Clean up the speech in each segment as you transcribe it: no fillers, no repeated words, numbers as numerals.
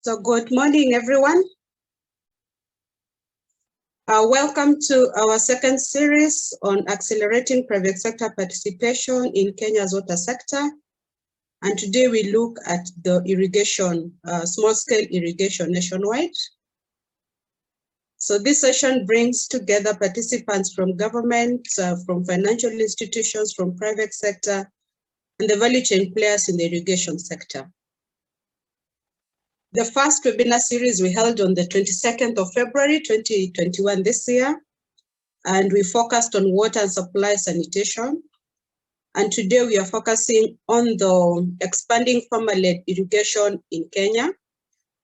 So good morning, everyone. Welcome to our second series on accelerating private sector participation in Kenya's water sector. And today we look at the irrigation, small-scale irrigation nationwide. So this session brings together participants from government, from financial institutions, from private sector, and the value chain players in the irrigation sector. The first webinar series we held on the 22nd of February 2021 this year, and we focused on water and supply sanitation. And today we are focusing on the expanding Pharma-Led irrigation in Kenya.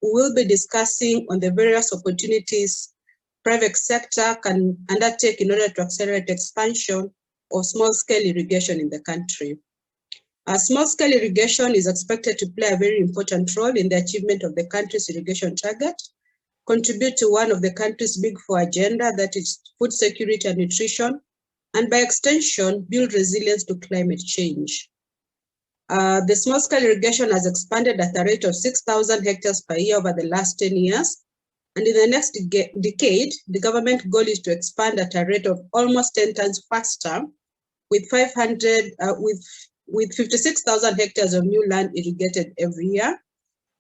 We will be discussing on the various opportunities private sector can undertake in order to accelerate expansion of small-scale irrigation in the country. Small-scale irrigation is expected to play a very important role in the achievement of the country's irrigation target, contribute to one of the country's big four agenda, that is food security and nutrition, and by extension, build resilience to climate change. The small-scale irrigation has expanded at a rate of 6,000 hectares per year over the last 10 years. And in the next decade, the government goal is to expand at a rate of almost 10 times faster, with 56,000 hectares of new land irrigated every year.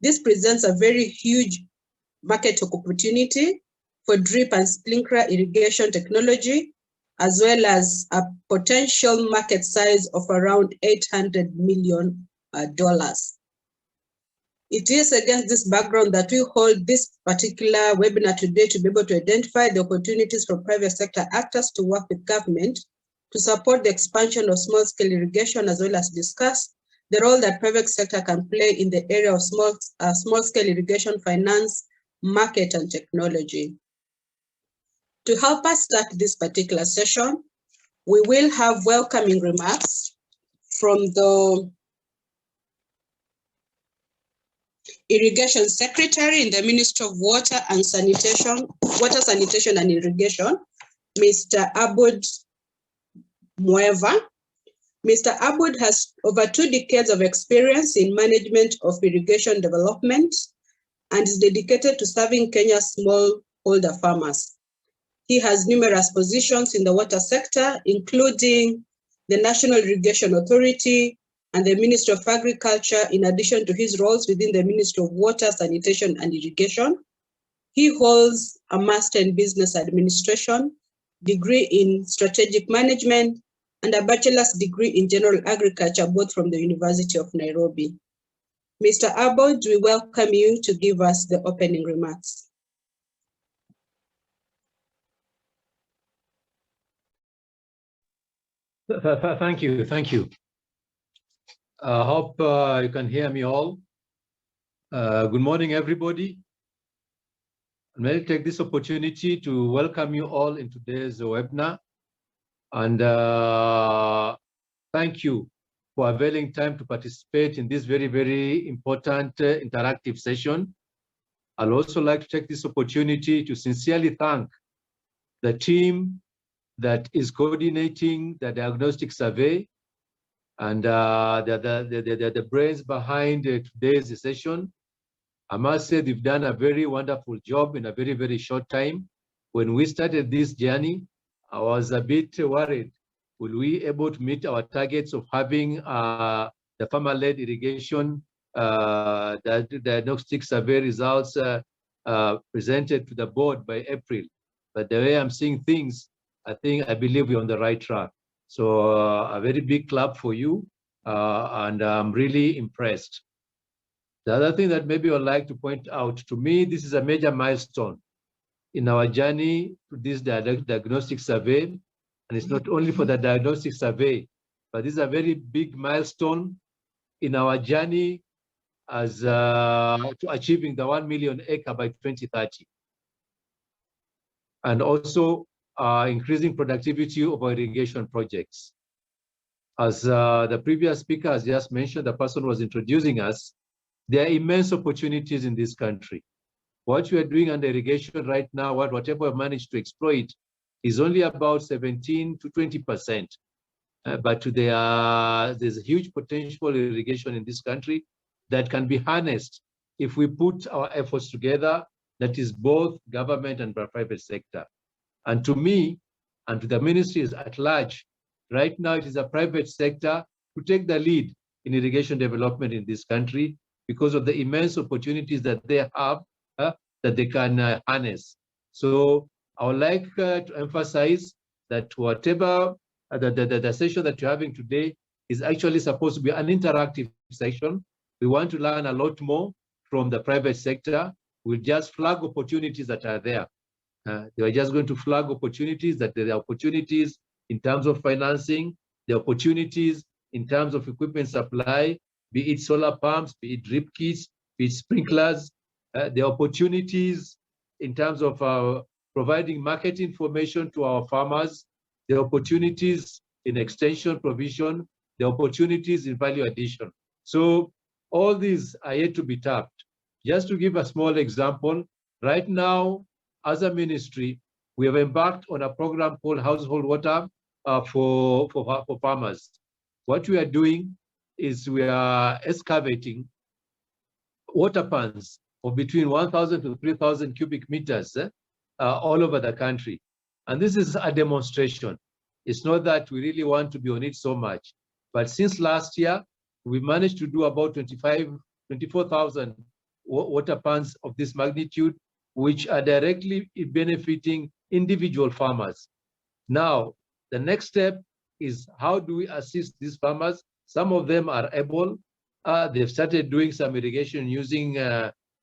This presents a very huge market opportunity for drip and sprinkler irrigation technology, as well as a potential market size of around $800 million. It is against this background that we hold this particular webinar today to be able to identify the opportunities for private sector actors to work with government to support the expansion of small-scale irrigation, as well as discuss the role that private sector can play in the area of small-scale irrigation finance, market, and technology. To help us start this particular session, we will have welcoming remarks from the Irrigation Secretary in the Ministry of Water Sanitation and Irrigation, Mr. Abud Mueva. Mr. Abud has over 2 decades of experience in management of irrigation development and is dedicated to serving Kenya's smallholder farmers. He has numerous positions in the water sector, including the National Irrigation Authority and the Ministry of Agriculture, in addition to his roles within the Ministry of Water, Sanitation, and Irrigation. He holds a Master in Business Administration, degree in Strategic Management, and a bachelor's degree in General Agriculture, both from the University of Nairobi. Mr. Abud, we welcome you to give us the opening remarks. Thank you. I hope you can hear me all. Good morning, everybody. Let me take this opportunity to welcome you all in today's webinar. And thank you for availing time to participate in this very, very important interactive session. I'd also like to take this opportunity to sincerely thank the team that is coordinating the diagnostic survey and the brains behind today's session. I must say they've done a very wonderful job in a very, very short time. When we started this journey, I was a bit worried. Will we be able to meet our targets of having the Pharma-Led irrigation, the diagnostic survey results presented to the board by April? But the way I'm seeing things, I believe we're on the right track. So a very big clap for you, and I'm really impressed. The other thing that maybe I'd like to point out, to me, this is a major milestone in our journey to this diagnostic survey. And it's not only for the diagnostic survey, but this is a very big milestone in our journey as to achieving the 1 million acre by 2030. And also increasing productivity of our irrigation projects. As the previous speaker has just mentioned, the person who was introducing us, there are immense opportunities in this country. What we are doing under irrigation right now, whatever we managed to exploit, is only about 17 to 20%. But there's a huge potential irrigation in this country that can be harnessed if we put our efforts together, that is both government and private sector. And to me, and to the ministries at large, right now it is a private sector to take the lead in irrigation development in this country because of the immense opportunities that they have that they can harness. So I would like to emphasize that whatever the session that you're having today is actually supposed to be an interactive session. We want to learn a lot more from the private sector. We'll just flag opportunities that are there. They are just going to flag opportunities, that there are opportunities in terms of financing, the opportunities in terms of equipment supply, be it solar pumps, be it drip kits, be it sprinklers, the opportunities in terms of providing market information to our farmers, the opportunities in extension provision, the opportunities in value addition. So all these are yet to be tapped. Just to give a small example, right now, as a ministry, we have embarked on a program called Household Water for farmers. What we are doing is we are excavating water pans of between 1,000 to 3,000 cubic meters all over the country. And this is a demonstration. It's not that we really want to be on it so much. But since last year, we managed to do about 24,000 water pans of this magnitude, which are directly benefiting individual farmers. Now, the next step is how do we assist these farmers? Some of them are able. They've started doing some irrigation using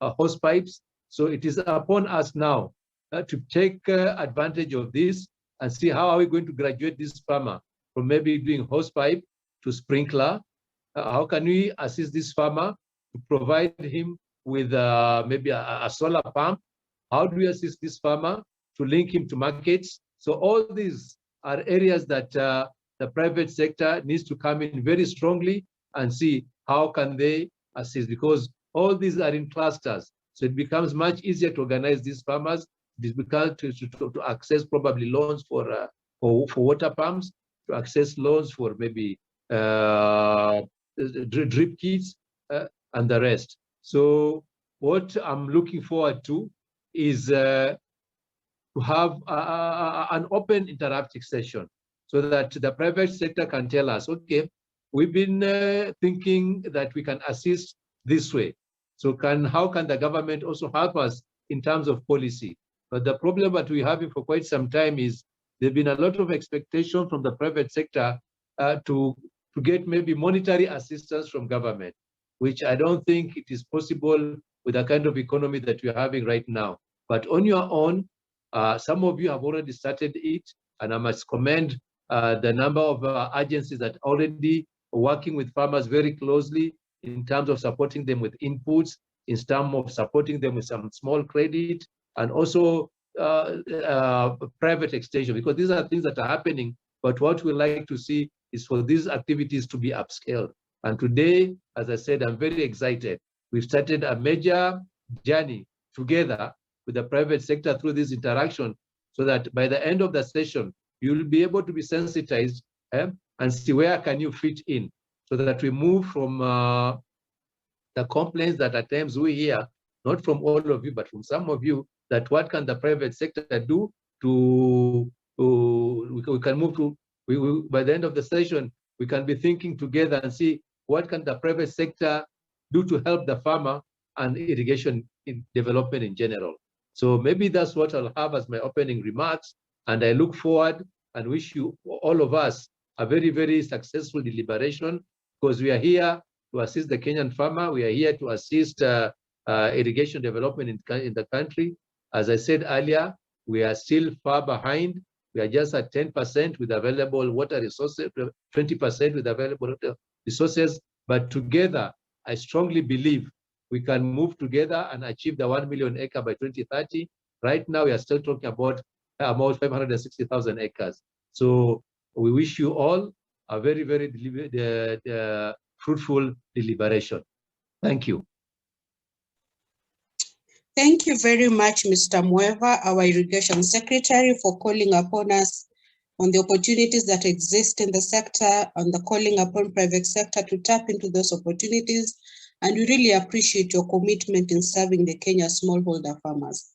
hose pipes. So it is upon us now to take advantage of this and see how are we going to graduate this farmer from maybe doing hose pipe to sprinkler. How can we assist this farmer to provide him with maybe a solar pump? How do we assist this farmer to link him to markets? So all these are areas that the private sector needs to come in very strongly and see how can they assist, because all these are in clusters. So it becomes much easier to organize these farmers. It becomes to access probably loans for water pumps, to access loans for maybe drip kits and the rest. So what I'm looking forward to is to have an open interactive session so that the private sector can tell us, okay, we've been thinking that we can assist this way. So how can the government also help us in terms of policy? But the problem that we're having for quite some time is there's been a lot of expectation from the private sector to get maybe monetary assistance from government, which I don't think it is possible with the kind of economy that we're having right now. But on your own, some of you have already started it, and I must commend the number of agencies that are already working with farmers very closely in terms of supporting them with inputs, in terms of supporting them with some small credit, and also private extension, because these are things that are happening. But what we like to see is for these activities to be upscaled. And today, as I said, I'm very excited. We've started a major journey together with the private sector through this interaction, so that by the end of the session, you'll be able to be sensitized and see where can you fit in, so that we move from the complaints that at times we hear, not from all of you, but from some of you, that what can the private sector do we can move to, by the end of the session, we can be thinking together and see what can the private sector do to help the farmer and irrigation in development in general. So maybe that's what I'll have as my opening remarks. And I look forward and wish you, all of us, a very, very successful deliberation, because we are here to assist the Kenyan farmer. We are here to assist irrigation development in the country. As I said earlier, we are still far behind. We are just at 10% with available water resources, 20% with available water resources. But together, I strongly believe we can move together and achieve the 1 million acre by 2030. Right now, we are still talking about 560,000 acres. So we wish you all a very, very fruitful deliberation. Thank you. Thank you very much, Mr. Mweva, our Irrigation Secretary, for calling upon us on the opportunities that exist in the sector and the calling upon private sector to tap into those opportunities and we really appreciate your commitment in serving the Kenya smallholder farmers.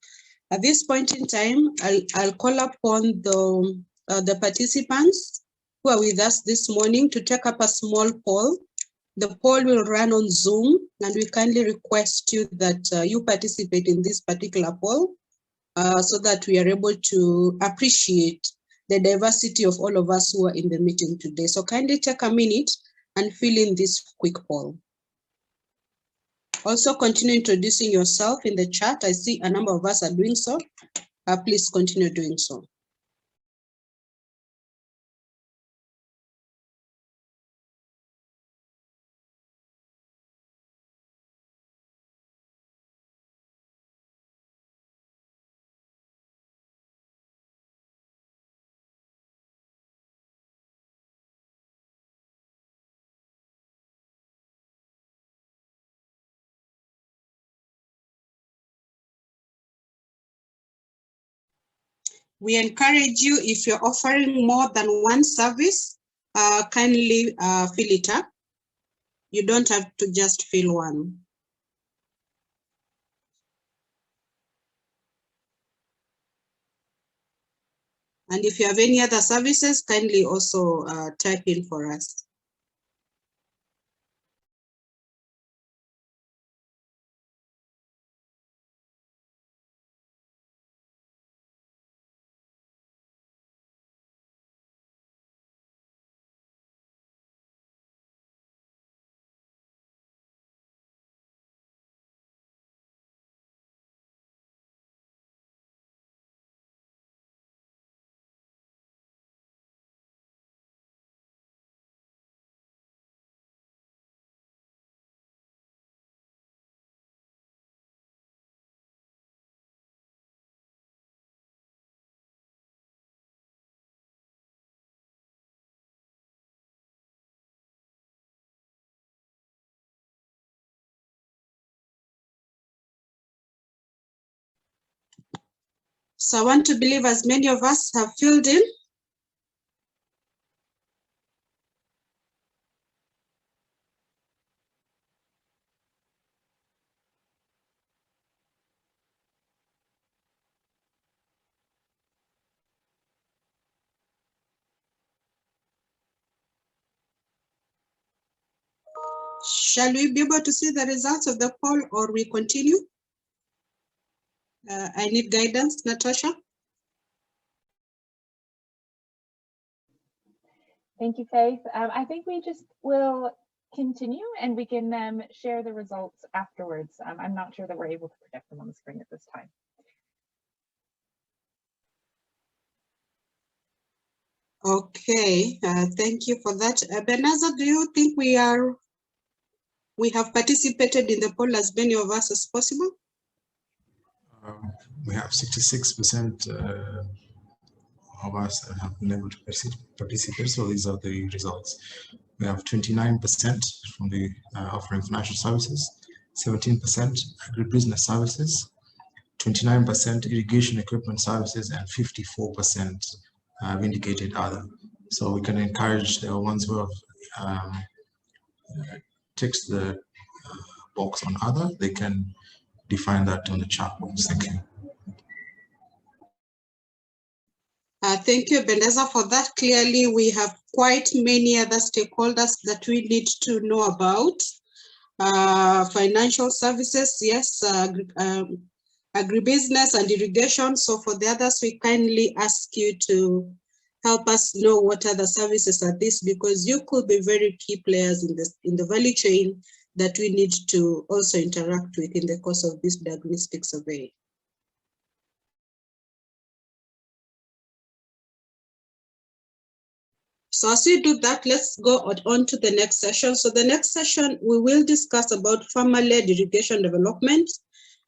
At this point in time, I'll call upon the participants who are with us this morning to take up a small poll. The poll will run on Zoom, and we kindly request you that you participate in this particular poll so that we are able to appreciate the diversity of all of us who are in the meeting today. So kindly take a minute and fill in this quick poll. Also continue introducing yourself in the chat. I see a number of us are doing so. Please continue doing so. We encourage you, if you're offering more than one service, kindly fill it up. You don't have to just fill one. And if you have any other services, kindly also type in for us. So I want to believe as many of us have filled in. Shall we be able to see the results of the poll, or we continue? I need guidance, Natasha. Thank you, Faith. I think we just will continue and we can share the results afterwards. I'm not sure that we're able to project them on the screen at this time. Okay, thank you for that. Benaza, do you think we have participated in the poll as many of us as possible? We have 66% of us that have been able to participate, so these are the results. We have 29% from the offering financial services, 17% agribusiness services, 29% irrigation equipment services, and 54% have indicated other. So we can encourage the ones who have ticked the box on other, they can define that on the chat box. Thank you. Thank you, Beneza, for that. Clearly, we have quite many other stakeholders that we need to know about. Financial services, yes, agribusiness and irrigation. So for the others, we kindly ask you to help us know what other services are this, because you could be very key players in the value chain that we need to also interact with in the course of this diagnostic survey. So as we do that, let's go on to the next session. So the next session, we will discuss about Pharma-Led irrigation development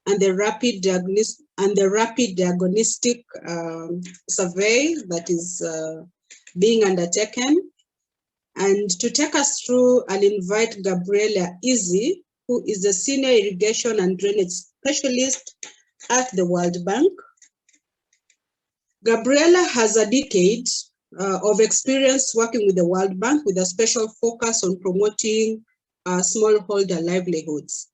and the rapid diagnostic survey that is being undertaken. And to take us through, I'll invite Gabriela Izzy, who is a senior irrigation and drainage specialist at the World Bank. Gabriela has a decade of experience working with the World Bank with a special focus on promoting smallholder livelihoods.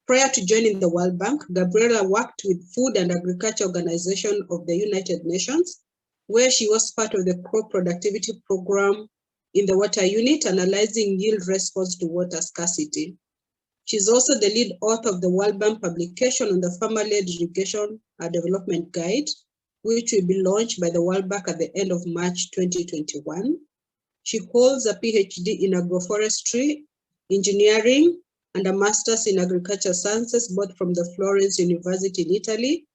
Prior to joining the World Bank, Gabriela worked with Food and Agriculture Organization of the United Nations, where she was part of the crop productivity program in the water unit, analyzing yield response to water scarcity. She's also the lead author of the World Bank publication on the Pharma-Led Irrigation Development Guide, which will be launched by the World Bank at the end of March 2021. She holds a PhD in agroforestry, engineering, and a master's in agricultural sciences, both from the Florence University in Italy.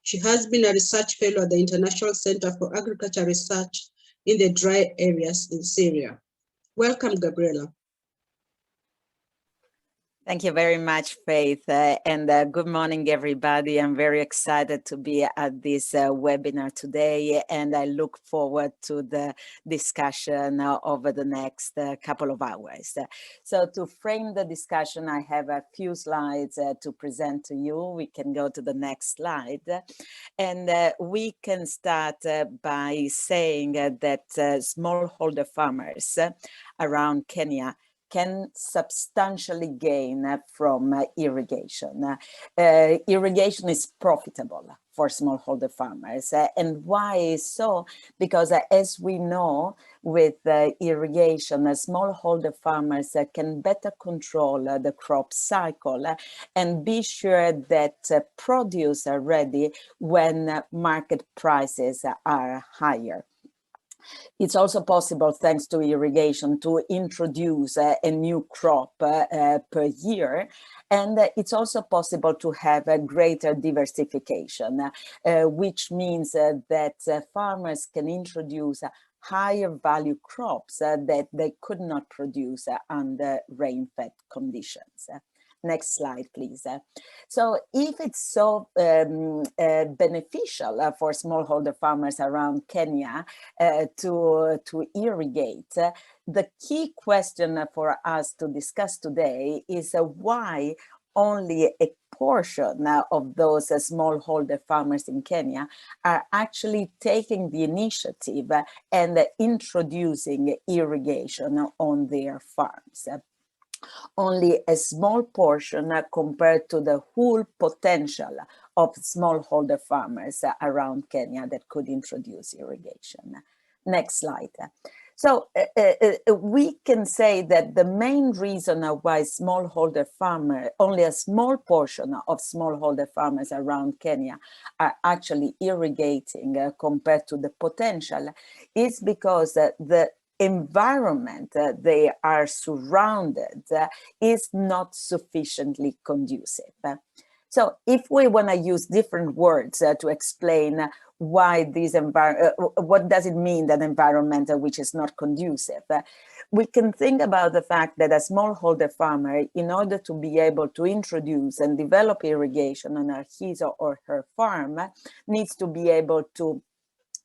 She has been a research fellow at the International Center for Agriculture Research in the dry areas in Syria. Welcome, Gabriela. Thank you very much, Faith, and good morning, everybody. I'm very excited to be at this webinar today, and I look forward to the discussion over the next couple of hours. So to frame the discussion, I have a few slides to present to you. We can go to the next slide, and we can start by saying that smallholder farmers around Kenya can substantially gain from irrigation. Irrigation is profitable for smallholder farmers. And why is so? Because as we know, with irrigation, smallholder farmers can better control the crop cycle and be sure that produce are ready when market prices are higher. It's also possible, thanks to irrigation, to introduce a new crop per year. And it's also possible to have a greater diversification, which means that farmers can introduce higher value crops that they could not produce under rain-fed conditions. Next slide, please. So if it's so beneficial for smallholder farmers around Kenya to irrigate, the key question for us to discuss today is why only a portion of those smallholder farmers in Kenya are actually taking the initiative and introducing irrigation on their farms. Only a small portion compared to the whole potential of smallholder farmers around Kenya that could introduce irrigation. Next slide. So we can say that the main reason why only a small portion of smallholder farmers around Kenya are actually irrigating compared to the potential is because the environment they are surrounded is not sufficiently conducive. So if we want to use different words to explain why this what does it mean, that environment which is not conducive, we can think about the fact that a smallholder farmer, in order to be able to introduce and develop irrigation on his or her farm, needs to be able to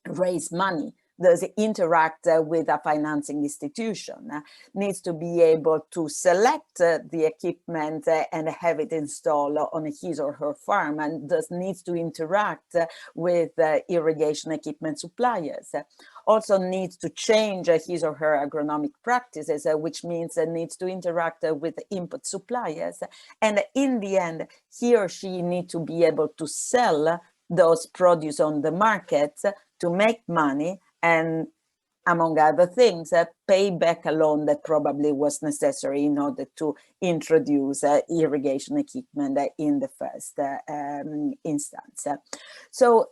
raise money, does interact with a financing institution, needs to be able to select the equipment and have it installed on his or her farm, and thus needs to interact with irrigation equipment suppliers. Also needs to change his or her agronomic practices, which means needs to interact with input suppliers. And in the end, he or she needs to be able to sell those produce on the market to make money, and among other things, pay back a loan that probably was necessary in order to introduce irrigation equipment in the first instance. So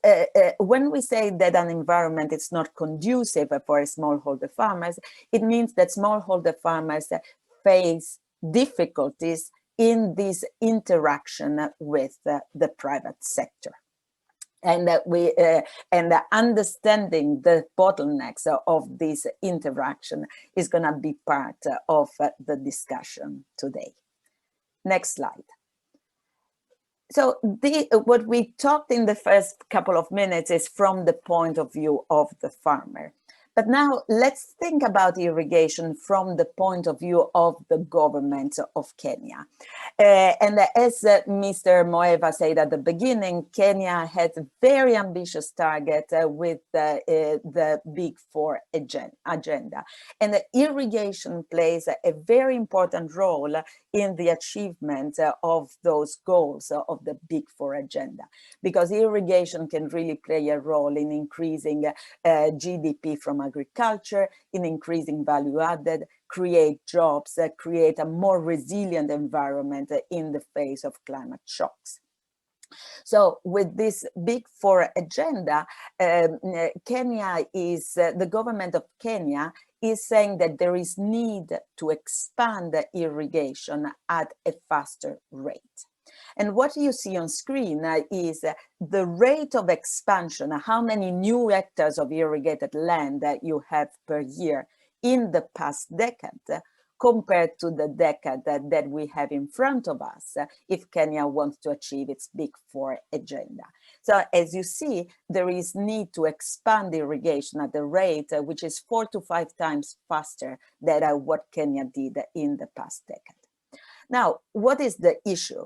when we say that an environment is not conducive for smallholder farmers, it means that smallholder farmers face difficulties in this interaction with the private sector. And understanding the bottlenecks of this interaction is going to be part of the discussion today. Next slide. So what we talked in the first couple of minutes is from the point of view of the farmer. But now let's think about irrigation from the point of view of the government of Kenya. And as Mr. Moeva said at the beginning, Kenya has a very ambitious target with the Big Four agenda. And the irrigation plays a very important role in the achievement of those goals of the Big Four agenda, because irrigation can really play a role in increasing GDP from agriculture, in increasing value added, create jobs, create a more resilient environment in the face of climate shocks. So with this Big Four agenda, Kenya is, the government of Kenya is saying that there is need to expand the irrigation at a faster rate. And what you see on screen is the rate of expansion, how many new hectares of irrigated land that you have per year in the past decade, compared to the decade that we have in front of us if Kenya wants to achieve its Big Four agenda. So as you see, there is need to expand irrigation at a rate which is 4 to 5 times faster than what Kenya did in the past decade. Now, what is the issue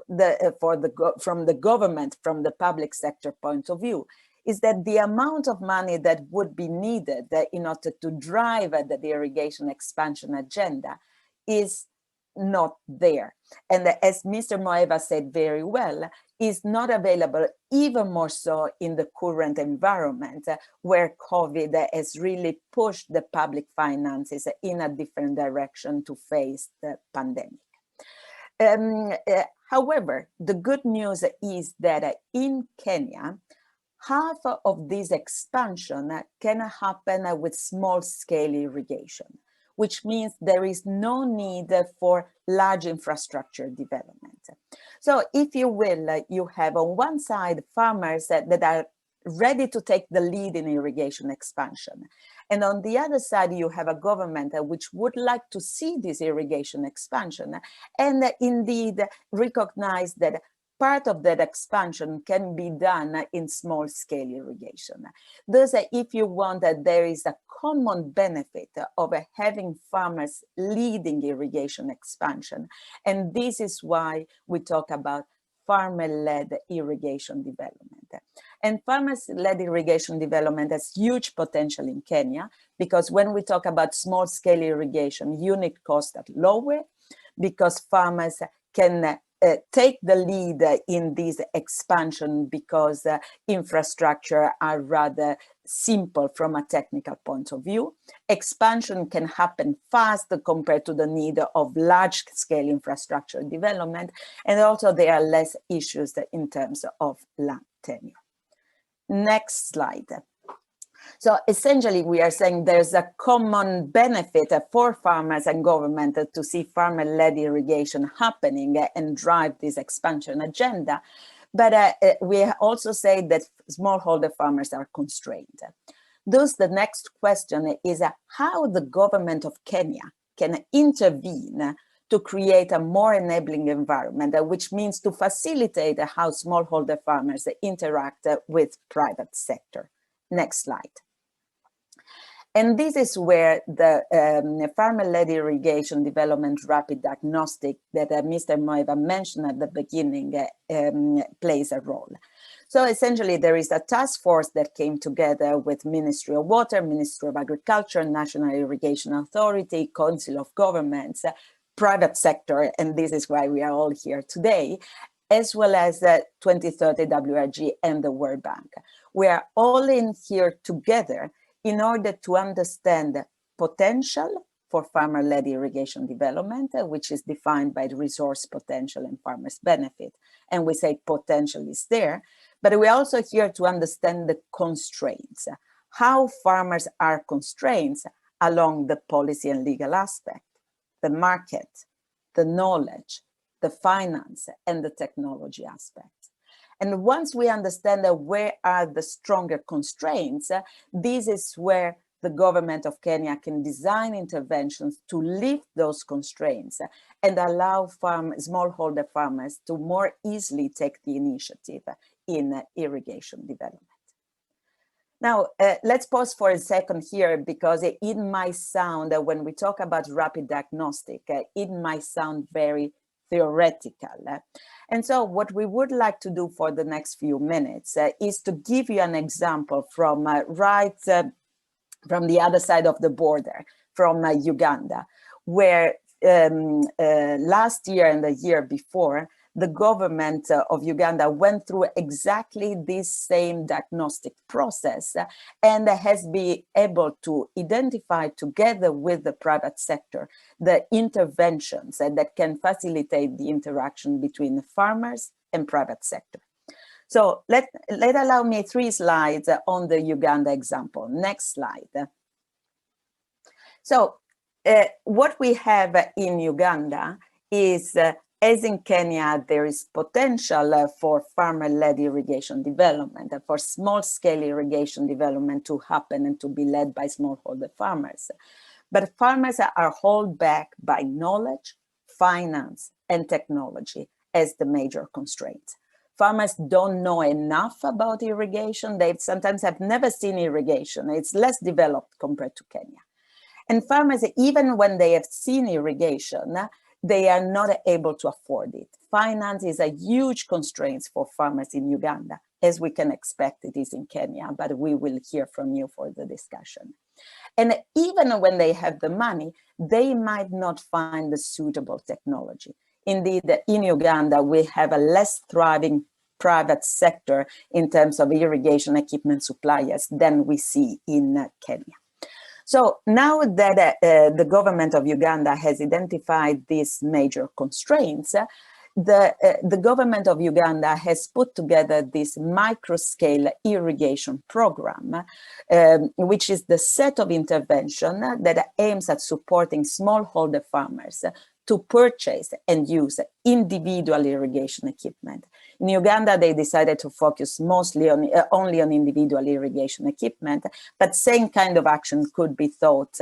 from the government, from the public sector point of view, is that the amount of money that would be needed in order to drive the irrigation expansion agenda is not there. And as Mr. Moeva said very well, is not available, even more so in the current environment where COVID has really pushed the public finances in a different direction to face the pandemic. However, the good news is that in Kenya, half of this expansion can happen with small-scale irrigation, which means there is no need for large infrastructure development. So if you will, you have on one side farmers that are ready to take the lead in irrigation expansion. And on the other side, you have a government which would like to see this irrigation expansion and indeed recognize that part of that expansion can be done in small-scale irrigation. Thus, if you want, there is a common benefit of having farmers leading irrigation expansion. And this is why we talk about farmer-led irrigation development. And farmers-led irrigation development has huge potential in Kenya, because when we talk about small-scale irrigation, unit costs are lower, because farmers can take the lead in this expansion because infrastructure are rather simple from a technical point of view. Expansion can happen fast compared to the need of large-scale infrastructure development, and also there are less issues in terms of land tenure. Next slide. So essentially, we are saying there's a common benefit for farmers and government to see farmer-led irrigation happening and drive this expansion agenda. But we also say that smallholder farmers are constrained. Thus, the next question is how the government of Kenya can intervene to create a more enabling environment, which means to facilitate how smallholder farmers interact with private sector. Next slide. And this is where the farmer-led irrigation development rapid diagnostic that Mr. Moeva mentioned at the beginning plays a role. So essentially, there is a task force that came together with Ministry of Water, Ministry of Agriculture, National Irrigation Authority, Council of Governments, private sector, and this is why we are all here today, as well as 2030 WRG and the World Bank. We are all in here together in order to understand potential for farmer-led irrigation development, which is defined by the resource potential and farmers' benefit. And we say potential is there, but we're also here to understand the constraints, how farmers are constrained along the policy and legal aspect, the market, the knowledge, the finance, and the technology aspect. And once we understand where are the stronger constraints, this is where the government of Kenya can design interventions to lift those constraints and allow smallholder farmers to more easily take the initiative in irrigation development. Now, let's pause for a second here, because it might sound, when we talk about rapid diagnostic, it might sound very theoretical. And so what we would like to do for the next few minutes is to give you an example from from the other side of the border, from Uganda, where last year and the year before, the government of Uganda went through exactly this same diagnostic process and has been able to identify, together with the private sector, the interventions that can facilitate the interaction between the farmers and private sector. So let allow me 3 slides on the Uganda example. Next slide. So what we have in Uganda is, as in Kenya, there is potential for farmer-led irrigation development, for small-scale irrigation development to happen and to be led by smallholder farmers. But farmers are held back by knowledge, finance, and technology as the major constraints. Farmers don't know enough about irrigation. They sometimes have never seen irrigation. It's less developed compared to Kenya. And farmers, even when they have seen irrigation, they are not able to afford it. Finance is a huge constraint for farmers in Uganda, as we can expect it is in Kenya, but we will hear from you for the discussion. And even when they have the money, they might not find the suitable technology. Indeed, in Uganda, we have a less thriving private sector in terms of irrigation equipment suppliers than we see in Kenya. So now that the government of Uganda has identified these major constraints, the government of Uganda has put together this micro-scale irrigation program, which is the set of intervention that aims at supporting smallholder farmers to purchase and use individual irrigation equipment. In Uganda, they decided to focus mostly on only on individual irrigation equipment, but same kind of action could be thought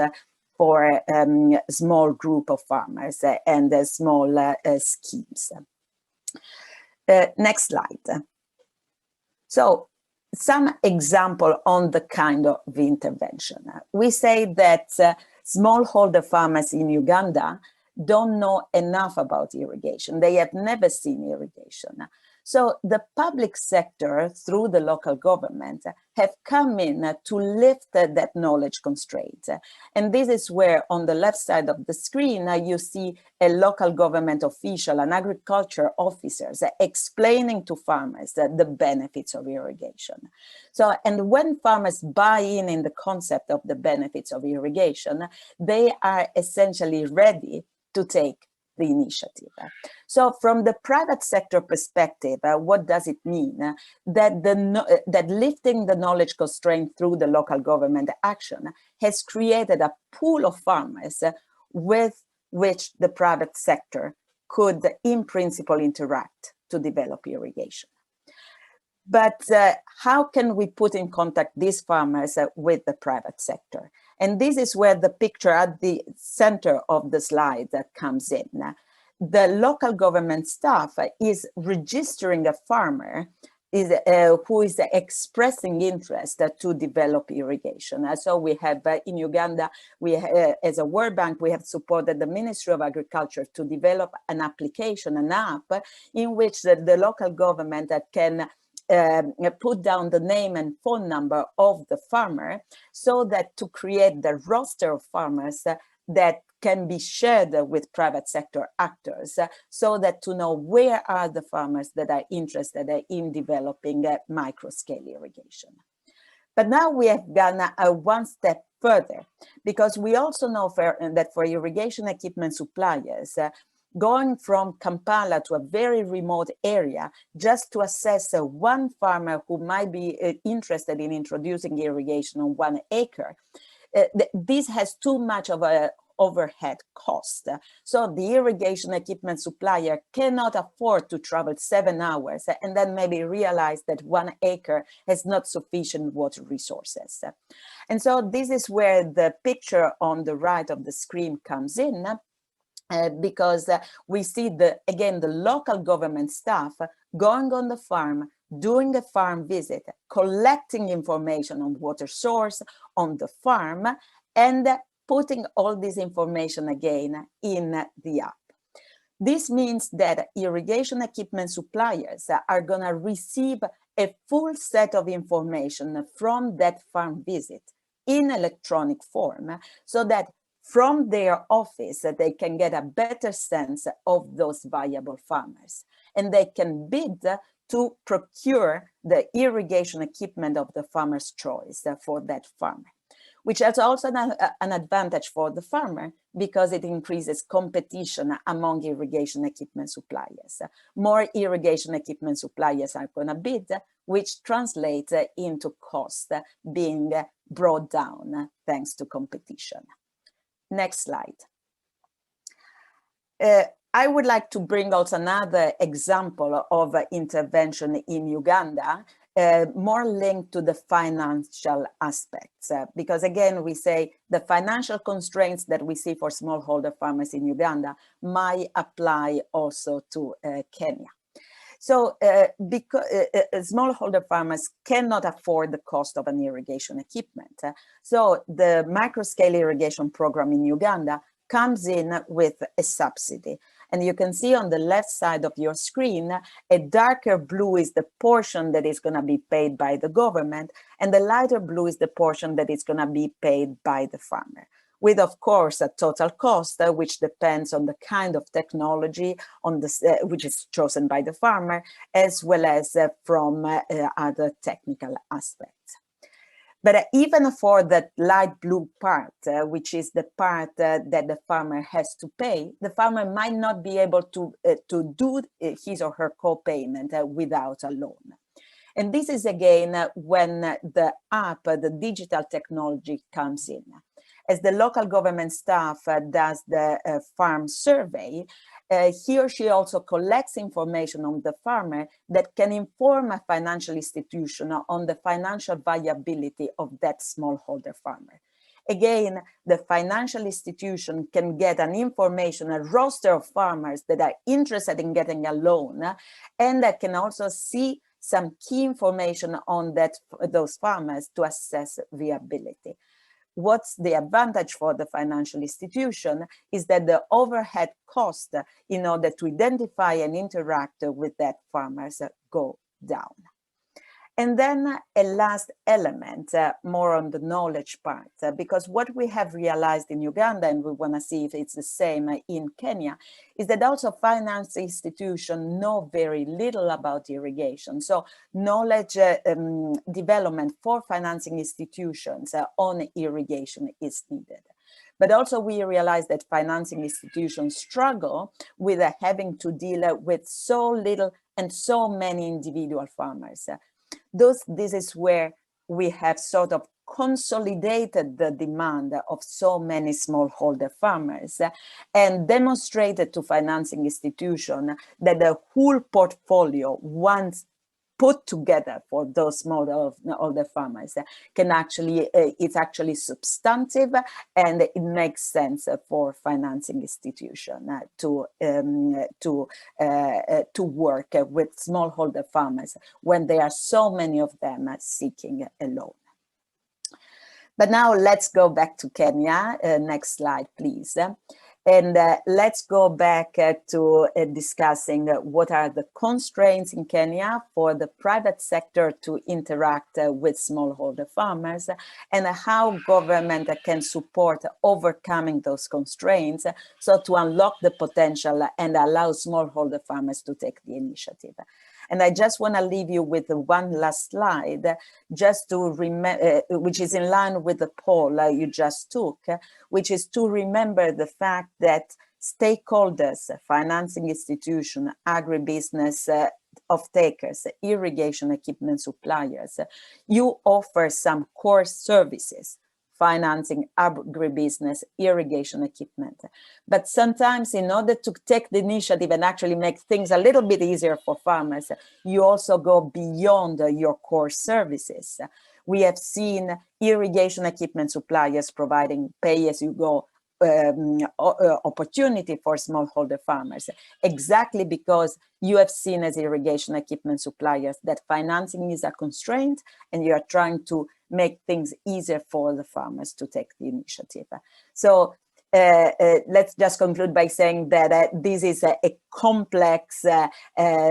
for a small group of farmers and small schemes. Next slide. So some example on the kind of intervention. We say that smallholder farmers in Uganda don't know enough about irrigation. They have never seen irrigation. So the public sector, through the local government, have come in to lift that knowledge constraint. And this is where, on the left side of the screen, you see a local government official, an agriculture officers, explaining to farmers the benefits of irrigation. So, and when farmers buy in the concept of the benefits of irrigation, they are essentially ready to take the initiative. So from the private sector perspective, what does it mean? That lifting the knowledge constraint through the local government action has created a pool of farmers with which the private sector could in principle interact to develop irrigation. But how can we put in contact these farmers with the private sector? And this is where the picture at the center of the slide comes in. The local government staff is registering a farmer who is expressing interest to develop irrigation. So we have in Uganda, as a World Bank, we have supported the Ministry of Agriculture to develop an application, an app, in which the local government can put down the name and phone number of the farmer, so that to create the roster of farmers that can be shared with private sector actors, so that to know where are the farmers that are interested in developing micro-scale irrigation. But now we have gone one step further, because we also know that for irrigation equipment suppliers, going from Kampala to a very remote area just to assess one farmer who might be interested in introducing irrigation on 1 acre, this has too much of a overhead cost. So the irrigation equipment supplier cannot afford to travel 7 hours and then maybe realize that 1 acre has not sufficient water resources. And so this is where the picture on the right of the screen comes in, because we see again the local government staff going on the farm, doing a farm visit, collecting information on water source, on the farm, and putting all this information again in the app. This means that irrigation equipment suppliers are going to receive a full set of information from that farm visit in electronic form, so that from their office they can get a better sense of those viable farmers, and they can bid to procure the irrigation equipment of the farmer's choice for that farmer, which has also an advantage for the farmer because it increases competition among irrigation equipment suppliers. More irrigation equipment suppliers are going to bid, which translates into cost being brought down thanks to competition. Next slide. I would like to bring also another example of intervention in Uganda, more linked to the financial aspects, because again, we say the financial constraints that we see for smallholder farmers in Uganda might apply also to Kenya. So because smallholder farmers cannot afford the cost of an irrigation equipment. So the microscale irrigation program in Uganda comes in with a subsidy. And you can see on the left side of your screen, a darker blue is the portion that is going to be paid by the government, and the lighter blue is the portion that is going to be paid by the farmer, with, of course, a total cost, which depends on the kind of technology on the, which is chosen by the farmer, as well as from other technical aspects. But even for that light blue part, which is the part that the farmer has to pay, the farmer might not be able to do his or her co-payment without a loan. And this is again when the app, the digital technology comes in. As the local government staff does the farm survey, he or she also collects information on the farmer that can inform a financial institution on the financial viability of that smallholder farmer. Again, the financial institution can get an information, a roster of farmers that are interested in getting a loan, and that can also see some key information on those farmers to assess viability. What's the advantage for the financial institution is that the overhead cost in order to identify and interact with that farmers go down. And then a last element, more on the knowledge part, because what we have realized in Uganda, and we want to see if it's the same in Kenya, is that also finance institutions know very little about irrigation. So knowledge development for financing institutions on irrigation is needed. But also we realize that financing institutions struggle with having to deal with so little and so many individual farmers. This is where we have sort of consolidated the demand of so many smallholder farmers and demonstrated to financing institutions that the whole portfolio, once put together for those smallholder farmers, can actually, it's actually substantive, and it makes sense for financing institution to work with smallholder farmers when there are so many of them seeking a loan. But now let's go back to Kenya. Next slide, please. And let's go back to discussing what are the constraints in Kenya for the private sector to interact with smallholder farmers, and how government can support overcoming those constraints, so to unlock the potential and allow smallholder farmers to take the initiative. And I just want to leave you with one last slide, just to remember, which is in line with the poll you just took, which is to remember the fact that stakeholders, financing institutions, agribusiness off-takers, irrigation equipment suppliers, you offer some core services, financing, agribusiness, irrigation equipment. But sometimes in order to take the initiative and actually make things a little bit easier for farmers, you also go beyond your core services. We have seen irrigation equipment suppliers providing pay-as-you-go opportunity for smallholder farmers, exactly because you have seen as irrigation equipment suppliers that financing is a constraint, and you are trying to make things easier for the farmers to take the initiative. So let's just conclude by saying that this is a complex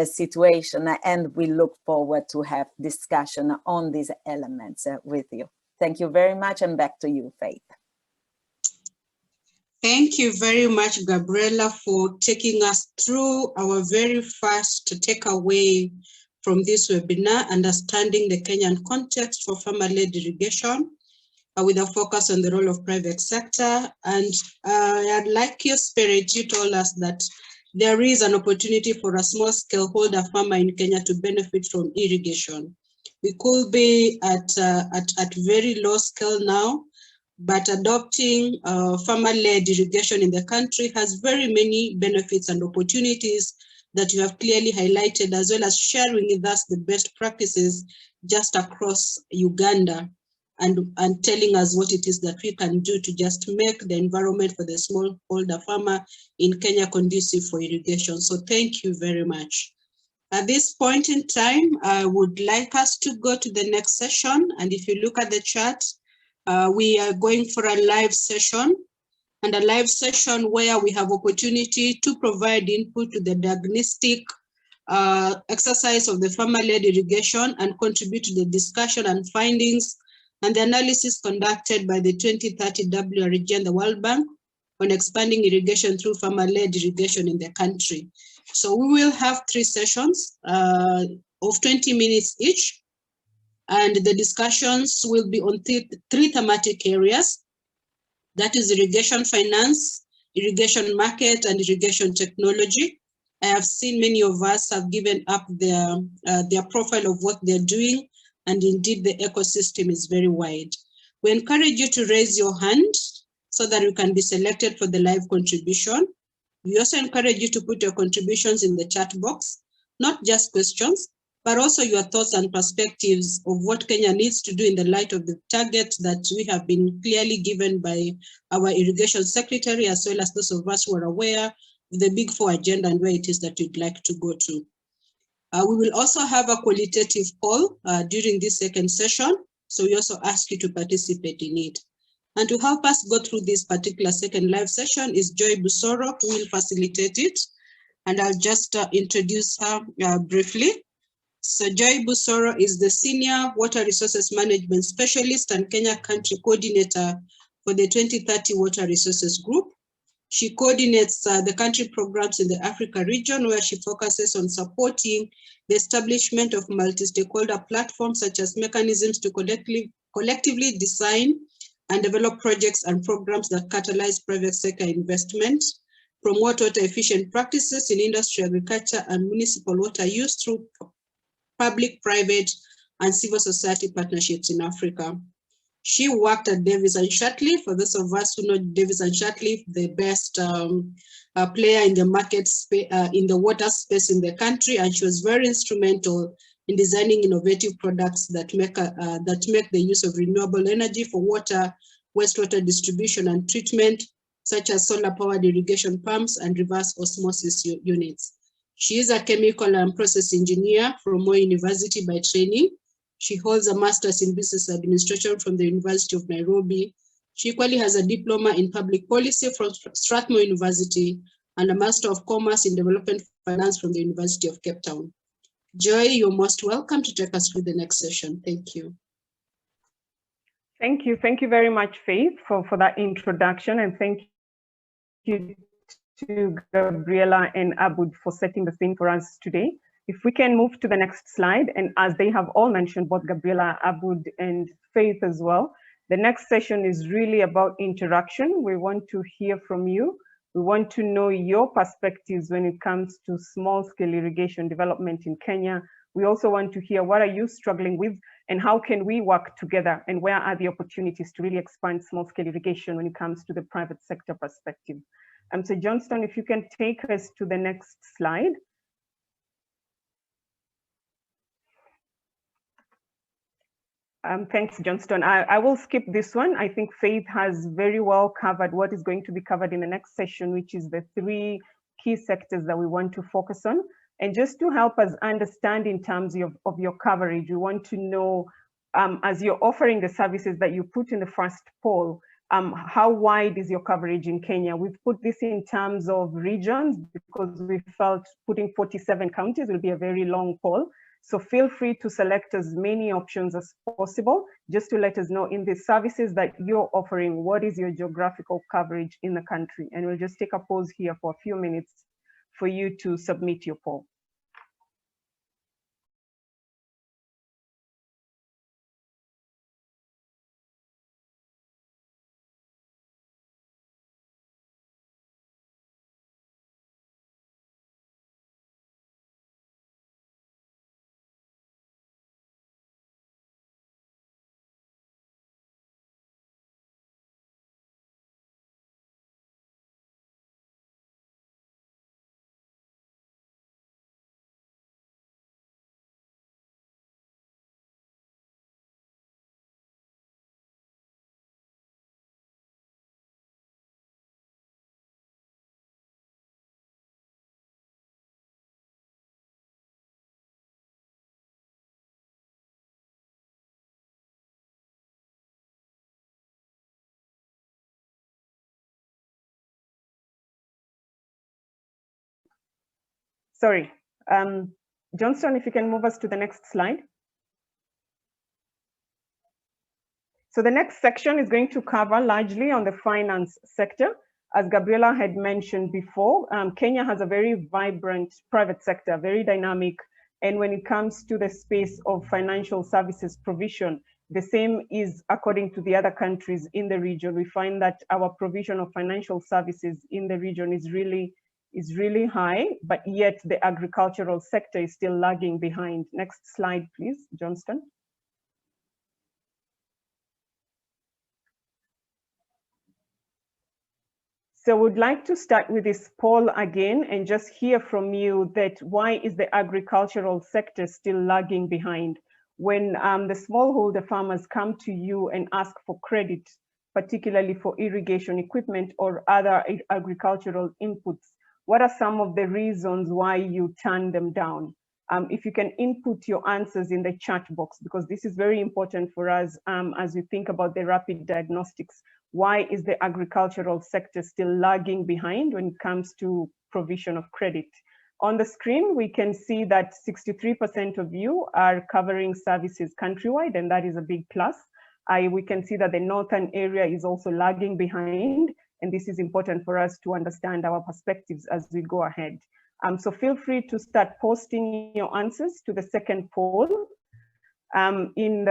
situation, and we look forward to have discussion on these elements with you. Thank you very much, and back to you, Faith. Thank you very much, Gabriela, for taking us through our very first takeaway from this webinar, understanding the Kenyan context for farmer-led irrigation, with a focus on the role of private sector. And I'd like your spirit, you told us that there is an opportunity for a small scale holder farmer in Kenya to benefit from irrigation. We could be at very low scale now, but adopting farmer-led irrigation in the country has very many benefits and opportunities that you have clearly highlighted, as well as sharing with us the best practices just across Uganda, and telling us what it is that we can do to just make the environment for the smallholder farmer in Kenya conducive for irrigation. So thank you very much. At this point in time, I would like us to go to the next session. And if you look at the chat, we are going for a live session, and a live session where we have opportunity to provide input to the diagnostic exercise of the farmer-led irrigation and contribute to the discussion and findings and the analysis conducted by the 2030 WRG and the World Bank on expanding irrigation through farmer-led irrigation in the country. So we will have 3 sessions of 20 minutes each, and the discussions will be on 3 thematic areas. That is irrigation finance, irrigation market, and irrigation technology. I have seen many of us have given up their profile of what they're doing, and indeed the ecosystem is very wide. We encourage you to raise your hand so that you can be selected for the live contribution. We also encourage you to put your contributions in the chat box, not just questions, but also your thoughts and perspectives of what Kenya needs to do in the light of the target that we have been clearly given by our irrigation secretary, as well as those of us who are aware of the Big 4 agenda and where it is that you'd like to go to. We will also have a qualitative poll during this second session, so we also ask you to participate in it. And to help us go through this particular second live session is Joy Busoro, who will facilitate it. And I'll just introduce her briefly. So Joy Busoro is the Senior Water Resources Management Specialist and Kenya Country Coordinator for the 2030 Water Resources Group. She coordinates the country programs in the Africa region, where she focuses on supporting the establishment of multi-stakeholder platforms, such as mechanisms to collectively design and develop projects and programs that catalyze private sector investment, promote water efficient practices in industry, agriculture, and municipal water use through public, private, and civil society partnerships in Africa. She worked at Davis and Shartley. For those of us who know Davis and Shartley, the best player in the market in the water space in the country, and she was very instrumental in designing innovative products that make the use of renewable energy for water, wastewater distribution and treatment, such as solar-powered irrigation pumps and reverse osmosis units. She is a chemical and process engineer from Moi University by training. She holds a master's in business administration from the University of Nairobi. She equally has a diploma in public policy from Strathmore University and a master of commerce in development finance from the University of Cape Town. Joy, you're most welcome to take us through the next session. Thank you. Thank you. Thank you very much, Faith, for that introduction. And thank you to Gabriela and Abud for setting the scene for us today. If we can move to the next slide, and as they have all mentioned, both Gabriela, Abud, and Faith as well, the next session is really about interaction. We want to hear from you. We want to know your perspectives when it comes to small-scale irrigation development in Kenya. We also want to hear what are you struggling with and how can we work together, and where are the opportunities to really expand small-scale irrigation when it comes to the private sector perspective. So Johnston, if you can take us to the next slide. Thanks, Johnston. I will skip this one. I think Faith has very well covered what is going to be covered in the next session, which is the 3 key sectors that we want to focus on. And just to help us understand in terms of your coverage, we want to know, as you're offering the services that you put in the first poll, how wide is your coverage in Kenya? We've put this in terms of regions because we felt putting 47 counties will be a very long poll. So feel free to select as many options as possible, just to let us know in the services that you're offering, what is your geographical coverage in the country? And we'll just take a pause here for a few minutes for you to submit your poll. Sorry, Johnston, if you can move us to the next slide. So the next section is going to cover largely on the finance sector. As Gabriela had mentioned before, Kenya has a very vibrant private sector, very dynamic. And when it comes to the space of financial services provision, the same is according to the other countries in the region. We find that our provision of financial services in the region is really high, but yet the agricultural sector is still lagging behind. Next slide, please, Johnston. So we'd like to start with this poll again and just hear from you that why is the agricultural sector still lagging behind? When the smallholder farmers come to you and ask for credit, particularly for irrigation equipment or other agricultural inputs, what are some of the reasons why you turn them down? If you can input your answers in the chat box, because this is very important for us as we think about the rapid diagnostics. Why is the agricultural sector still lagging behind when it comes to provision of credit? On the screen, we can see that 63% of you are covering services countrywide, and that is a big plus. We can see that the northern area is also lagging behind, and this is important for us to understand our perspectives as we go ahead. So feel free to start posting your answers to the second poll in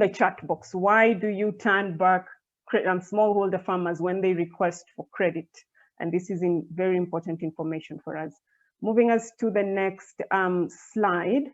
the chat box. Why do you turn back smallholder farmers when they request for credit? And this is very important information for us. Moving us to the next slide.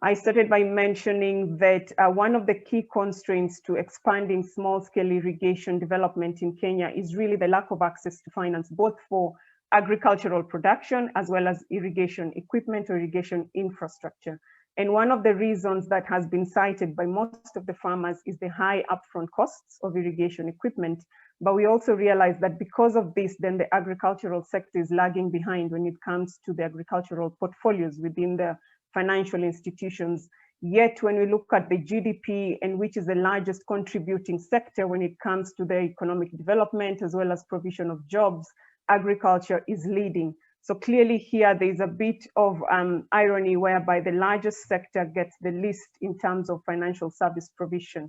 I started by mentioning that one of the key constraints to expanding small-scale irrigation development in Kenya is really the lack of access to finance, both for agricultural production as well as irrigation equipment or irrigation infrastructure. And one of the reasons that has been cited by most of the farmers is the high upfront costs of irrigation equipment. But we also realize that because of this, then the agricultural sector is lagging behind when it comes to the agricultural portfolios within the financial institutions. Yet when we look at the GDP, and which is the largest contributing sector when it comes to the economic development as well as provision of jobs, agriculture is leading. So clearly here, there's a bit of irony whereby the largest sector gets the least in terms of financial service provision.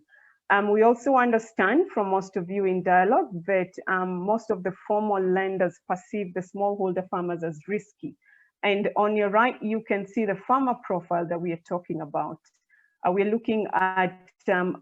We also understand from most of you in dialogue that most of the formal lenders perceive the smallholder farmers as risky. And on your right, you can see the farmer profile that we are talking about. We're looking at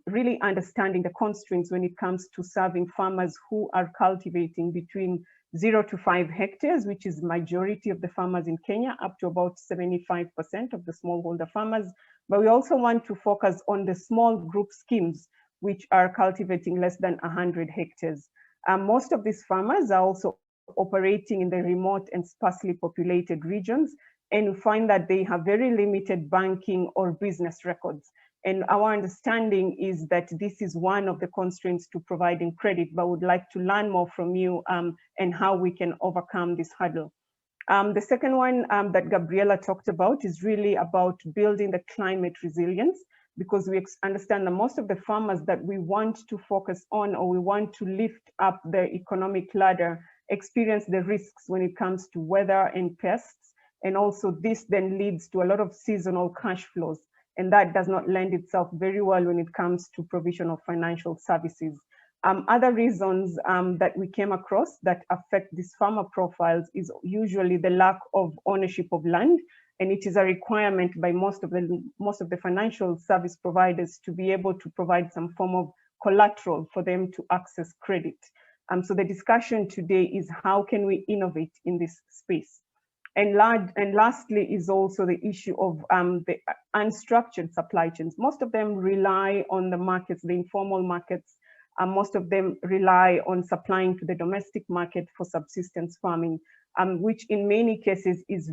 really understanding the constraints when it comes to serving farmers who are cultivating between 0 to 5 hectares, which is majority of the farmers in Kenya, up to about 75% of the smallholder farmers. But we also want to focus on the small group schemes, which are cultivating less than 100 hectares. Most of these farmers are also operating in the remote and sparsely populated regions. and find that they have very limited banking or business records. And our understanding is that this is one of the constraints to providing credit, but would like to learn more from you and how we can overcome this hurdle. The second one that Gabriela talked about is really about building the climate resilience, because we understand that most of the farmers that we want to focus on, or we want to lift up the economic ladder, experience the risks when it comes to weather and pests. And also this then leads to a lot of seasonal cash flows. And that does not lend itself very well when it comes to provision of financial services. Other reasons that we came across that affect these farmer profiles is usually the lack of ownership of land. And it is a requirement by most of the financial service providers to be able to provide some form of collateral for them to access credit. So the discussion today is how can we innovate in this space? And lastly is also the issue of the unstructured supply chains. Most of them rely on the markets, the informal markets. Most of them rely on supplying to the domestic market for subsistence farming, which in many cases is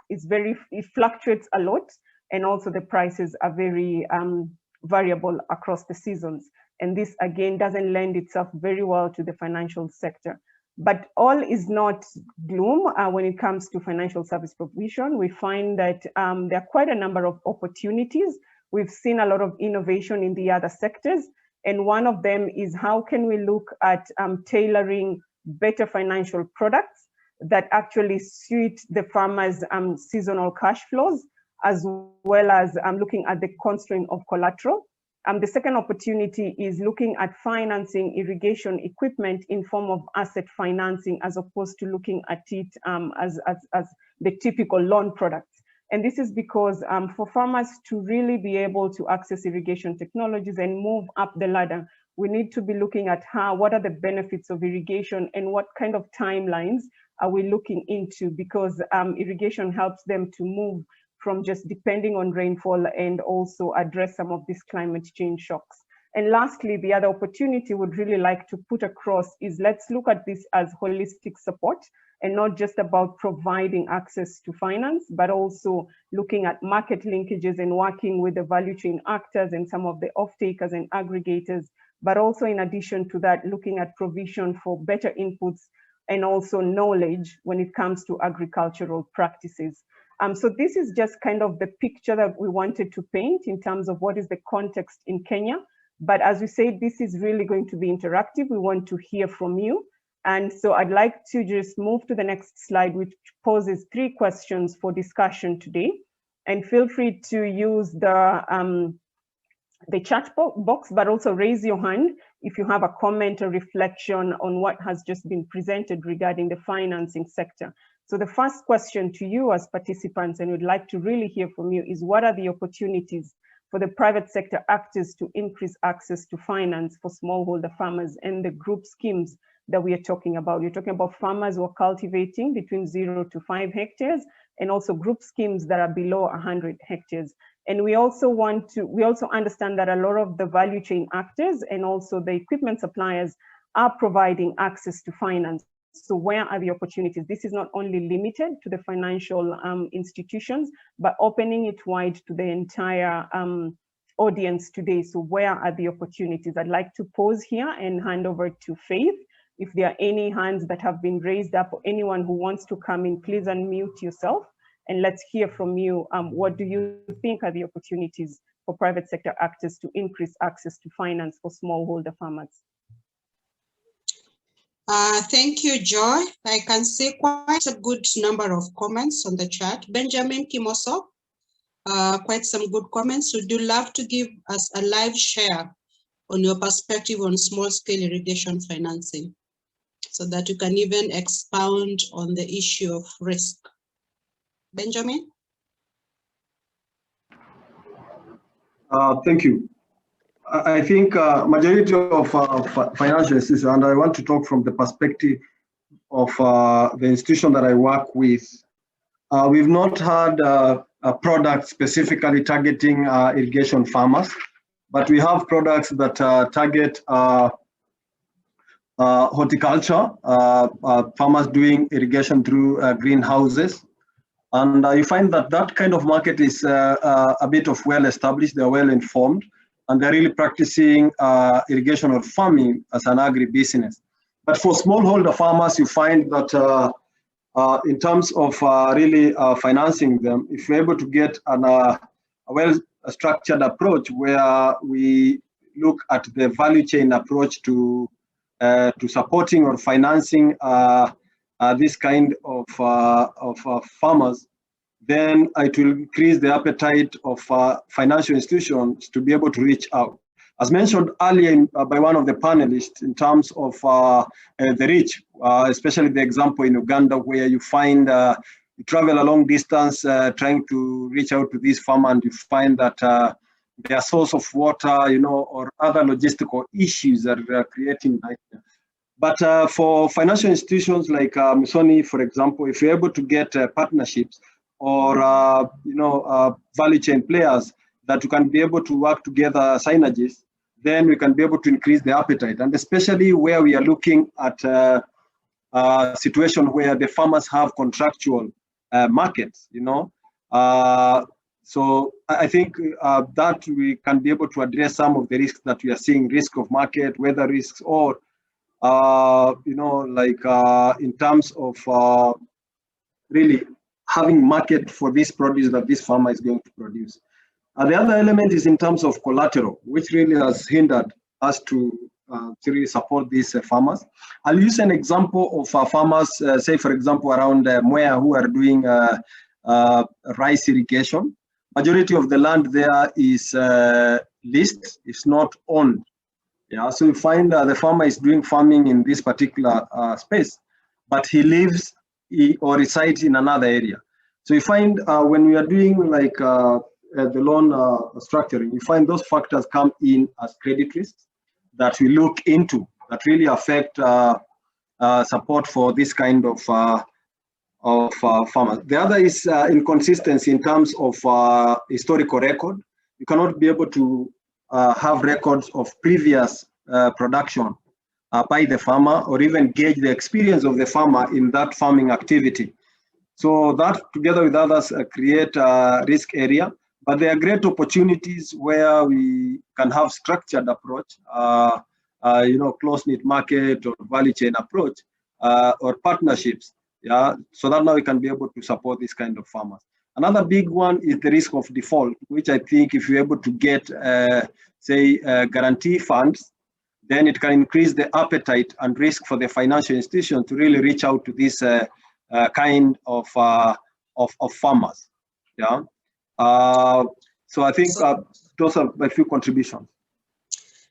it fluctuates a lot, and also the prices are very variable across the seasons. And this again doesn't lend itself very well to the financial sector. But all is not gloom when it comes to financial service provision. We find that there are quite a number of opportunities. We've seen a lot of innovation in the other sectors. And one of them is how can we look at tailoring better financial products that actually suit the farmers' seasonal cash flows, as well as looking at the constraint of collateral. The second opportunity is looking at financing irrigation equipment in form of asset financing, as opposed to looking at it as the typical loan products. And this is because for farmers to really be able to access irrigation technologies and move up the ladder, we need to be looking at what are the benefits of irrigation and what kind of timelines are we looking into, because irrigation helps them to move from just depending on rainfall and also address some of these climate change shocks. And lastly, the other opportunity would really like to put across is let's look at this as holistic support, and not just about providing access to finance, but also looking at market linkages and working with the value chain actors and some of the off-takers and aggregators, but also in addition to that, looking at provision for better inputs and also knowledge when it comes to agricultural practices. So this is just kind of the picture that we wanted to paint in terms of what is the context in Kenya. But as we said, this is really going to be interactive. We want to hear from you. And so I'd like to just move to the next slide, which poses 3 questions for discussion today. And feel free to use the chat box, but also raise your hand if you have a comment or reflection on what has just been presented regarding the financing sector. So the first question to you as participants, and we'd like to really hear from you, is what are the opportunities for the private sector actors to increase access to finance for smallholder farmers and the group schemes that we are talking about? You're talking about farmers who are cultivating between 0 to 5 hectares, and also group schemes that are below 100 hectares. And we also understand that a lot of the value chain actors and also the equipment suppliers are providing access to finance. So where are the opportunities? This is not only limited to the financial institutions, but opening it wide to the entire audience today. So where are the opportunities? I'd like to pause here and hand over to Faith. If there are any hands that have been raised up, or anyone who wants to come in, please unmute yourself and let's hear from you. What do you think are the opportunities for private sector actors to increase access to finance for smallholder farmers? Thank you, Joy. I can see quite a good number of comments on the chat. Benjamin Kimoso, quite some good comments. Would you love to give us a live share on your perspective on small-scale irrigation financing, so that you can even expound on the issue of risk? Benjamin? Thank you. I think majority of financial institutions, and I want to talk from the perspective of the institution that I work with, we've not had a product specifically targeting irrigation farmers, but we have products that target horticulture, farmers doing irrigation through greenhouses, And you find that that kind of market is a bit of well-established, they're well-informed, and they're really practicing irrigation or farming as an agri-business. But for smallholder farmers, you find that in terms of really financing them, if we're able to get a well-structured approach where we look at the value chain approach to supporting or financing this kind of farmers, then it will increase the appetite of financial institutions to be able to reach out. As mentioned earlier by one of the panelists, in terms of the reach, especially the example in Uganda, where you find you travel a long distance trying to reach out to these farmers, and you find that their source of water, you know, or other logistical issues that are creating nightmare. But for financial institutions like Musoni, for example, if you're able to get partnerships or value chain players that you can be able to work together synergies, then we can be able to increase the appetite. And especially where we are looking at a situation where the farmers have contractual markets, you know. So I think that we can be able to address some of the risks that we are seeing, risk of market, weather risks, or in terms of really having market for this produce that this farmer is going to produce. The other element is in terms of collateral, which really has hindered us to really support these farmers. I'll use an example of farmers, say for example, around Mwea, who are doing rice irrigation. Majority of the land there is leased, it's not owned. Yeah, so you find the farmer is doing farming in this particular space, but he lives or resides in another area. So you find when we are doing like the loan structuring, you find those factors come in as credit risks that we look into that really affect support for this kind of farmers. The other is inconsistency in terms of historical record. You cannot be able to have records of previous production by the farmer, or even gauge the experience of the farmer in that farming activity. So that together with others create a risk area, but there are great opportunities where we can have structured approach, close-knit market or value chain approach, or partnerships. Yeah, so that now we can be able to support this kind of farmers. Another big one is the risk of default, which I think if you're able to get, guarantee funds, then it can increase the appetite and risk for the financial institution to really reach out to this kind of farmers. Yeah. So I think those are a few contributions.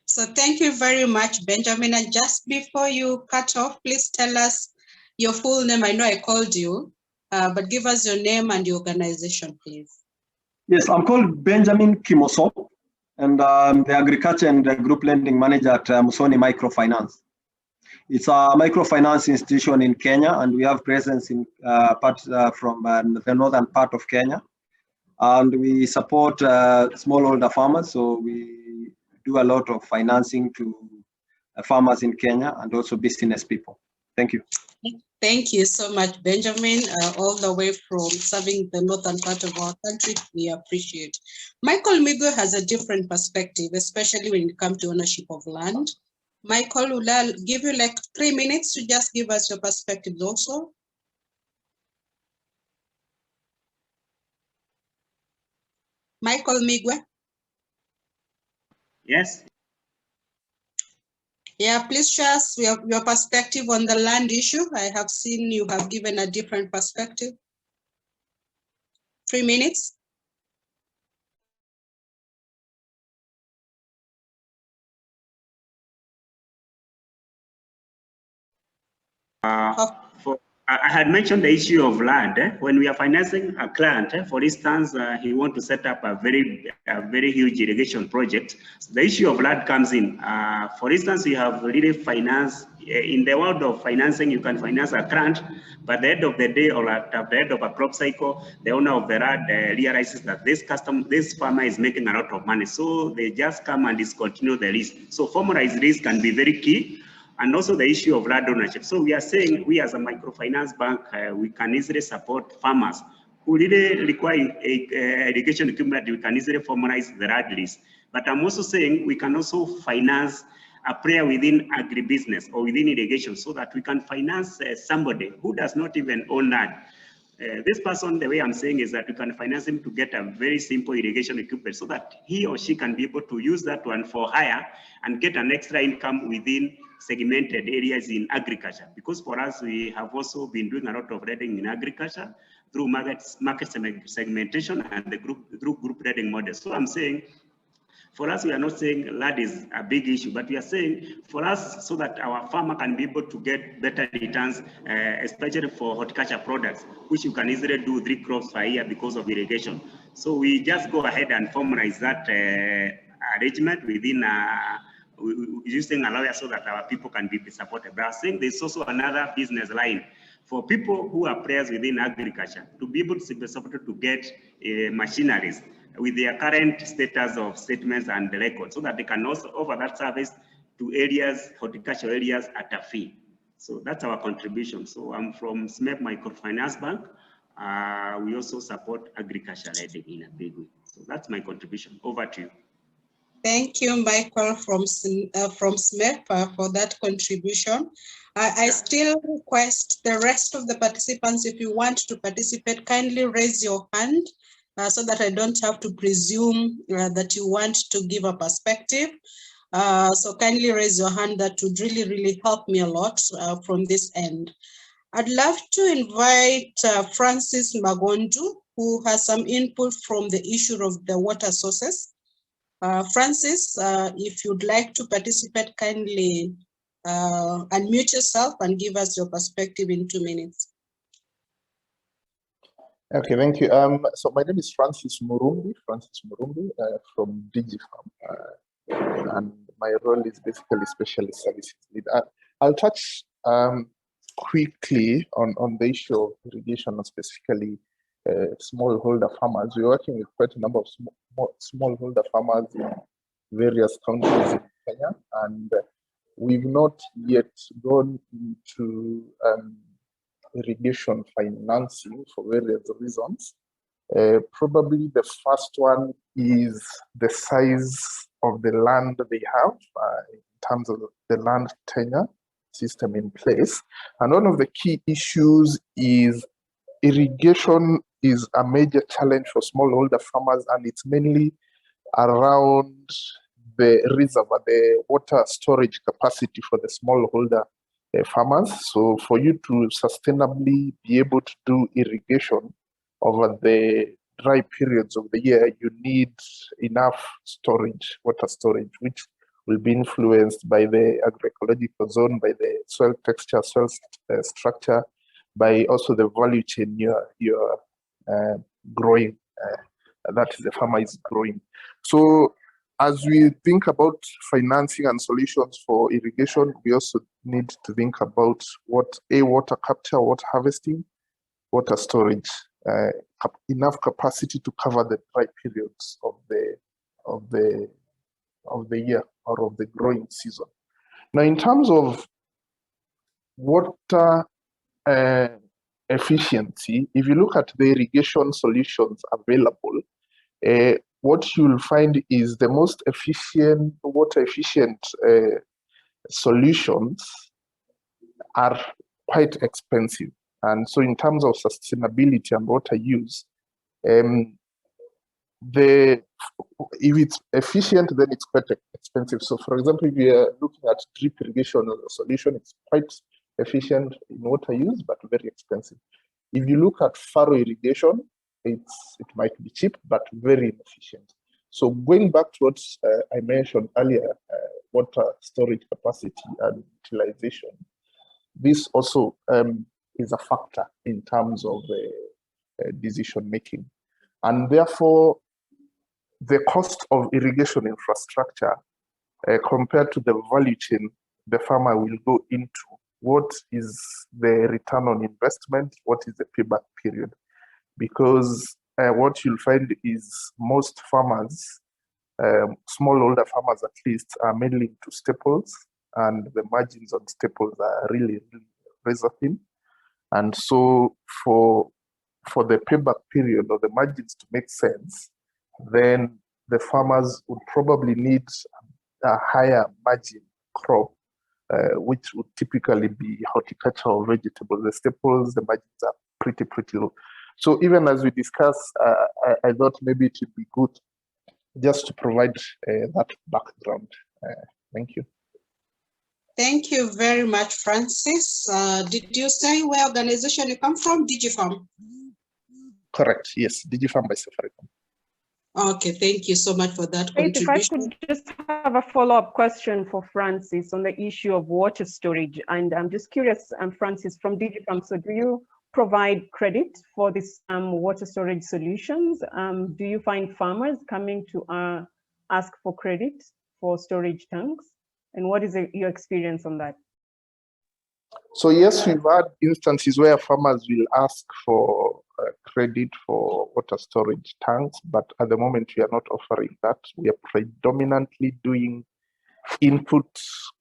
So thank you very much, Benjamin. And just before you cut off, please tell us your full name. I know I called you, but give us your name and your organization, please. Yes, I'm called Benjamin Kimoso, and I'm the Agriculture and Group Lending Manager at Musoni Microfinance. It's a microfinance institution in Kenya, and we have presence in parts from the northern part of Kenya. And we support smallholder farmers, so we do a lot of financing to farmers in Kenya and also business people. Thank you. Thank you so much, Benjamin, all the way from serving the northern part of our country. We appreciate. Michael Migo has a different perspective, especially when it comes to ownership of land. Michael, will I give you like 3 minutes to just give us your perspectives also? Michael Migwe? Yes. Yeah, please share us your perspective on the land issue. I have seen you have given a different perspective. 3 minutes. I had mentioned the issue of land. When we are financing a client, for instance, he wants to set up a very huge irrigation project. So the issue of land comes in. For instance, we have really financed, in the world of financing, you can finance a grant, but at the end of the day or at the end of a crop cycle, the owner of the land realizes that this farmer is making a lot of money. So they just come and discontinue the lease. So formalized lease can be very key. And also the issue of land ownership. So we are saying we as a microfinance bank, we can easily support farmers who really require irrigation equipment, we can easily formalize the RAD list. But I'm also saying we can also finance a player within agribusiness or within irrigation so that we can finance somebody who does not even own land. This person, the way I'm saying is that we can finance him to get a very simple irrigation equipment so that he or she can be able to use that one for hire and get an extra income within segmented areas in agriculture. Because for us, we have also been doing a lot of reading in agriculture through market segmentation and the group reading model. So I'm saying, for us, we are not saying land is a big issue, but we are saying for us so that our farmer can be able to get better returns, especially for horticulture products, which you can easily do 3 crops per year because of irrigation. So we just go ahead and formalize that arrangement within using a lawyer so that our people can be supported. But I think there's also another business line for people who are players within agriculture to be able to be supported to get machineries with their current status of statements and the records so that they can also offer that service to areas, horticultural areas at a fee. So that's our contribution. So I'm from SMEP Microfinance Bank. We also support agriculture lending in a big way. So that's my contribution. Over to you. Thank you, Michael from SMEP for that contribution. I still request the rest of the participants, if you want to participate, kindly raise your hand so that I don't have to presume that you want to give a perspective. So kindly raise your hand. That would really, really help me a lot from this end. I'd love to invite Francis Nagondo, who has some input from the issue of the water sources. Francis, if you'd like to participate, kindly unmute yourself and give us your perspective in 2 minutes. Okay, thank you. So my name is Francis Murumbi from DigiFarm, and my role is basically specialist services lead. I'll touch quickly on the issue of irrigation, and specifically smallholder farmers. We're working with quite a number of smallholder farmers in various counties in Kenya, and we've not yet gone into irrigation financing for various reasons. Probably the first one is the size of the land they have in terms of the land tenure system in place. And one of the key issues is irrigation is a major challenge for smallholder farmers, and it's mainly around the reservoir, the water storage capacity for the smallholder farmers. So for you to sustainably be able to do irrigation over the dry periods of the year, you need enough storage, water storage, which will be influenced by the agroecological zone, by the soil texture, soil structure, by also the value chain you're growing, that the farmer is growing. So as we think about financing and solutions for irrigation, we also need to think about water capture, water harvesting, water storage, enough capacity to cover the dry periods of the year or of the growing season. Now, in terms of water efficiency, if you look at the irrigation solutions available, what you'll find is the most efficient, water efficient solutions are quite expensive. And so in terms of sustainability and water use, if it's efficient, then it's quite expensive. So for example, if you're looking at drip irrigation as a solution, it's quite efficient in water use, but very expensive. If you look at furrow irrigation, it might be cheap, but very inefficient. So going back to what I mentioned earlier, water storage capacity and utilization, this also is a factor in terms of decision making. And therefore, the cost of irrigation infrastructure compared to the value chain the farmer will go into, what is the return on investment, what is the payback period? Because what you'll find is most farmers, smallholder farmers at least, are mainly into staples, and the margins on staples are really, really razor thin. And so for for the payback period or the margins to make sense, then the farmers would probably need a higher margin crop, which would typically be horticulture or vegetables. The staples, the margins are pretty low. So even as we discuss, I thought maybe it would be good just to provide that background. Thank you. Thank you very much, Francis. Did you say where organization you come from? DigiFarm? Correct, yes, DigiFarm by Safaricom. Okay, thank you so much for that If I contribution. could just have a follow-up question for Francis on the issue of water storage. And I'm just curious, Francis, from DigiFarm, so do you provide credit for this water storage solutions? Do you find farmers coming to ask for credit for storage tanks? And what is your experience on that? So yes, we've had instances where farmers will ask for credit for water storage tanks, but at the moment we are not offering that. We are predominantly doing input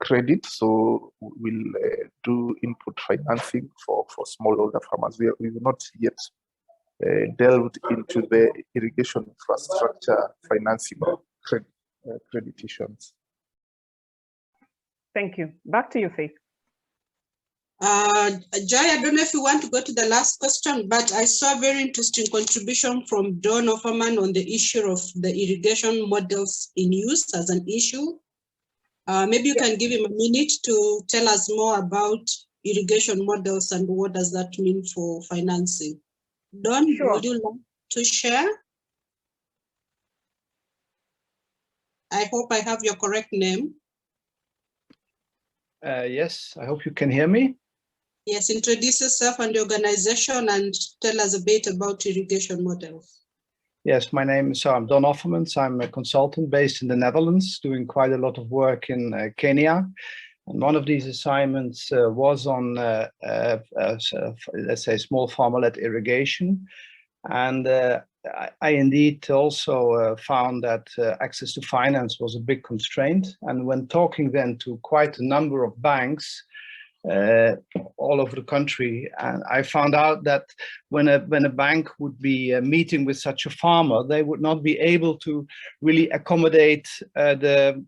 credit, so we'll do input financing for smallholder farmers. We've not yet delved into the irrigation infrastructure financing or credit issuance. Thank you. Back to you, Faith. Joy, I don't know if you want to go to the last question, but I saw a very interesting contribution from Don Offerman on the issue of the irrigation models in use as an issue. Maybe you can give him a minute to tell us more about irrigation models and what does that mean for financing. Don, Sure. would you like to share? I hope I have your correct name. Yes, I hope you can hear me. Yes, introduce yourself and the organization and tell us a bit about irrigation models. Yes, my name is Don Offermans. I'm a consultant based in the Netherlands, doing quite a lot of work in Kenya. And one of these assignments was on, let's say, small farmer-led irrigation. And I indeed also found that access to finance was a big constraint. And when talking then to quite a number of banks all over the country, and I found out that when a bank would be meeting with such a farmer, they would not be able to really accommodate the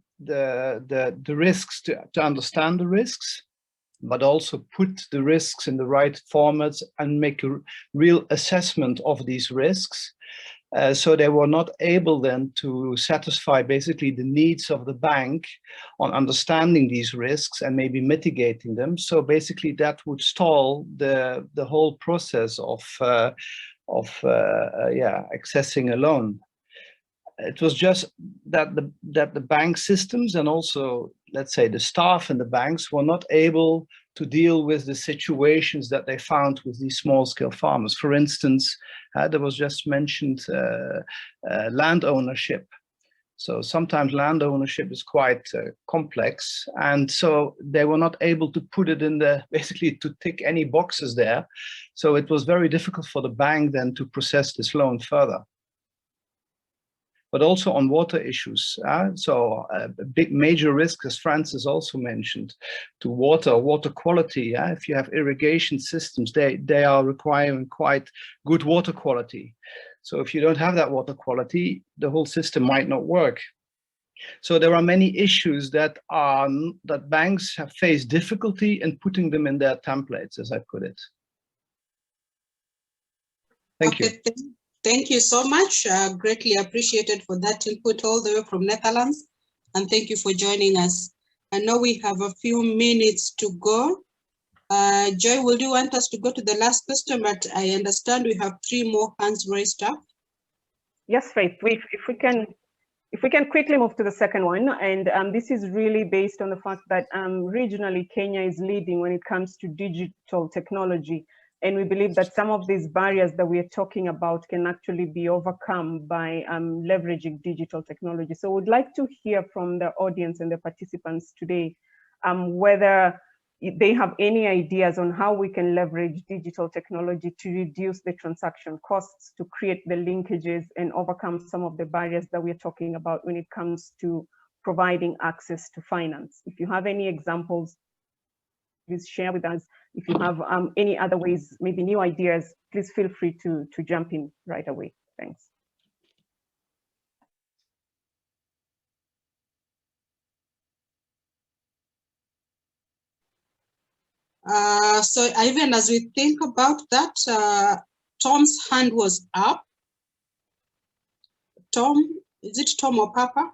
risks, to understand the risks, but also put the risks in the right formats and make a real assessment of these risks. So they were not able then to satisfy basically the needs of the bank on understanding these risks and maybe mitigating them. So basically that would stall the whole process of accessing a loan. It was just that the bank systems and also, let's say, the staff in the banks were not able to deal with the situations that they found with these small-scale farmers. For instance, there was just mentioned land ownership. So sometimes land ownership is quite complex, and so they were not able to put it in the, basically to tick any boxes there. So it was very difficult for the bank then to process this loan further. But also on water issues. So a big major risk, as Francis also mentioned, to water quality. If you have irrigation systems, they are requiring quite good water quality. So if you don't have that water quality, the whole system might not work. So there are many issues that banks have faced difficulty in putting them in their templates, as I put it. Thank you. Thank you so much. Greatly appreciated for that input all the way from Netherlands. And thank you for joining us. I know we have a few minutes to go. Joy, will you want us to go to the last question? But I understand we have 3 more hands raised up. Yes, Faith, if we can quickly move to the second one. And this is really based on the fact that regionally, Kenya is leading when it comes to digital technology. And we believe that some of these barriers that we are talking about can actually be overcome by leveraging digital technology. So we'd like to hear from the audience and the participants today whether they have any ideas on how we can leverage digital technology to reduce the transaction costs, to create the linkages and overcome some of the barriers that we're talking about when it comes to providing access to finance. If you have any examples, please share with us if you have any other ways, maybe new ideas, please feel free to jump in right away. Thanks. So even as we think about that, Tom's hand was up. Tom, is it Tom or Papa?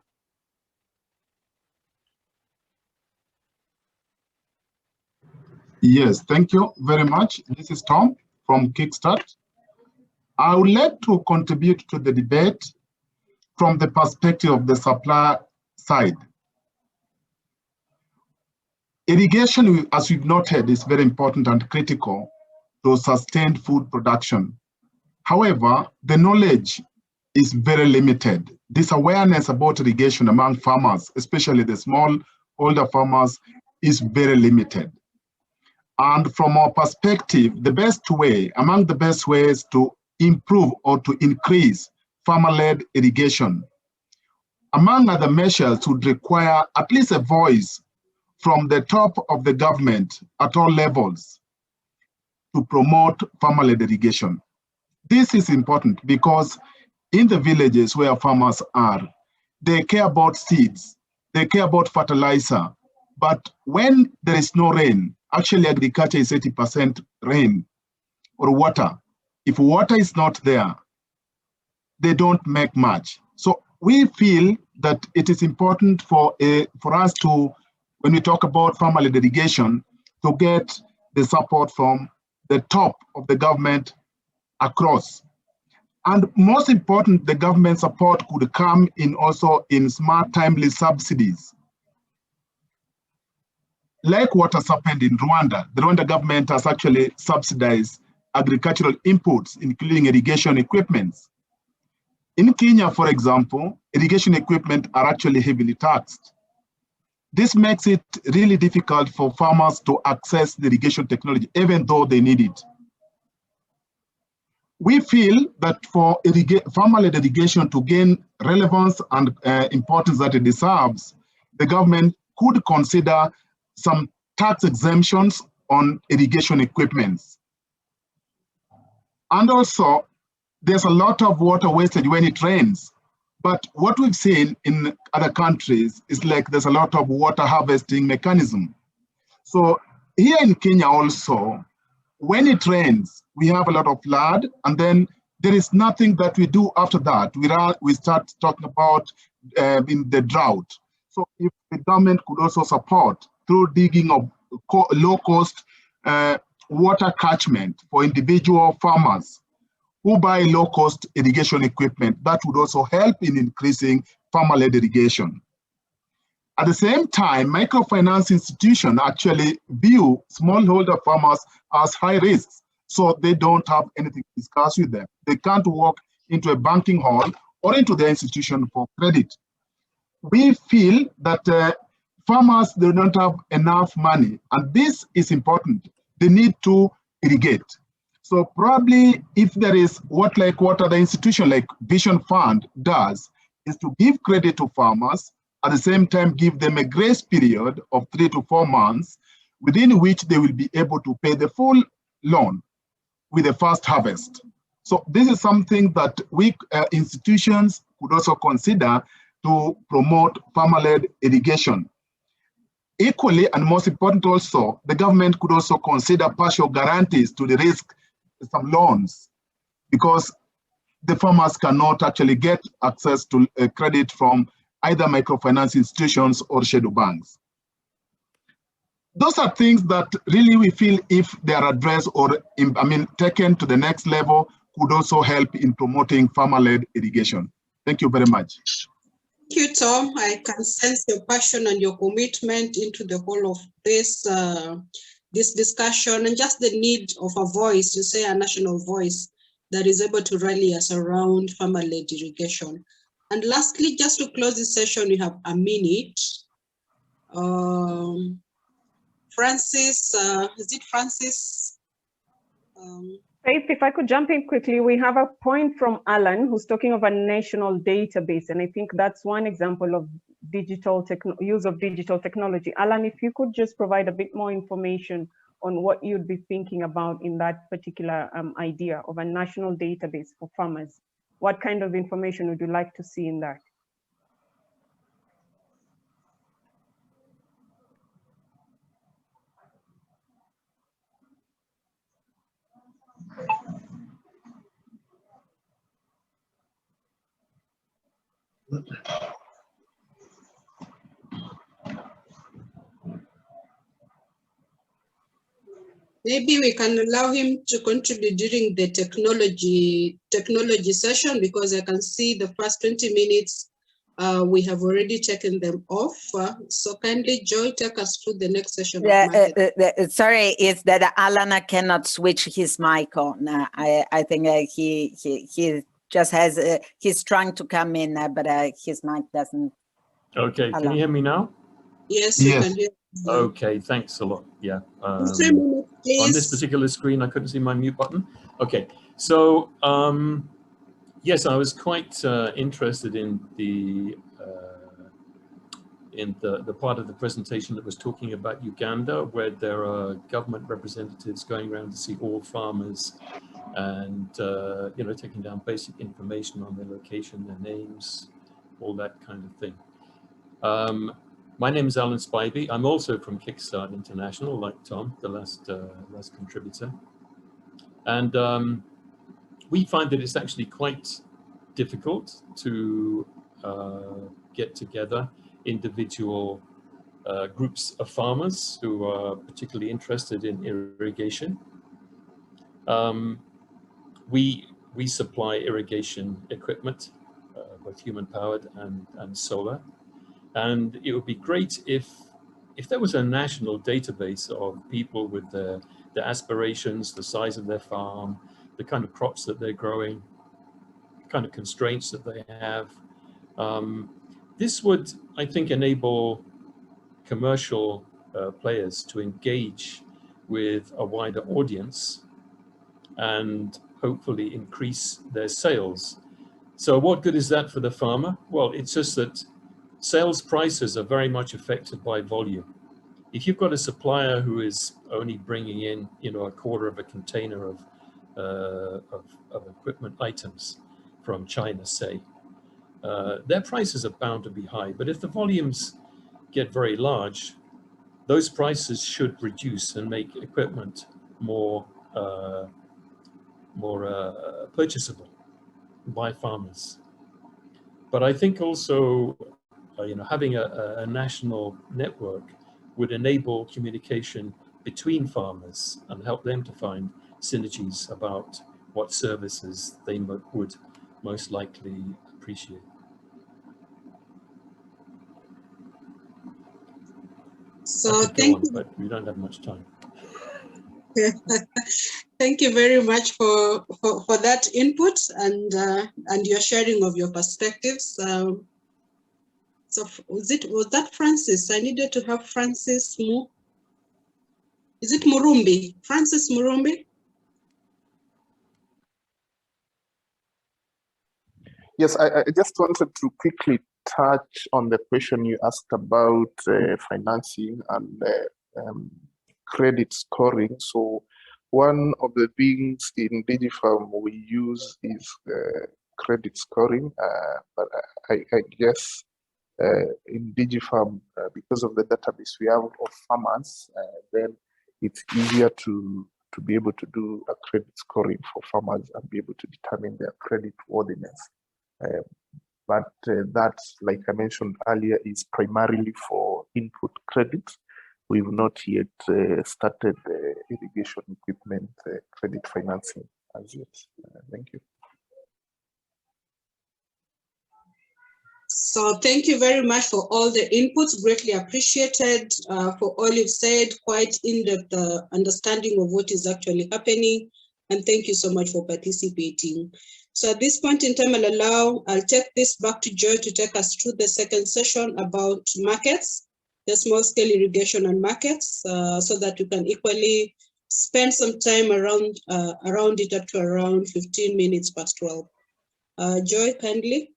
Yes, thank you very much. This is Tom from Kickstart. I would like to contribute to the debate from the perspective of the supply side. Irrigation, as we've noted, is very important and critical to sustain food production. However, the knowledge is very limited. This awareness about irrigation among farmers, especially the smallholder farmers, is very limited. And from our perspective, the best way, among the best ways to improve or to increase farmer-led irrigation, among other measures, would require at least a voice from the top of the government at all levels to promote farmer-led irrigation. This is important because in the villages where farmers are, they care about seeds, they care about fertilizer, but when there is no rain, actually agriculture is 80% rain or water. If water is not there, they don't make much. So we feel that it is important for us to, when we talk about farmer-led irrigation, to get the support from the top of the government across. And most important, the government support could come in also in smart, timely subsidies. Like what has happened in Rwanda, the Rwanda government has actually subsidized agricultural inputs, including irrigation equipments. In Kenya, for example, irrigation equipment are actually heavily taxed. This makes it really difficult for farmers to access the irrigation technology, even though they need it. We feel that for farmer-led irrigation to gain relevance and importance that it deserves, the government could consider some tax exemptions on irrigation equipments. And also, there's a lot of water wastage when it rains. But what we've seen in other countries is like there's a lot of water harvesting mechanism. So here in Kenya also, when it rains, we have a lot of flood, and then there is nothing that we do after that. We start talking about in the drought. So if the government could also support through digging of low-cost water catchment for individual farmers who buy low-cost irrigation equipment, that would also help in increasing farmer-led irrigation. At the same time, microfinance institutions actually view smallholder farmers as high risks, so they don't have anything to discuss with them. They can't walk into a banking hall or into the institution for credit. We feel that farmers, they don't have enough money, and this is important. They need to irrigate. So probably if there is what other institution like Vision Fund does, is to give credit to farmers, at the same time give them a grace period of 3 to 4 months, within which they will be able to pay the full loan with the first harvest. So this is something that we institutions could also consider to promote farmer-led irrigation. Equally, and most important also, the government could also consider partial guarantees to the risk some loans, because the farmers cannot actually get access to credit from either microfinance institutions or shadow banks. Those are things that really we feel if they are addressed or taken to the next level could also help in promoting farmer-led irrigation. Thank you very much. Thank you, Tom. I can sense your passion and your commitment into the whole of this this discussion, and just the need of a voice, you say a national voice, that is able to rally us around farmer-led irrigation. And lastly, just to close this session, we have a minute. Francis, is it Francis? Faith, if I could jump in quickly, we have a point from Alan who's talking of a national database, and I think that's one example of use of digital technology. Alan, if you could just provide a bit more information on what you'd be thinking about in that particular idea of a national database for farmers. What kind of information would you like to see in that? Maybe we can allow him to contribute during the technology session, because I can see the first 20 minutes we have already taken them off. So kindly, Joy, take us through the next session. Sorry, it's that Alana cannot switch his mic on. I think he just has, he's trying to come in, but his mic doesn't. Okay, allow. can you hear me now? Yes, we can hear. Okay, thanks a lot. Yeah. 3 minutes, please. On this particular screen, I couldn't see my mute button. Okay, so yes, I was quite interested in the part of the presentation that was talking about Uganda, where there are government representatives going around to see all farmers and you know, taking down basic information on their location, their names, all that kind of thing. My name is Alan Spivey. I'm also from Kickstart International, like Tom, the last contributor. And we find that it's actually quite difficult to get together individual groups of farmers who are particularly interested in irrigation. We supply irrigation equipment, both human-powered and solar. And it would be great if there was a national database of people with their aspirations, the size of their farm, the kind of crops that they're growing, the kind of constraints that they have. This would, I think, enable commercial players to engage with a wider audience and hopefully increase their sales. So what good is that for the farmer? Well, it's just that sales prices are very much affected by volume. If you've got a supplier who is only bringing in, you know, a quarter of a container of equipment items from China, say, their prices are bound to be high. But if the volumes get very large, those prices should reduce and make equipment more purchasable by farmers. But I think also, you know, having a national network would enable communication between farmers and help them to find synergies about what services they would most likely appreciate. So thank you. But we don't have much time. Thank you very much for that input and your sharing of your perspectives. So was that Francis? I needed to have Francis. Is it Murumbi? Francis Murumbi? Yes, I just wanted to quickly touch on the question you asked about financing and credit scoring. So one of the things in DigiFarm we use is credit scoring, but I guess in DigiFarm, because of the database we have of farmers, then it's easier to be able to do a credit scoring for farmers and be able to determine their credit worthiness. But that, like I mentioned earlier, is primarily for input credit. We've not yet started the irrigation equipment credit financing as yet. Thank you. So thank you very much for all the inputs, greatly appreciated, for all you've said, quite in-depth understanding of what is actually happening. And thank you so much for participating. So at this point in time, I'll take this back to Joy to take us through the second session about markets, the small scale irrigation and markets, so that we can equally spend some time around it up to around 15 minutes past 12. Joy, kindly.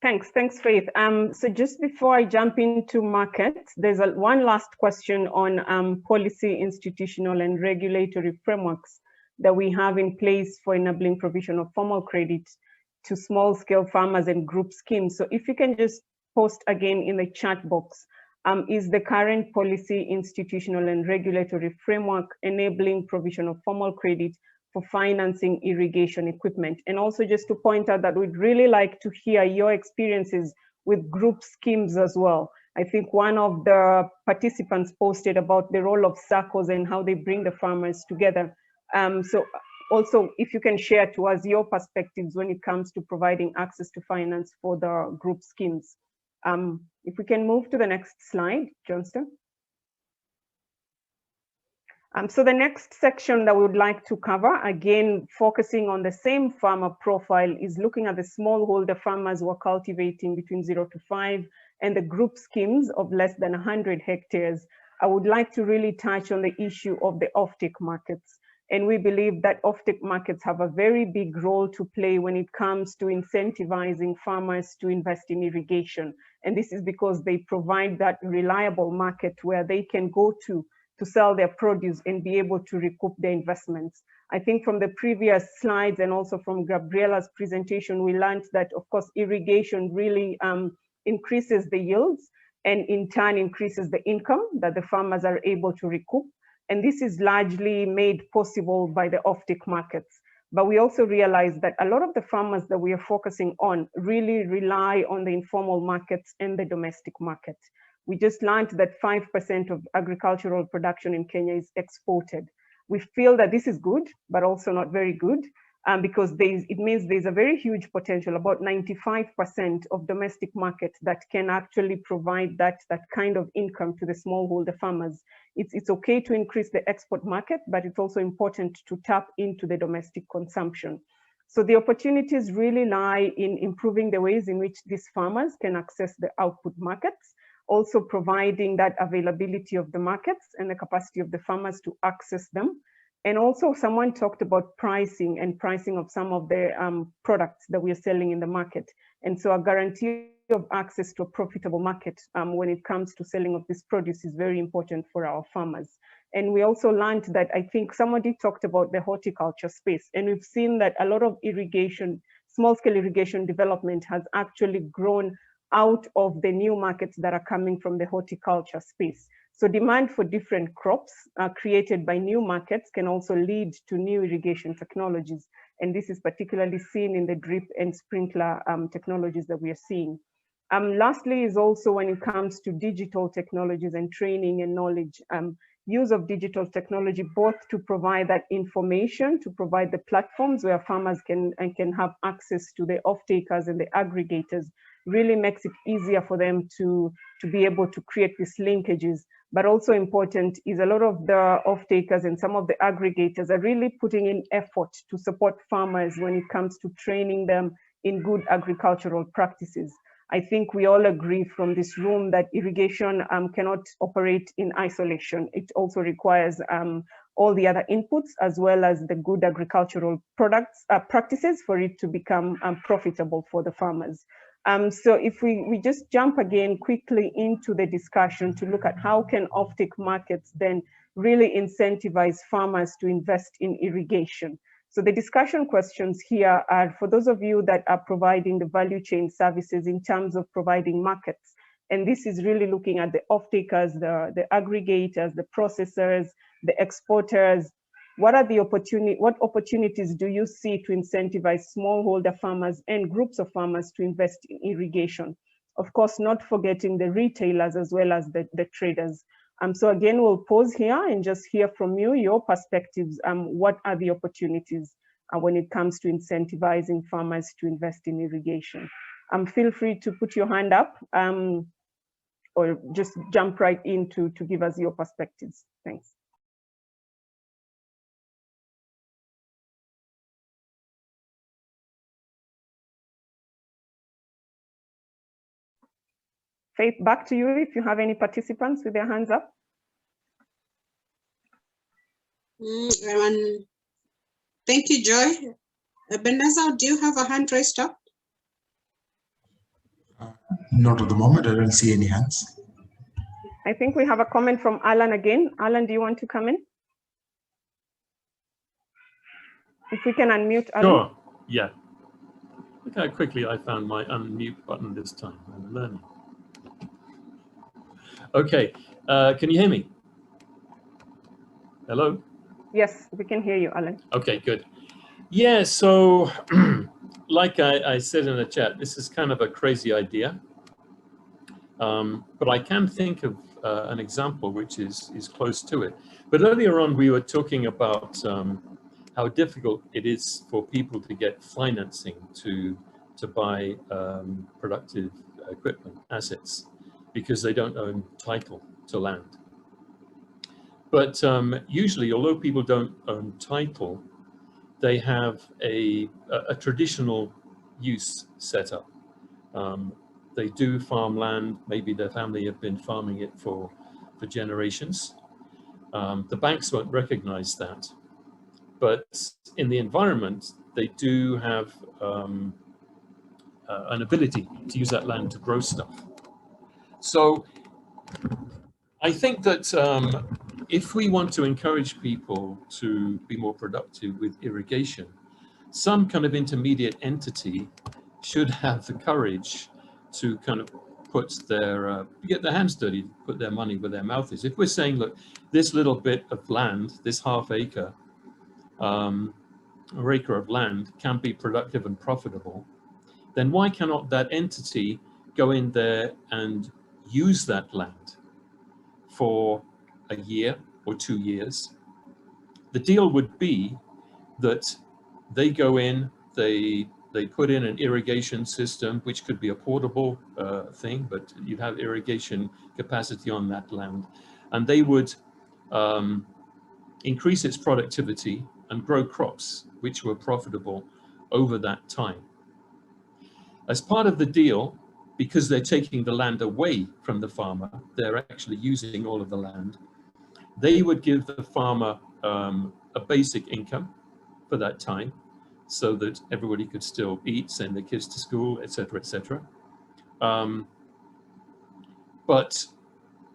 Thanks, Faith. So just before I jump into markets, there's one last question on policy, institutional and regulatory frameworks that we have in place for enabling provision of formal credit to small-scale farmers and group schemes. So if you can just post again in the chat box, is the current policy, institutional and regulatory framework enabling provision of formal credit for financing irrigation equipment? And also just to point out that we'd really like to hear your experiences with group schemes as well. I think one of the participants posted about the role of SACCOs and how they bring the farmers together. So also, if you can share to us your perspectives when it comes to providing access to finance for the group schemes. If we can move to the next slide, Johnston. So the next section that we would like to cover, again, focusing on the same farmer profile, is looking at the smallholder farmers who are cultivating between 0 to 5 and the group schemes of less than 100 hectares. I would like to really touch on the issue of the offtake markets. And we believe that offtake markets have a very big role to play when it comes to incentivizing farmers to invest in irrigation. And this is because they provide that reliable market where they can go to sell their produce and be able to recoup their investments. I think from the previous slides and also from Gabriela's presentation, we learned that, of course, irrigation really increases the yields and in turn increases the income that the farmers are able to recoup. And this is largely made possible by the offtake markets. But we also realize that a lot of the farmers that we are focusing on really rely on the informal markets and the domestic market. We just learned that 5% of agricultural production in Kenya is exported. We feel that this is good, but also not very good, because it means there's a very huge potential, about 95% of domestic market that can actually provide that kind of income to the smallholder farmers. It's okay to increase the export market, but it's also important to tap into the domestic consumption. So the opportunities really lie in improving the ways in which these farmers can access the output markets, also providing that availability of the markets and the capacity of the farmers to access them. And also someone talked about pricing and pricing of some of the products that we are selling in the market. And so a guarantee of access to a profitable market when it comes to selling of this produce is very important for our farmers. And we also learned that, I think somebody talked about the horticulture space, and we've seen that a lot of irrigation, small-scale irrigation development has actually grown out of the new markets that are coming from the horticulture space. So demand for different crops created by new markets can also lead to new irrigation technologies. And this is particularly seen in the drip and sprinkler technologies that we are seeing. Lastly is also when it comes to digital technologies and training and knowledge, use of digital technology, both to provide that information, to provide the platforms where farmers can have access to the off-takers and the aggregators, really makes it easier for them to be able to create these linkages. But also important is a lot of the off-takers and some of the aggregators are really putting in effort to support farmers when it comes to training them in good agricultural practices. I think we all agree from this room that irrigation cannot operate in isolation. It also requires all the other inputs as well as the good agricultural practices for it to become profitable for the farmers. So if we just jump again quickly into the discussion to look at how can offtake markets then really incentivize farmers to invest in irrigation. So the discussion questions here are for those of you that are providing the value chain services in terms of providing markets. And this is really looking at the off-takers, the aggregators, the processors, the exporters. What opportunities do you see to incentivize smallholder farmers and groups of farmers to invest in irrigation? Of course, not forgetting the retailers as well as the traders. So again, we'll pause here and just hear from you, your perspectives. What are the opportunities when it comes to incentivizing farmers to invest in irrigation? Feel free to put your hand up or just jump right in to give us your perspectives. Thanks. Faith, back to you if you have any participants with their hands up. Thank you, Joy. Ebenezer, do you have a hand raised up? Not at the moment. I don't see any hands. I think we have a comment from Alan again. Alan, do you want to come in? If we can unmute Alan. Sure, yeah. Look how quickly I found my unmute button this time. I'm learning. Okay, can you hear me? Hello? Yes, we can hear you, Alan. Okay, good. Yeah, so like I said in the chat, this is kind of a crazy idea. But I can think of an example which is close to it. But earlier on, we were talking about how difficult it is for people to get financing to buy productive equipment, assets, because they don't own title to land. But usually, although people don't own title, they have a traditional use setup. They do farm land, maybe their family have been farming it for generations. The banks won't recognize that. But in the environment, they do have an ability to use that land to grow stuff. So I think that if we want to encourage people to be more productive with irrigation, some kind of intermediate entity should have the courage to kind of put their, get their hands dirty, put their money where their mouth is. If we're saying, look, this little bit of land, this half acre, or acre of land can be productive and profitable, then why cannot that entity go in there and use that land for a year or 2 years? The deal would be that they go in, they put in an irrigation system, which could be a portable thing, but you have irrigation capacity on that land, and they would increase its productivity and grow crops which were profitable over that time. As part of the deal, because they're taking the land away from the farmer, they're actually using all of the land, they would give the farmer a basic income for that time, so that everybody could still eat, send their kids to school, etc., etc. But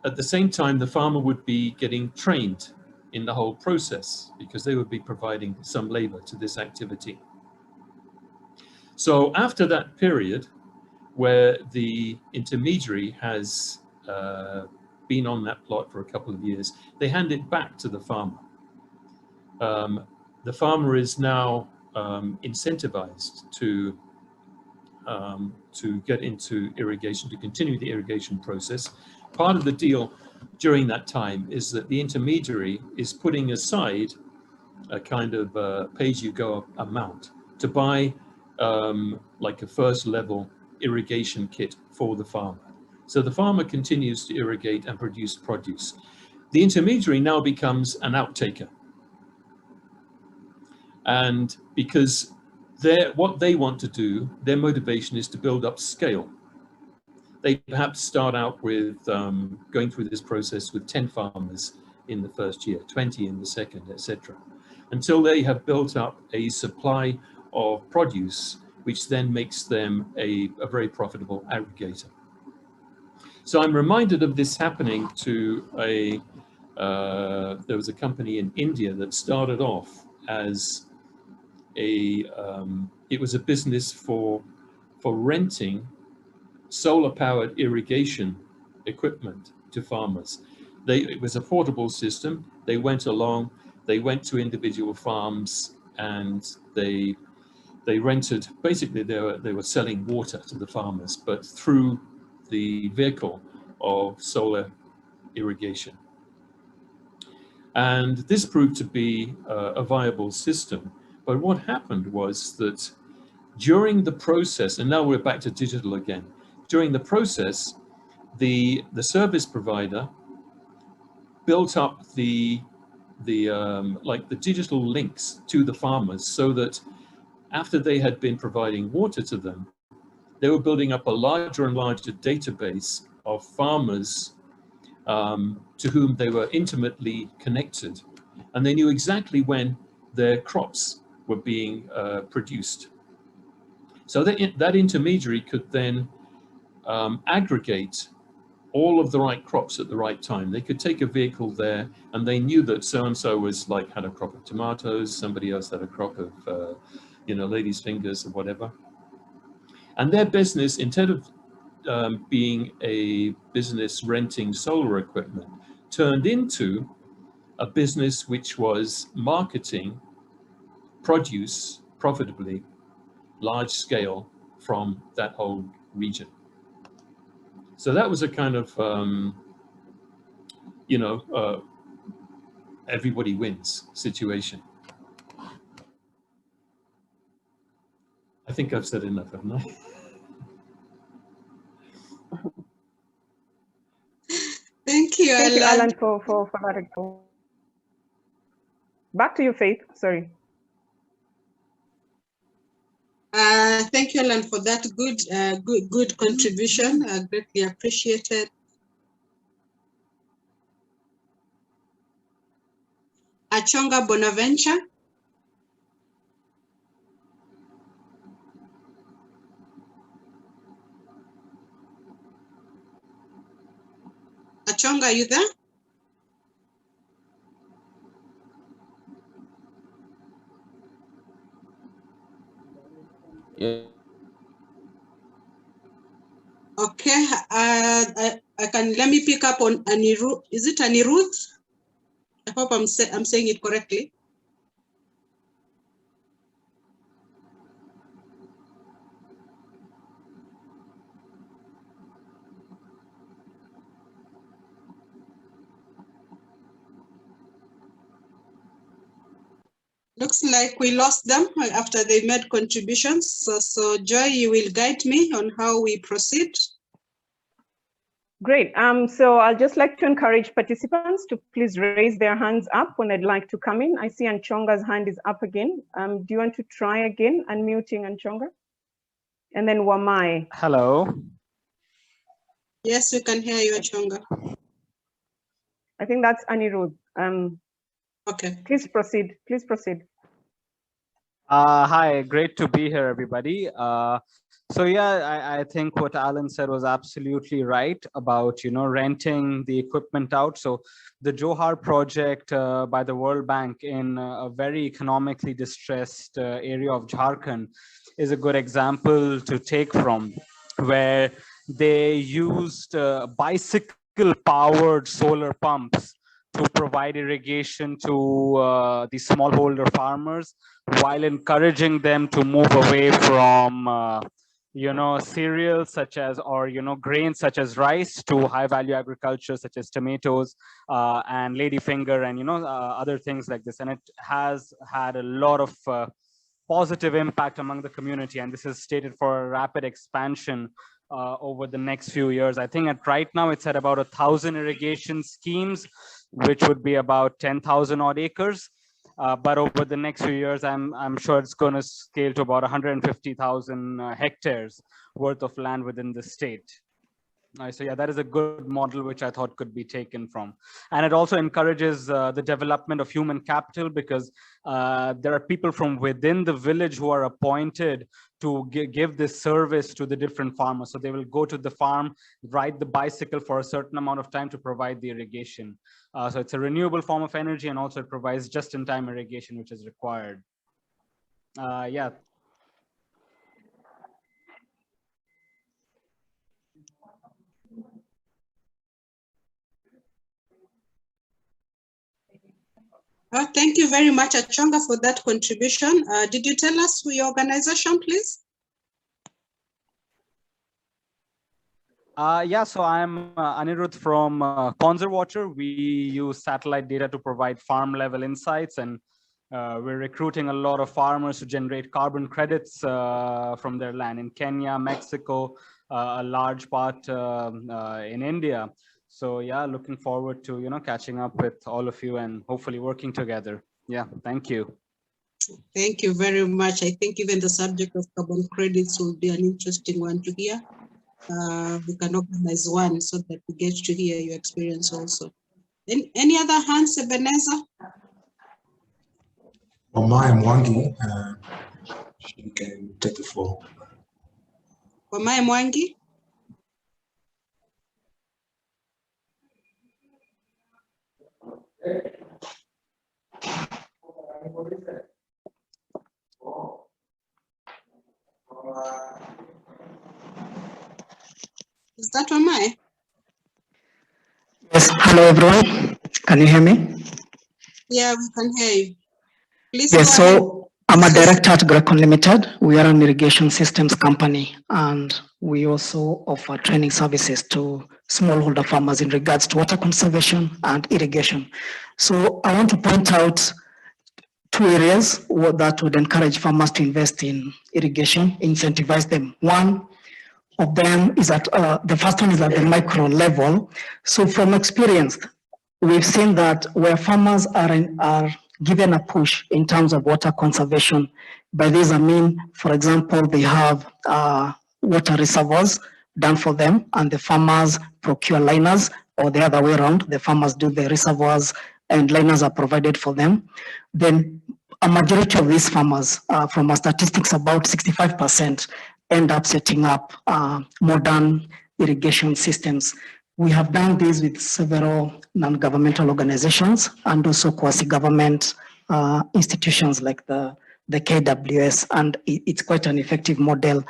at the same time, the farmer would be getting trained in the whole process, because they would be providing some labor to this activity. So after that period, where the intermediary has been on that plot for a couple of years, they hand it back to the farmer. The farmer is now incentivized to get into irrigation, to continue the irrigation process. Part of the deal during that time is that the intermediary is putting aside a kind of pay-as-you-go amount to buy like a first level irrigation kit for the farmer. So the farmer continues to irrigate and produce produce. The intermediary now becomes an outtaker. And because what they want to do, their motivation is to build up scale. They perhaps start out with going through this process with 10 farmers in the first year, 20 in the second, etc., until they have built up a supply of produce, which then makes them a very profitable aggregator. So I'm reminded of this happening to there was a company in India that started off as it was a business for renting solar-powered irrigation equipment to farmers. It was a portable system. They went along, they went to individual farms, and they rented, basically they were selling water to the farmers, but through the vehicle of solar irrigation. And this proved to be a viable system. But what happened was that during the process, and now we're back to digital again, during the process, the service provider built up the digital links to the farmers, so that after they had been providing water to them, they were building up a larger and larger database of farmers to whom they were intimately connected, and they knew exactly when their crops were being produced. So that intermediary could then aggregate all of the right crops at the right time. They could take a vehicle there and they knew that so-and-so was like had a crop of tomatoes, somebody else had a crop of, you know, lady's fingers or whatever. And their business, instead of being a business renting solar equipment, turned into a business which was marketing produce profitably, large scale, from that whole region. So that was a kind of, you know, everybody wins situation. I think I've said enough, haven't I? Thank you, Thank you, Alan. Alan, for that info. Back to you, Faith. Sorry. Thank you, Alan, for that good contribution. Greatly appreciated. Achonga Bonaventure. Achonga, are you there? Yeah. Okay, I can, let me pick up on Anirudh. Is it Anirudh? I hope I'm saying it correctly. Looks like we lost them after they made contributions. So Joy, you will guide me on how we proceed. Great. So I'll just like to encourage participants to please raise their hands up when they'd like to come in. I see Anchonga's hand is up again. Do you want to try again, unmuting Anchonga? And then Wamai. Hello. Yes, we can hear you, Anchonga. I think that's Anirudh. Okay. Please proceed. Please proceed. Hi, great to be here, everybody. So yeah, I think what Alan said was absolutely right about, you know, renting the equipment out. So the Johar project by the World Bank in a very economically distressed area of Jharkhand is a good example to take from, where they used bicycle-powered solar pumps to provide irrigation to the smallholder farmers, while encouraging them to move away from you know, cereals such as, or, you know, grains such as rice, to high value agriculture such as tomatoes and ladyfinger and, you know, other things like this. And it has had a lot of positive impact among the community. And this is stated for a rapid expansion over the next few years. I think right now it's at about 1,000 irrigation schemes, which would be about 10,000 odd acres. But over the next few years, I'm sure it's going to scale to about 150,000 hectares worth of land within the state. So yeah, that is a good model which I thought could be taken from. And it also encourages the development of human capital, because there are people from within the village who are appointed to give this service to the different farmers. So they will go to the farm, ride the bicycle for a certain amount of time to provide the irrigation. So it's a renewable form of energy, and also it provides just-in-time irrigation, which is required. Yeah. Thank you very much, Achonga, for that contribution. Did you tell us your organization, please? Yeah, so I'm Anirudh from Conserwater. We use satellite data to provide farm level insights, and we're recruiting a lot of farmers to generate carbon credits from their land in Kenya, Mexico, a large part in India. So yeah, looking forward to, you know, catching up with all of you and hopefully working together. Yeah, thank you. Thank you very much. I think even the subject of carbon credits will be an interesting one to hear. We can organize one so that we get to hear your experience also. Any other hands, Ebenezer? Wamai Mwangi, you can take the floor. Wamai Mwangi? Is that Omai? Yes, hello everyone. Can you hear me? Yeah, we can hear you. Please Yes, go ahead. so I'm a director at Greco Limited. We are an irrigation systems company, and we also offer training services to smallholder farmers in regards to water conservation and irrigation. So I want to point out two areas that would encourage farmers to invest in irrigation, incentivize them. One of them is at, the first one is at the micro level. So from experience, we've seen that where farmers are given a push in terms of water conservation, by this I mean, for example, they have water reservoirs done for them and the farmers procure liners, or the other way around, the farmers do the reservoirs and liners are provided for them. Then a majority of these farmers, from our statistics, about 65% end up setting up modern irrigation systems. We have done this with several non-governmental organizations and also quasi-government institutions like the KWS, and it's quite an effective model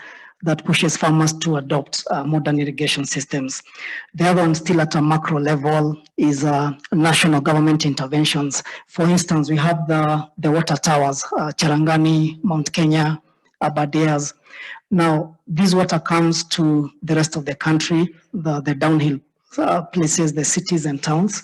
that pushes farmers to adopt modern irrigation systems. The other one, still at a macro level, is national government interventions. For instance, we have the water towers, Cherangani, Mount Kenya, Aberdares. Now, this water comes to the rest of the country, the downhill places, the cities and towns,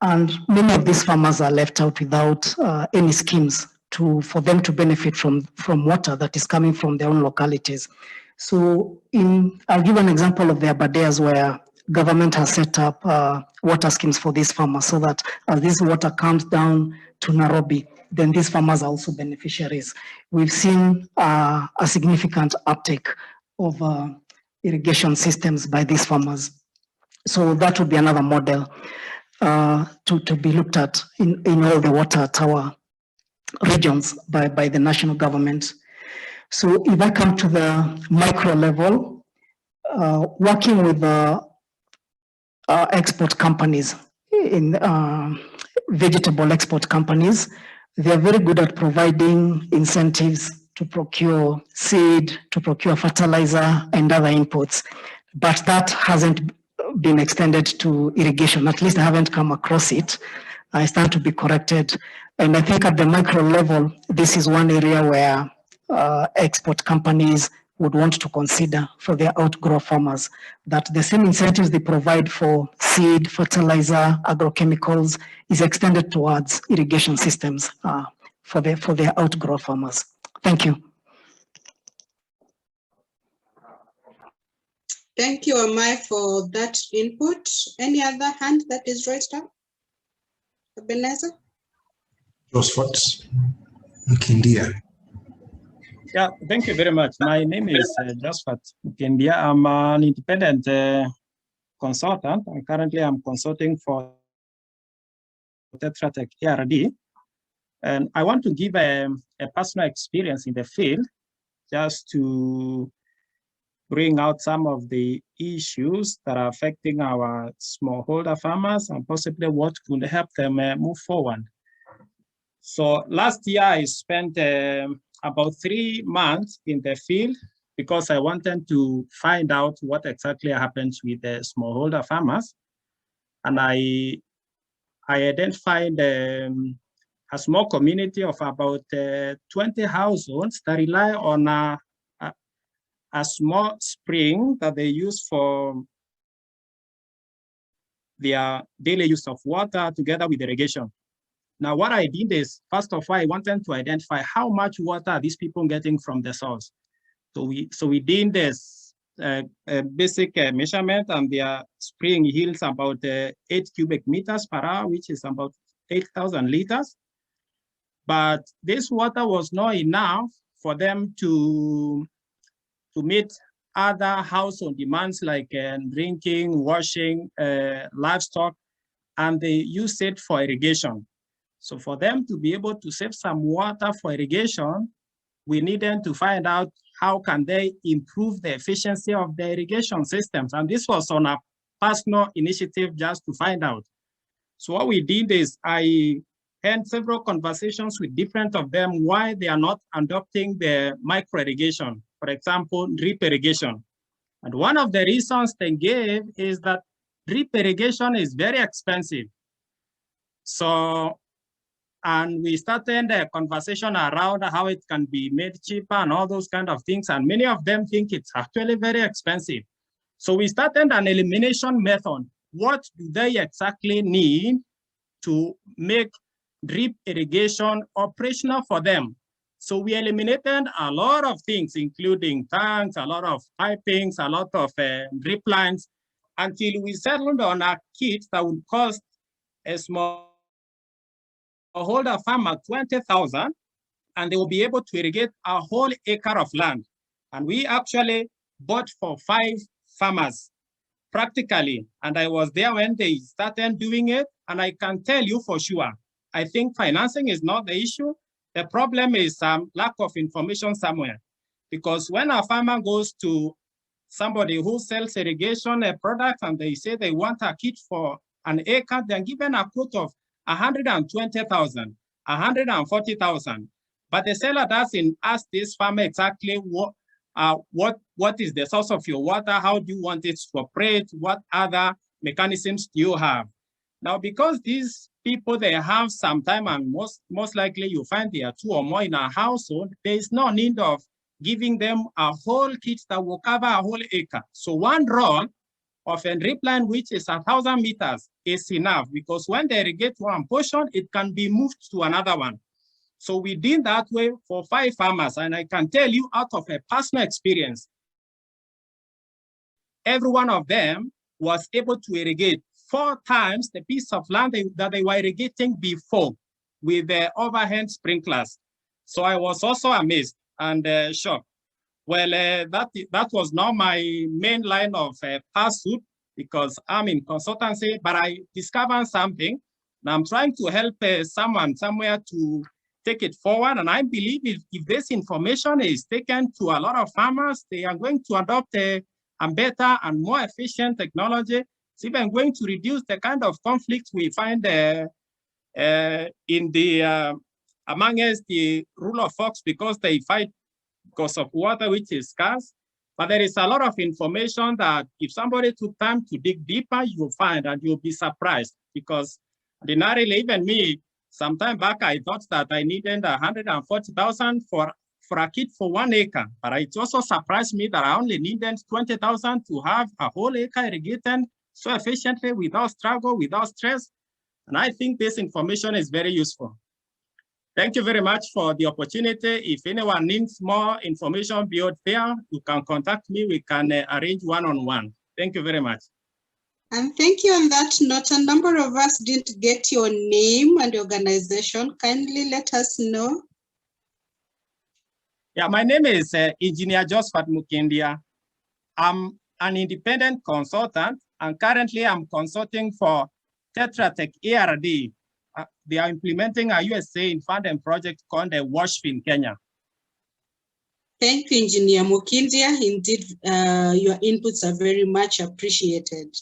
and many of these farmers are left out without any schemes for them to benefit from water that is coming from their own localities. So I'll give an example of the Aberdares where government has set up water schemes for these farmers so that as this water comes down to Nairobi, then these farmers are also beneficiaries. We've seen a significant uptake of irrigation systems by these farmers. So that would be another model to be looked at in all the water tower regions by the national government. So if I come to the micro level, working with export companies, in vegetable export companies, they're very good at providing incentives to procure seed, to procure fertilizer and other inputs, but that hasn't been extended to irrigation. At least I haven't come across it. I stand to be corrected. And I think at the micro level, this is one area where export companies would want to consider for their outgrow farmers, that the same incentives they provide for seed, fertilizer, agrochemicals is extended towards irrigation systems for their outgrow farmers. Thank you. Thank you, Amai, for that input. Any other hand that is raised up? Ebenezer? Josephat Mukendia. Yeah, thank you very much. My name is Josephat Mukendia. I'm an independent consultant. Currently, I'm consulting for Tetra Tech ERD. And I want to give a personal experience in the field just to bring out some of the issues that are affecting our smallholder farmers and possibly what could help them move forward. So last year I spent about 3 months in the field because I wanted to find out what exactly happens with the smallholder farmers. And I identified a small community of about 20 households that rely on a small spring that they use for their daily use of water together with irrigation. Now, what I did is, first of all, I wanted to identify how much water are these people getting from the source. So we did this basic measurement, and their spring yields about 8 cubic meters per hour, which is about 8,000 liters. But this water was not enough for them to meet other household demands like drinking, washing, livestock, and they use it for irrigation. So for them to be able to save some water for irrigation, we needed to find out how can they improve the efficiency of the irrigation systems. And this was on a personal initiative just to find out. So what we did is I had several conversations with different of them why they are not adopting the micro irrigation, for example, drip irrigation. And one of the reasons they gave is that drip irrigation is very expensive. So, and we started a conversation around how it can be made cheaper and all those kind of things. And many of them think it's actually very expensive. So we started an elimination method. What do they exactly need to make drip irrigation operational for them? So we eliminated a lot of things, including tanks, a lot of pipings, a lot of drip lines, until we settled on a kit that would cost a smallholder farmer 20,000, and they will be able to irrigate a whole acre of land. And we actually bought for 5 farmers practically. And I was there when they started doing it. And I can tell you for sure, I think financing is not the issue. The problem is some lack of information somewhere. Because when a farmer goes to somebody who sells irrigation products and they say they want a kit for an acre, they're given a quote of 120,000, 140,000. But the seller doesn't ask this farmer exactly what is the source of your water, how do you want it to operate, what other mechanisms do you have. Now, because these people, they have some time, and most likely you find there are 2 or more in a household, there is no need of giving them a whole kit that will cover a whole acre. So one roll of a drip line, which is 1,000 meters, is enough, because when they irrigate one portion, it can be moved to another one. So we did that way for 5 farmers, and I can tell you out of a personal experience, every one of them was able to irrigate 4 times the piece of land that they were irrigating before with the overhead sprinklers. So I was also amazed and shocked. Well, that was not my main line of pursuit, because I'm in consultancy, but I discovered something, and I'm trying to help someone somewhere to take it forward. And I believe if this information is taken to a lot of farmers, they are going to adopt a better and more efficient technology. It's even going to reduce the kind of conflict we find in the amongst the rule of folks, because they fight because of water, which is scarce. But there is a lot of information that if somebody took time to dig deeper, you'll find, and you'll be surprised. Because ordinarily, even me, some time back, I thought that I needed 140,000 for a kit for 1 acre. But it also surprised me that I only needed 20,000 to have a whole acre irrigated so efficiently, without struggle, without stress. And I think this information is very useful. Thank you very much for the opportunity. If anyone needs more information beyond there, you can contact me. We can arrange one-on-one. Thank you very much. And thank you. On that note, a number of us didn't get your name and organization. Kindly let us know. Yeah, my name is Engineer Josephat Mukendia. I'm an independent consultant, and currently I'm consulting for Tetra Tech ERD. They are implementing a USA funded project called the WASH in Kenya. Thank you, Engineer Mukendia. Indeed, your inputs are very much appreciated.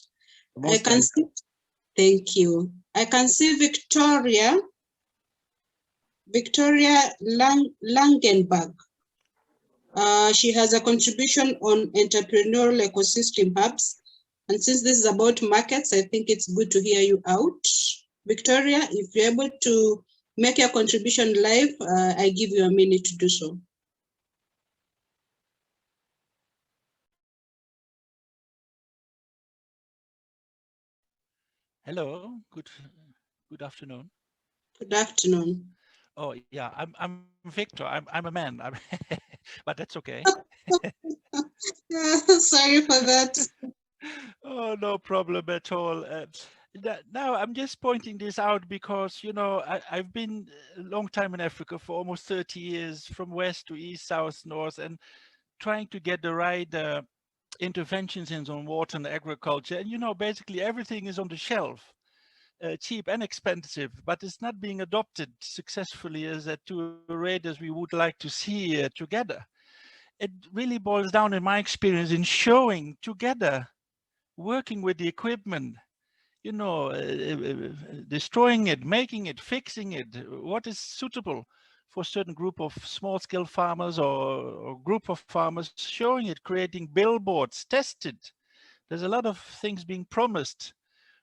I can see, thank you. I can see Victoria Langenberg. She has a contribution on entrepreneurial ecosystem hubs. And since this is about markets, I think it's good to hear you out. Victoria, if you're able to make your contribution live, I give you a minute to do so. Hello, good afternoon. Good afternoon. Oh yeah, I'm Victor. I'm a man, but that's okay. Sorry for that. Oh, no problem at all. Now I'm just pointing this out because, you know, I've been a long time in Africa, for almost 30 years, from west to east, south, north, and trying to get the right interventions in on water and agriculture. And, you know, basically everything is on the shelf, cheap and expensive, but it's not being adopted successfully to a rate as we would like to see together. It really boils down, in my experience, in showing together, working with the equipment, you know, destroying it, making it, fixing it, what is suitable for a certain group of small-scale farmers or group of farmers, showing it, creating billboards, tested. There's a lot of things being promised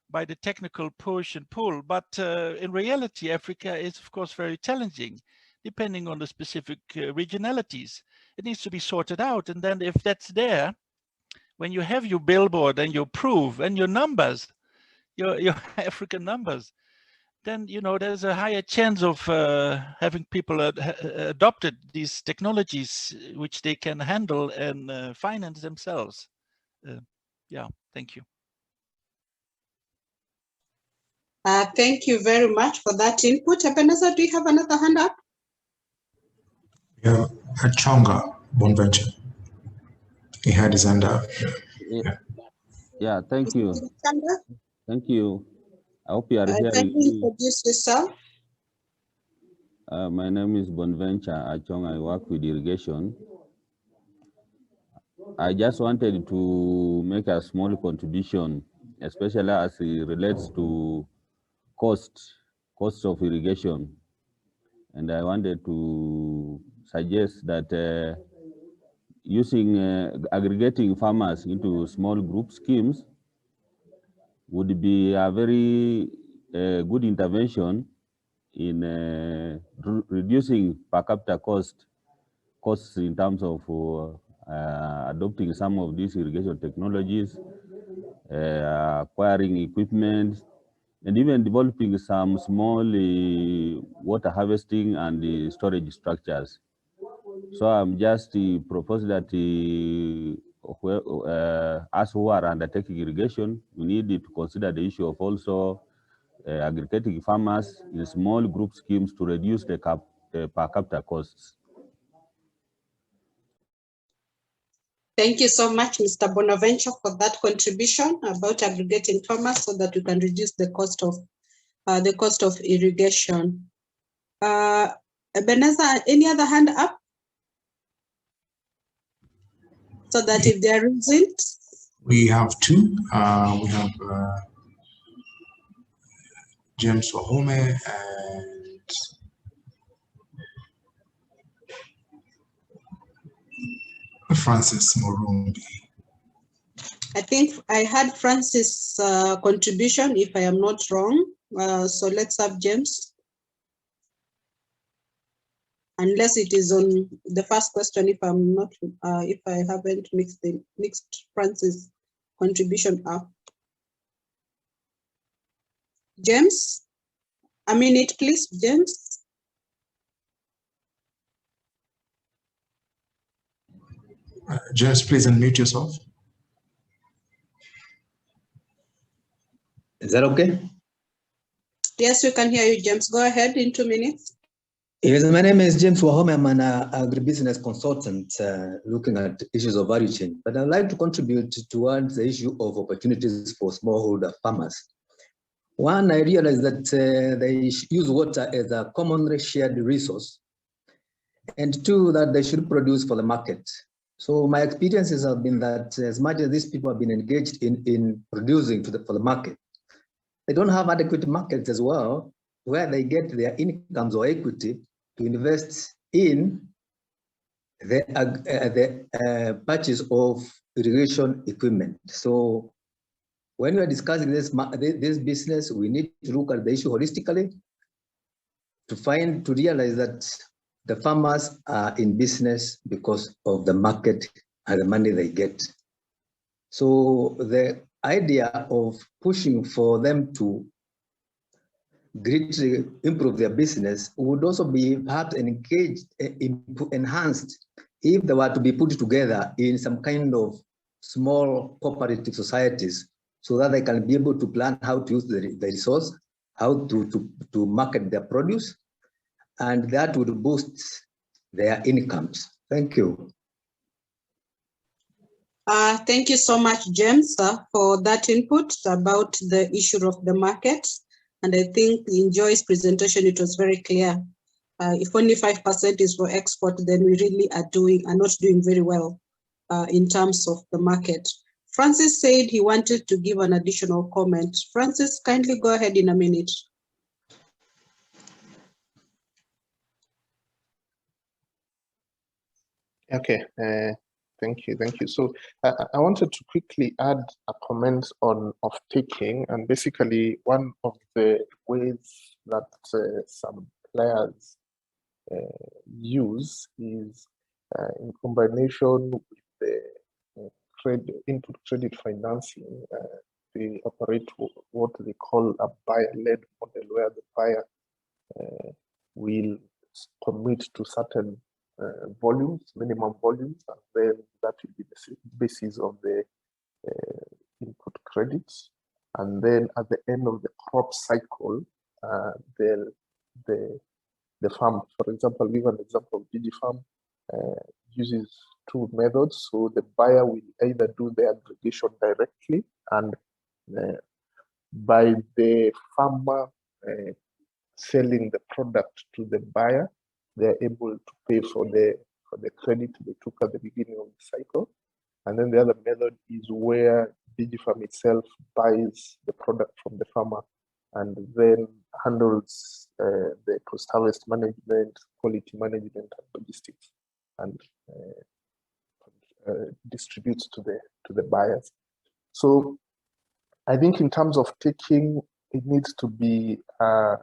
by the technical push and pull, but in reality, Africa is of course very challenging, depending on the specific regionalities. It needs to be sorted out, and then if that's there, when you have your billboard and your proof and your numbers, your African numbers, then you know there's a higher chance of having people adopted these technologies which they can handle and finance themselves. Yeah, thank you. Thank you very much for that input. Ebenezer, do you have another hand up? Yeah, Chonga Bonventure. He had his hand up. Yeah, thank you. Thank you. I hope you are hearing Can you introduce yourself? My name is Bonventure Achong. I work with irrigation. I just wanted to make a small contribution, especially as it relates to cost of irrigation. And I wanted to suggest that using aggregating farmers into small group schemes would be a very good intervention in reducing per capita costs in terms of adopting some of these irrigation technologies, acquiring equipment, and even developing some small water harvesting and storage structures. So I'm just propose that us who are undertaking irrigation, we need to consider the issue of also aggregating farmers in small group schemes to reduce the per capita costs. Thank you so much, Mr. Bonaventure, for that contribution about aggregating farmers so that we can reduce the cost of irrigation. Ebenezer, any other hand up? So that if there isn't, we have two. We have James Wahome and Francis Murumbi. I think I had Francis' contribution, if I am not wrong. So let's have James. Unless it is on the first question, if I'm not, if I haven't mixed Francis' contribution up. James, a minute, please, James. James, please unmute yourself. Is that okay? Yes, we can hear you, James. Go ahead in 2 minutes. Yes, my name is James Wahome. I'm an agribusiness consultant looking at issues of value chain, but I'd like to contribute towards the issue of opportunities for smallholder farmers. One, I realize that they use water as a commonly shared resource, and two, that they should produce for the market. So my experiences have been that as much as these people have been engaged in producing for the market, they don't have adequate markets as well, where they get their incomes or equity to invest in the purchase of irrigation equipment. So when we are discussing this business, we need to look at the issue holistically to realize that the farmers are in business because of the market and the money they get. So the idea of pushing for them to greatly improve their business would also be perhaps enhanced if they were to be put together in some kind of small cooperative societies so that they can be able to plan how to use the resource, how to market their produce, and that would boost their incomes. Thank you. Thank you so much, James, for that input about the issue of the market. And I think in Joy's presentation, it was very clear. If only 5% is for export, then we really are not doing very well in terms of the market Francis said he wanted to give an additional comment. Francis, kindly go ahead in a minute. Okay, thank you. So I wanted to quickly add a comment on off-taking, and basically one of the ways that some players use is in combination with the input credit financing. They operate what they call a buyer-led model, where the buyer will commit to certain volumes, minimum volumes, and then that will be the basis of the input credits. And then at the end of the crop cycle, the farm, for example, give an example of DigiFarm, uses two methods. So the buyer will either do the aggregation directly, and by the farmer selling the product to the buyer, they're able to pay for the credit they took at the beginning of the cycle. And then the other method is where DigiFarm itself buys the product from the farmer and then handles the post-harvest management, quality management, and logistics, and distributes to the buyers. So I think in terms of taking, it needs to be a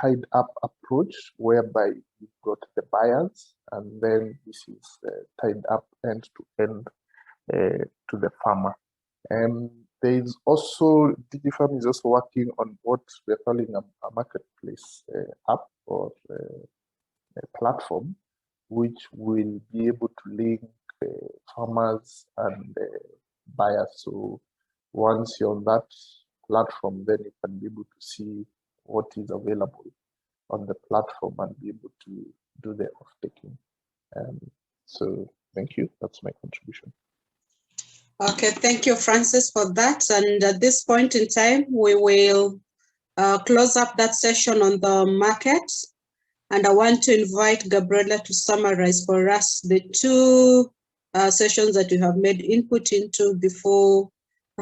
tied up approach whereby you've got the buyers, and then this is tied up end to end to the farmer. There is also, DigiFarm is also working on what we're calling a marketplace app or a platform, which will be able to link farmers and buyers. So once you're on that platform, then you can be able to see what is available on the platform and be able to do the off-taking. So thank you. That's my contribution. Okay, thank you, Francis, for that. And at this point in time, we will close up that session on the market. And I want to invite Gabriela to summarize for us the two sessions that you have made input into before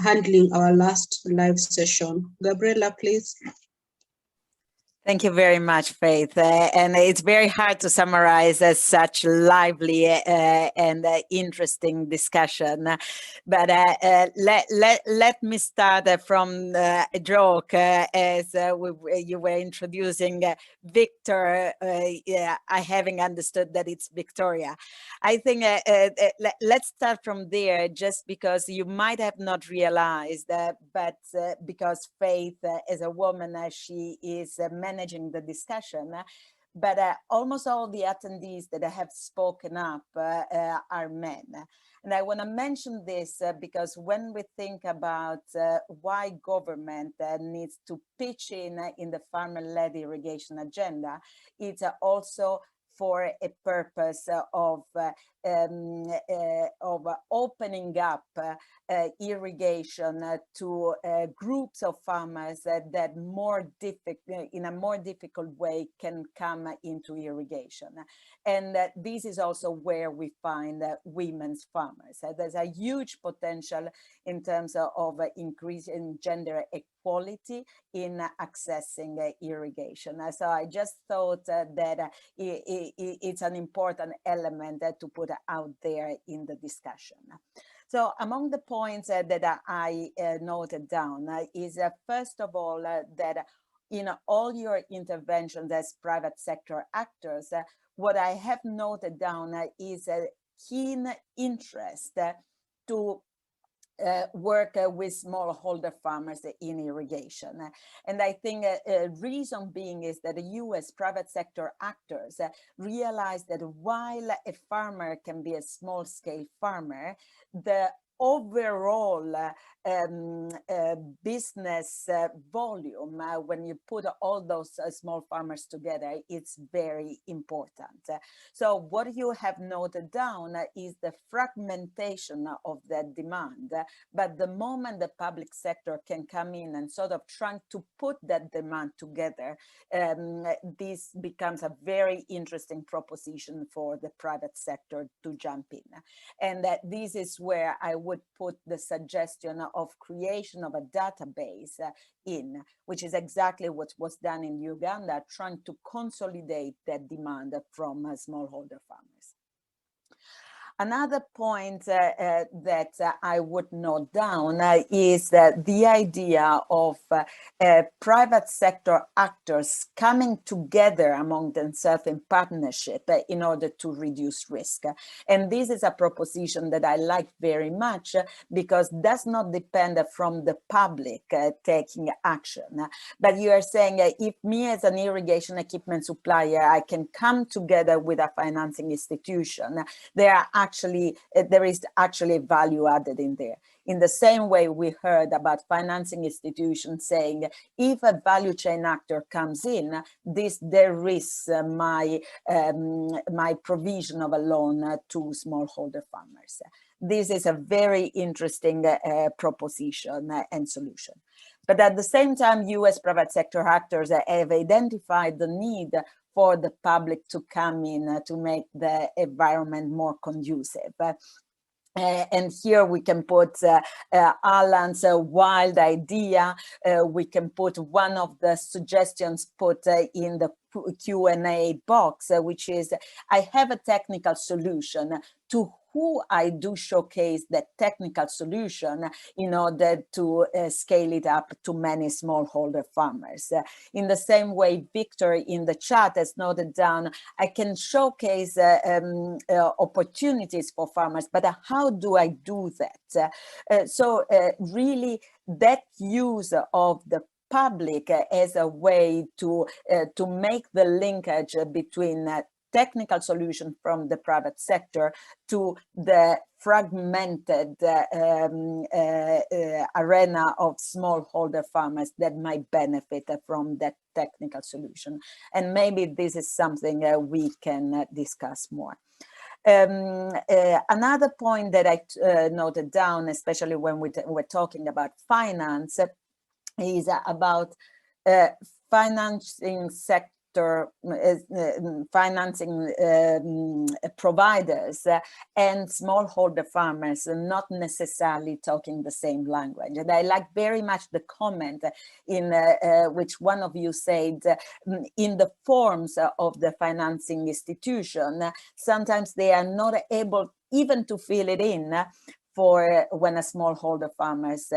handling our last live session. Gabriela, please. Thank you very much, Faith. And it's very hard to summarize such lively and interesting discussion. But let me start from a joke as you were introducing Victor, having understood that it's Victoria. I think let's start from there, just because you might have not realized that, but because Faith, as a woman, she is managing the discussion, but almost all the attendees that have spoken up are men. And I want to mention this because when we think about why government needs to pitch in the farmer-led irrigation agenda, it's also for a purpose of opening up irrigation to groups of farmers that in a more difficult way can come into irrigation. And this is also where we find women's farmers. There's a huge potential in terms of increasing gender equality in accessing irrigation. So I just thought that it's an important element to put out there in the discussion. So among the points that I noted down is first of all that in all your interventions as private sector actors, what I have noted down is a keen interest to work with smallholder farmers in irrigation. And I think a reason being is that the US private sector actors realize that while a farmer can be a small scale farmer, the overall business volume, when you put all those small farmers together, it's very important. So what you have noted down is the fragmentation of that demand, but the moment the public sector can come in and sort of trying to put that demand together, this becomes a very interesting proposition for the private sector to jump in. And this is where I would put the suggestion of creation of a database in, which is exactly what was done in Uganda, trying to consolidate that demand from smallholder farmers. Another point that I would note down is the idea of private sector actors coming together among themselves in partnership in order to reduce risk. And this is a proposition that I like very much because does not depend from the public taking action. But you are saying if me as an irrigation equipment supplier, I can come together with a financing institution, there is actually value added in there. In the same way we heard about financing institutions saying, if a value chain actor comes in, this risks my provision of a loan to smallholder farmers. This is a very interesting proposition and solution. But at the same time, US private sector actors have identified the need for the public to come in to make the environment more conducive. And here we can put Alan's wild idea. We can put one of the suggestions put in the Q&A box, which is, I have a technical solution. To who I do showcase that technical solution in order to scale it up to many smallholder farmers. In the same way, Victor in the chat has noted down, I can showcase opportunities for farmers, but how do I do that? So really that use of the public as a way to make the linkage between technical solution from the private sector to the fragmented arena of smallholder farmers that might benefit from that technical solution. And maybe this is something we can discuss more. Another point that I noted down, especially when we're talking about finance, is about financing sector financing providers and smallholder farmers not necessarily talking the same language. And I like very much the comment in which one of you said, in the forms of the financing institution, sometimes they are not able even to fill it in for when a smallholder farmers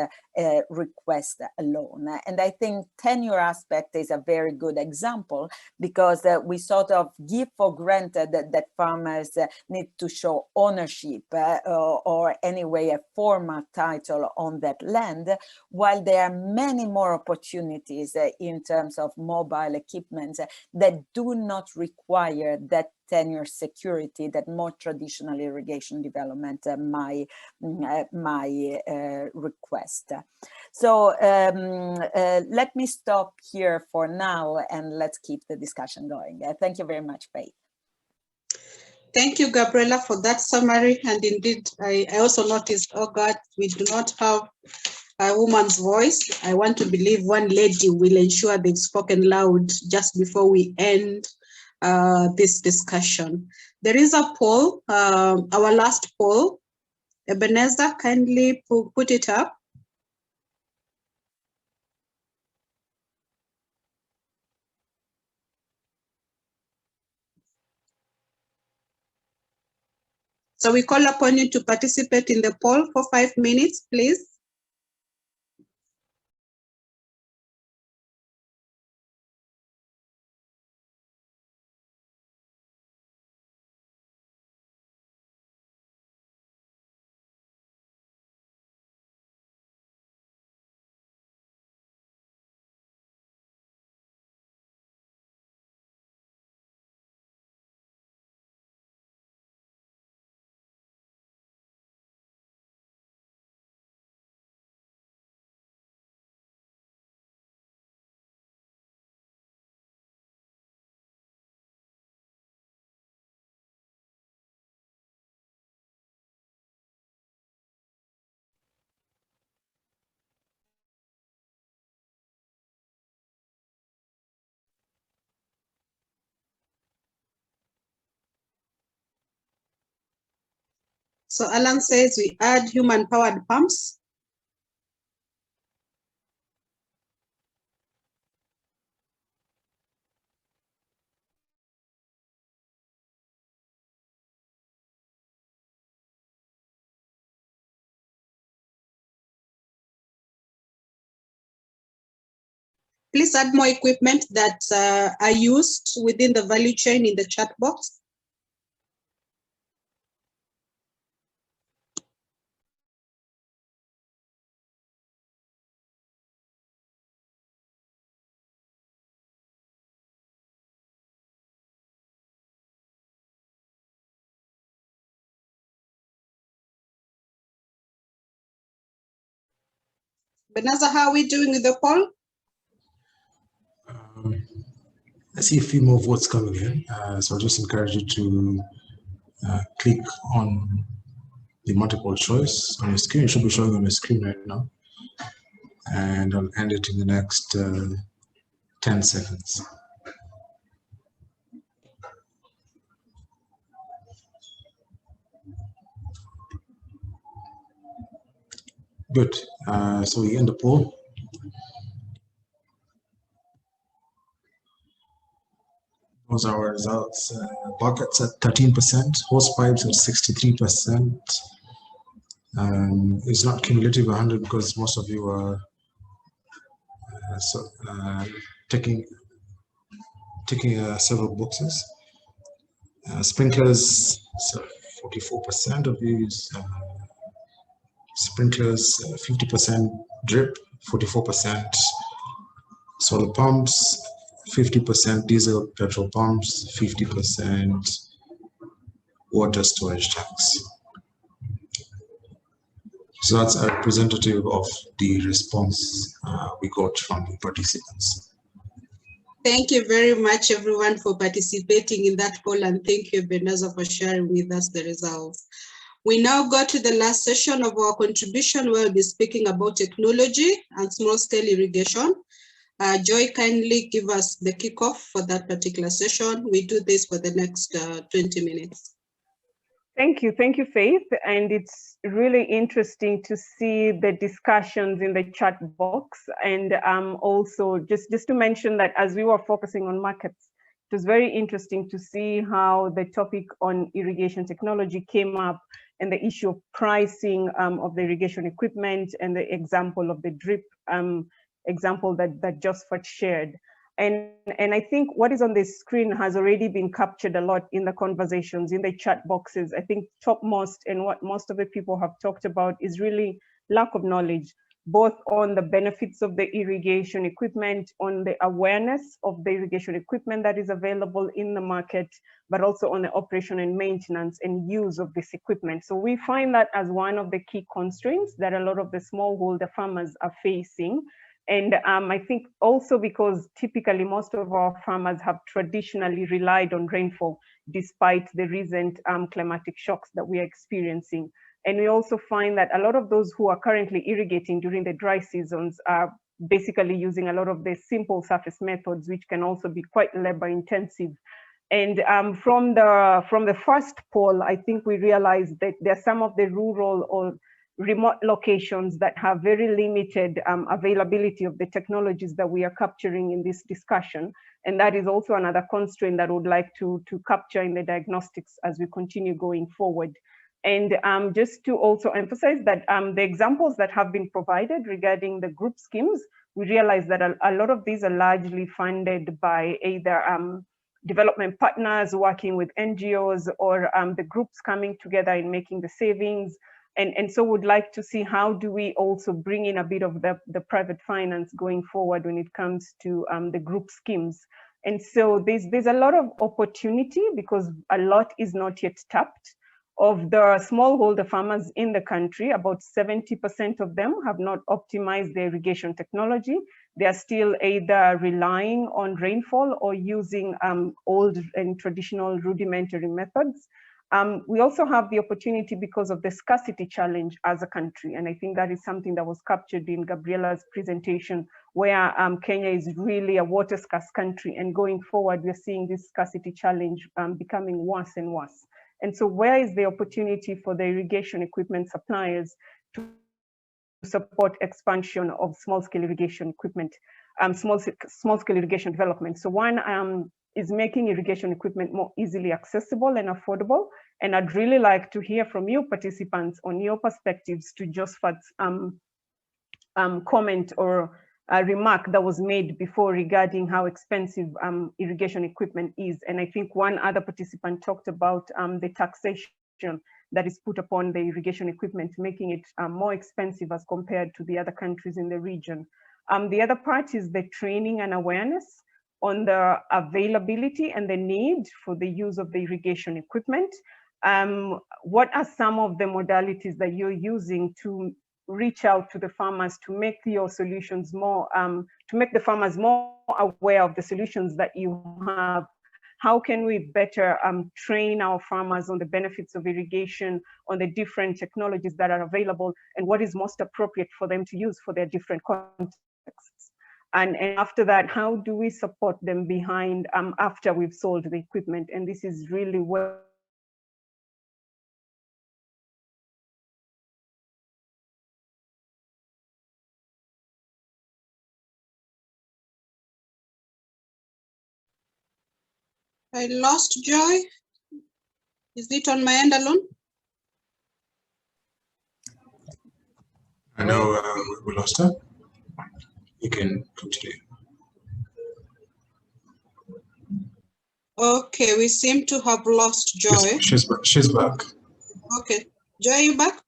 request a loan. And I think tenure aspect is a very good example because we sort of give for granted that farmers need to show ownership or anyway a formal title on that land, while there are many more opportunities in terms of mobile equipment that do not require that tenure security that more traditional irrigation development might request. So let me stop here for now and let's keep the discussion going. Thank you very much, Faith. Thank you, Gabriela, for that summary. And indeed, I also noticed, oh God, we do not have a woman's voice. I want to believe one lady will ensure they've spoken loud just before we end this discussion. There is a poll, our last poll. Ebenezer, kindly put it up. So we call upon you to participate in the poll for 5 minutes, please. So Alan says we add human-powered pumps. Please add more equipment that are used within the value chain in the chat box. Benaza, how are we doing with the poll? I see a few more votes coming in, so I'll just encourage you to click on the multiple choice on your screen. It should be showing on your screen right now. And I'll end it in the next 10 seconds. Good, so we end the poll. Those are our results. Buckets at 13%, hose pipes at 63%. It's not cumulative 100 because most of you are taking several boxes. Sprinklers, so 44% of these. Sprinklers, 50% drip, 44%. Solar pumps, 50% diesel petrol pumps, 50% water storage tanks. So that's a representative of the response we got from the participants. Thank you very much, everyone, for participating in that poll, and thank you, Benaza, for sharing with us the results. We now go to the last session of our contribution, where we'll be speaking about technology and small-scale irrigation. Joy, kindly give us the kickoff for that particular session. We do this for the next 20 minutes. Thank you, Faith. And it's really interesting to see the discussions in the chat box. And also just to mention that as we were focusing on markets, it was very interesting to see how the topic on irrigation technology came up, and the issue of pricing of the irrigation equipment, and the example of the drip example that Josephat shared. And I think what is on the screen has already been captured a lot in the conversations, in the chat boxes. I think topmost, and what most of the people have talked about, is really lack of knowledge, both on the benefits of the irrigation equipment, on the awareness of the irrigation equipment that is available in the market, but also on the operation and maintenance and use of this equipment. So we find that as one of the key constraints that a lot of the smallholder farmers are facing. And I think also because typically most of our farmers have traditionally relied on rainfall, despite the recent climatic shocks that we are experiencing. And we also find that a lot of those who are currently irrigating during the dry seasons are basically using a lot of the simple surface methods, which can also be quite labor intensive. And from the first poll, I think we realized that there are some of the rural or remote locations that have very limited availability of the technologies that we are capturing in this discussion. And that is also another constraint that I would like to capture in the diagnostics as we continue going forward. And just to also emphasize that the examples that have been provided regarding the group schemes, we realize that a lot of these are largely funded by either development partners working with NGOs, or the groups coming together and making the savings. And so would like to see how do we also bring in a bit of the private finance going forward when it comes to the group schemes. And so there's a lot of opportunity, because a lot is not yet tapped. Of the smallholder farmers in the country, about 70% of them have not optimized their irrigation technology. They are still either relying on rainfall or using old and traditional rudimentary methods. We also have the opportunity because of the scarcity challenge as a country. And I think that is something that was captured in Gabriela's presentation, where Kenya is really a water scarce country. And going forward, we're seeing this scarcity challenge becoming worse and worse. And so where is the opportunity for the irrigation equipment suppliers to support expansion of small-scale irrigation equipment, small-scale irrigation development? So one is making irrigation equipment more easily accessible and affordable. And I'd really like to hear from you participants on your perspectives to Josphat's comment or a remark that was made before regarding how expensive irrigation equipment is. And I think one other participant talked about the taxation that is put upon the irrigation equipment, making it more expensive as compared to the other countries in the region. The other part is the training and awareness on the availability and the need for the use of the irrigation equipment. What are some of the modalities that you're using to reach out to the farmers to make your solutions more, to make the farmers more aware of the solutions that you have? How can we better train our farmers on the benefits of irrigation, on the different technologies that are available, and what is most appropriate for them to use for their different contexts? And after that, how do we support them behind after we've sold the equipment? And this is really where I lost Joy. Is it on my end alone? I know we lost her. You can continue. Okay, we seem to have lost Joy. She's back. Okay, Joy, are you back?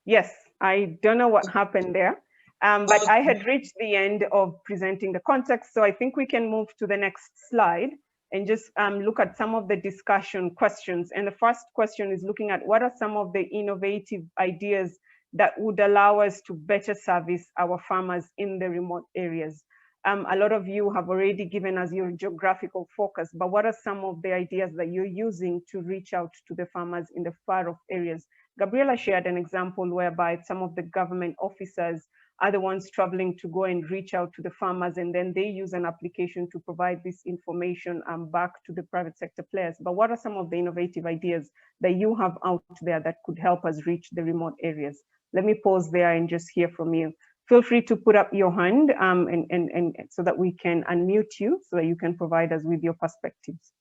Yes, I don't know what happened there, but I had reached the end of presenting the context, so I think we can move to the next slide and just look at some of the discussion questions. And the first question is looking at what are some of the innovative ideas that would allow us to better service our farmers in the remote areas. A lot of you have already given us your geographical focus, but what are some of the ideas that you're using to reach out to the farmers in the far-off areas? Gabriela shared an example whereby some of the government officers are the ones traveling to go and reach out to the farmers, and then they use an application to provide this information back to the private sector players. But what are some of the innovative ideas that you have out there that could help us reach the remote areas? Let me pause there and just hear from you. Feel free to put up your hand and so that we can unmute you so that you can provide us with your perspectives.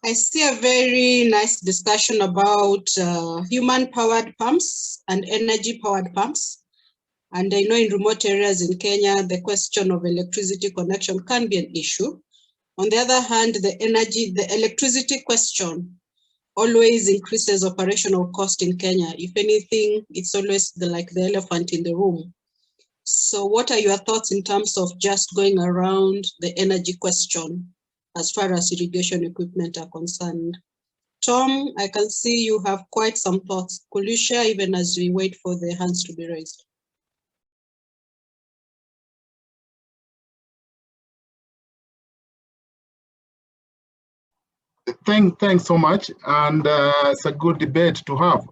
I see a very nice discussion about human-powered pumps and energy-powered pumps. And I know in remote areas in Kenya, the question of electricity connection can be an issue. On the other hand, the electricity question always increases operational cost in Kenya. If anything, it's always like the elephant in the room. So what are your thoughts in terms of just going around the energy question as far as irrigation equipment are concerned? Tom, I can see you have quite some thoughts. Could you share even as we wait for the hands to be raised? Thanks so much, and it's a good debate to have.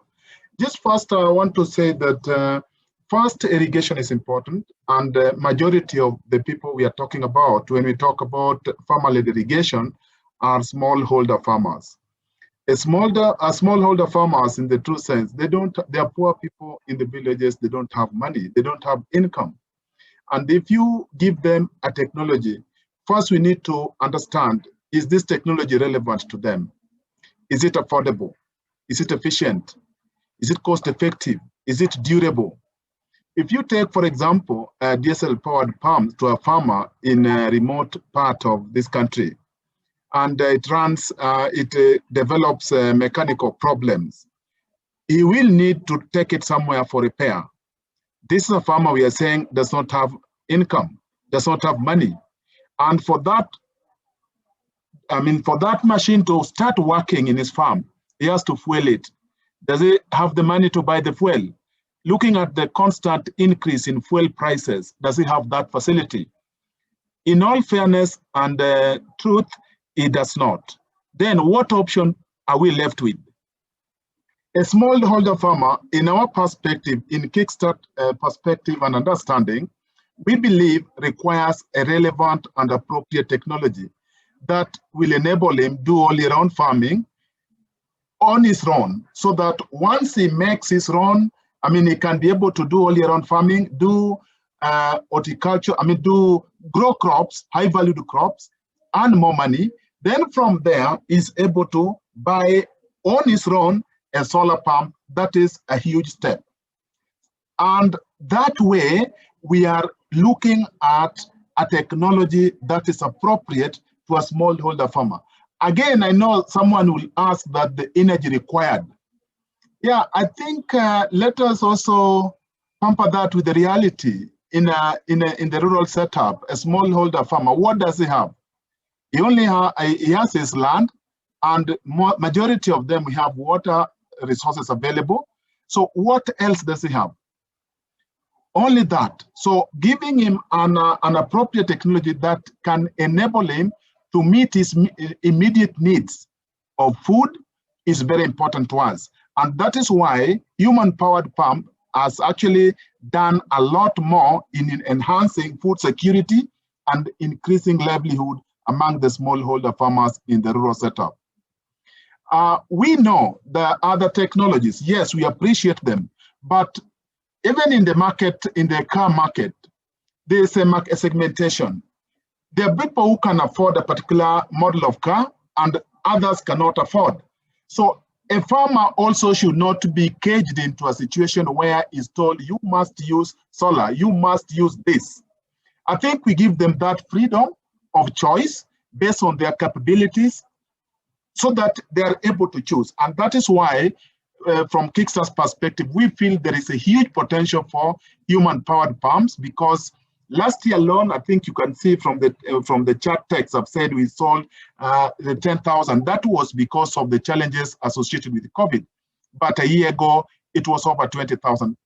Just first, I want to say that first, irrigation is important, and the majority of the people we are talking about when we talk about farmer-led irrigation are smallholder farmers. Smallholder farmers, in the true sense, they are poor people in the villages. They don't have money. They don't have income. And if you give them a technology, first we need to understand, is this technology relevant to them? Is it affordable? Is it efficient? Is it cost effective? Is it durable? If you take, for example, a diesel-powered pump to a farmer in a remote part of this country, and it develops mechanical problems, he will need to take it somewhere for repair. This is a farmer we are saying does not have income, does not have money. And for that machine to start working in his farm, he has to fuel it. Does he have the money to buy the fuel? Looking at the constant increase in fuel prices, does he have that facility? In all fairness and truth, he does not. Then what option are we left with? A smallholder farmer, in our perspective, in Kickstart perspective and understanding, we believe requires a relevant and appropriate technology that will enable him do all year-round farming on his own, so that once he makes his own, I mean, he can be able to do all year-round farming, do horticulture, I mean, do grow crops, high-valued crops, earn more money. Then from there, he's able to buy on his own a solar pump. That is a huge step. And that way, we are looking at a technology that is appropriate to a smallholder farmer. Again, I know someone will ask that the energy required. Yeah, I think let us also pamper that with the reality in the rural setup. A smallholder farmer, what does he have? He has his land, and majority of them we have water resources available. So what else does he have? Only that. So giving him an appropriate technology that can enable him to meet his immediate needs of food is very important to us. And that is why human-powered pump has actually done a lot more in enhancing food security and increasing livelihood among the smallholder farmers in the rural setup. We know the other technologies, yes, we appreciate them, but even in the market, in the car market, there is a segmentation. There are people who can afford a particular model of car and others cannot afford. So a farmer also should not be caged into a situation where he's told, you must use solar, you must use this. I think we give them that freedom of choice based on their capabilities so that they are able to choose. And that is why, from Kickstart's perspective, we feel there is a huge potential for human-powered pumps, because last year alone, I think you can see from the chart text I've said we sold the 10,000. That was because of the challenges associated with COVID. But a year ago, it was over 20,000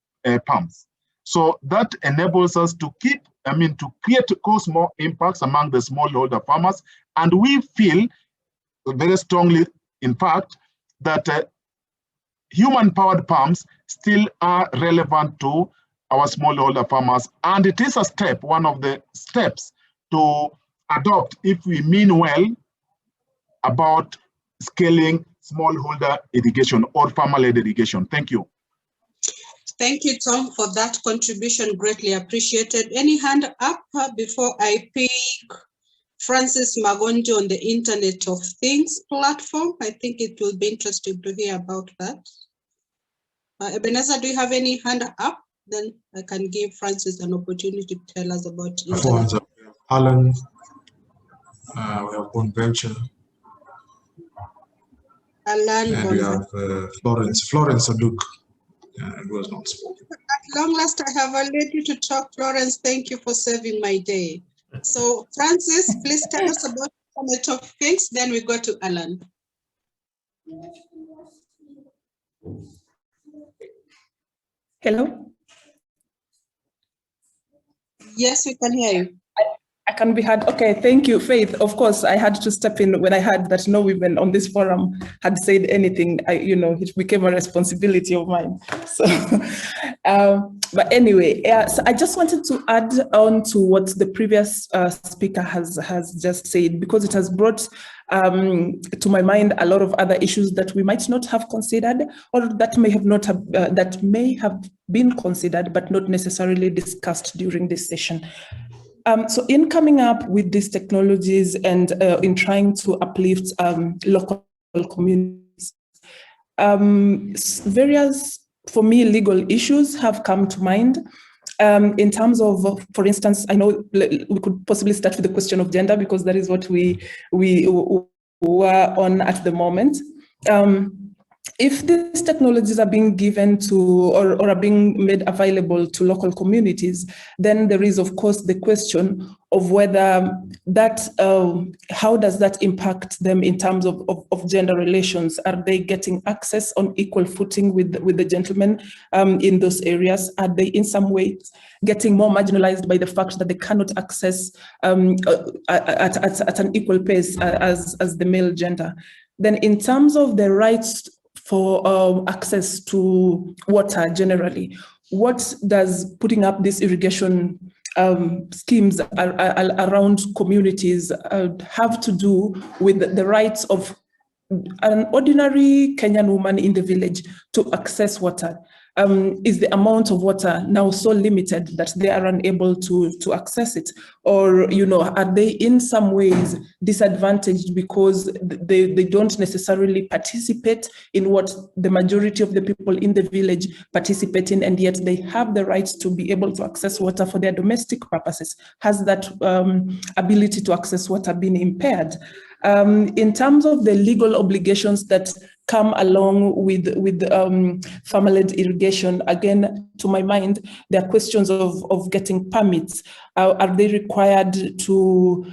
pumps. So that enables us to cause more impacts among the smallholder farmers. And we feel very strongly, in fact, that human-powered pumps still are relevant to our smallholder farmers. And it is a step, one of the steps to adopt if we mean well about scaling smallholder irrigation or farmer-led irrigation. Thank you. Thank you, Tom, for that contribution. Greatly appreciated. Any hand up before I pick Francis Nagondo on the Internet of Things platform? I think it will be interesting to hear about that. Ebenezer, do you have any hand up? Then I can give Francis an opportunity to tell us about Internet. Alan, we have Bonventure. Alan, and we have Florence Aduk. It was not spoken. At long last, I have allowed you to talk, Florence. Thank you for saving my day. So, Francis, please tell us about Internet of Things. Then we go to Alan. Hello? Yes, we can hear you. I can be heard. Okay, thank you, Faith. Of course, I had to step in when I heard that no women on this forum had said anything. It became a responsibility of mine. So, but anyway, so I just wanted to add on to what the previous speaker has just said, because it has brought to my mind a lot of other issues that we might not have considered, or that may have been considered but not necessarily discussed during this session. So in coming up with these technologies and in trying to uplift local communities, various, for me, legal issues have come to mind. In terms of, for instance, I know we could possibly start with the question of gender, because that is what we were on at the moment. If these technologies are being given to or are being made available to local communities, then there is, of course, the question of whether that, how does that impact them in terms of gender relations? Are they getting access on equal footing with the gentlemen in those areas? Are they in some way getting more marginalized by the fact that they cannot access at an equal pace as the male gender? Then in terms of the rights for access to water generally, what does putting up these irrigation schemes around communities have to do with the rights of an ordinary Kenyan woman in the village to access water. Is the amount of water now so limited that they are unable to access it? Or, are they in some ways disadvantaged because they don't necessarily participate in what the majority of the people in the village participate in, and yet they have the right to be able to access water for their domestic purposes? Has that ability to access water been impaired? In terms of the legal obligations that come along with Pharma-Led irrigation, again, to my mind, there are questions of getting permits. Are they required to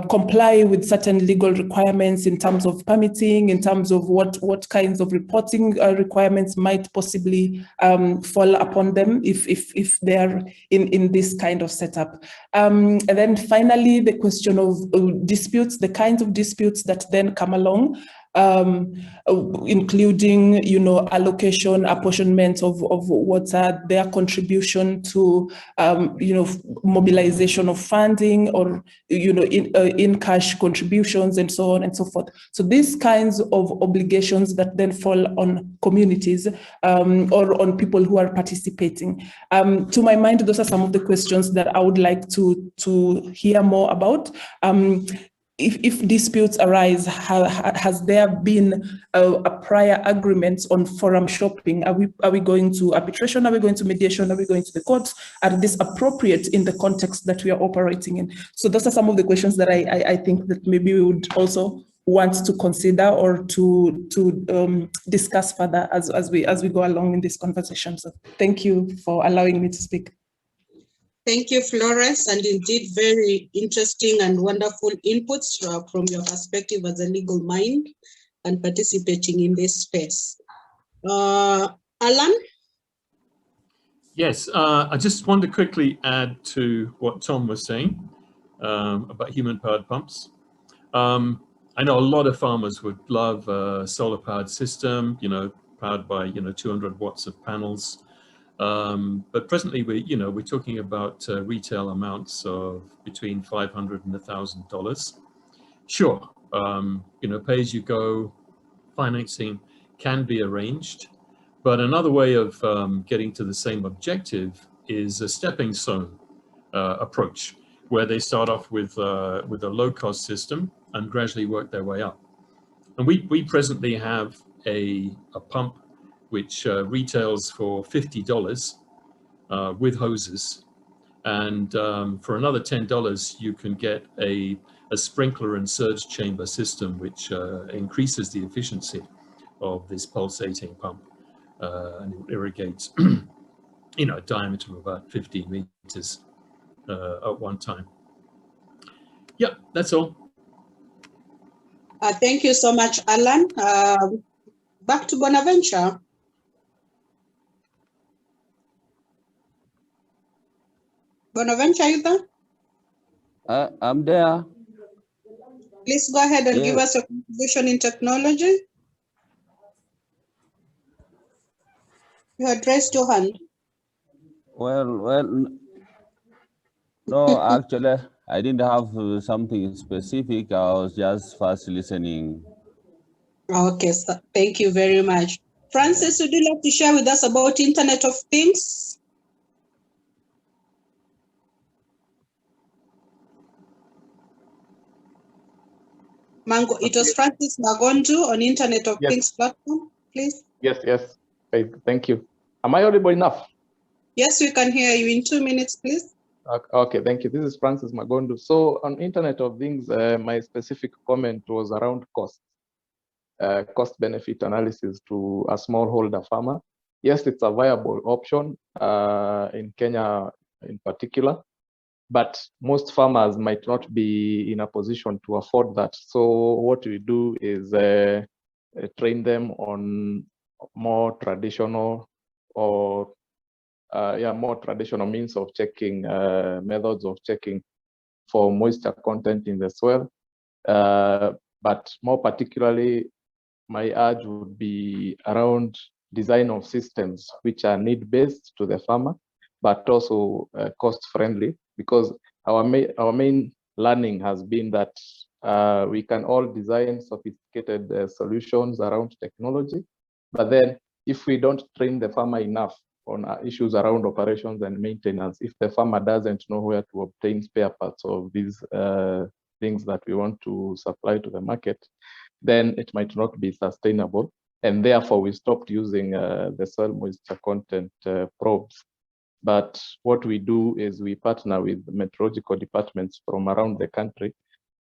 comply with certain legal requirements in terms of permitting, in terms of what kinds of reporting requirements might possibly fall upon them if they're in this kind of setup. And then finally, the question of disputes, the kinds of disputes that then come along, including, allocation, apportionment of water, their contribution to, mobilization of funding, or, in cash contributions, and so on and so forth. So these kinds of obligations that then fall on communities or on people who are participating. To my mind, those are some of the questions that I would like to hear more about. If disputes arise, has there been a prior agreement on forum shopping? Are we going to arbitration? Are we going to mediation? Are we going to the courts? Are these appropriate in the context that we are operating in? So those are some of the questions that I think that maybe we would also want to consider or to discuss further as we go along in this conversation. So thank you for allowing me to speak. Thank you, Florence, and indeed very interesting and wonderful inputs from your perspective as a legal mind and participating in this space. Alan? Yes, I just want to quickly add to what Tom was saying about human-powered pumps. I know a lot of farmers would love a solar-powered system, powered by 200 watts of panels. But presently, we're talking about retail amounts of between $500 and $1,000. Sure, pay-as-you-go financing can be arranged, but another way of getting to the same objective is a stepping stone approach, where they start off with a low-cost system and gradually work their way up. And we presently have a pump which retails for $50 with hoses, and for another $10 you can get a sprinkler and surge chamber system, which increases the efficiency of this pulsating pump and it irrigates a diameter of about 15 meters at one time. Yeah, that's all. Thank you so much, Alan. Back to Bonaventure. Bonaventure, are you there? I'm there. Please go ahead and give us your contribution in technology. You had raised your hand. Well, no, actually, I didn't have something specific. I was just first listening. Okay, so thank you very much. Francis, would you like to share with us about Internet of Things? It was Francis Nagondo on Internet of Things platform, please. Yes. Thank you. Am I audible enough? Yes, we can hear you in 2 minutes, please. Okay, thank you. This is Francis Magondo. So on Internet of Things, my specific comment was around cost-benefit analysis to a smallholder farmer. Yes, it's a viable option in Kenya in particular, but most farmers might not be in a position to afford that. So what we do is train them on more traditional means of checking, methods of checking for moisture content in the soil. But more particularly, my urge would be around design of systems which are need-based to the farmer, but also cost-friendly, because our main learning has been that we can all design sophisticated solutions around technology, but then if we don't train the farmer enough on issues around operations and maintenance, if the farmer doesn't know where to obtain spare parts of these things that we want to supply to the market, then it might not be sustainable. And therefore, we stopped using the soil moisture content probes. But what we do is we partner with meteorological departments from around the country,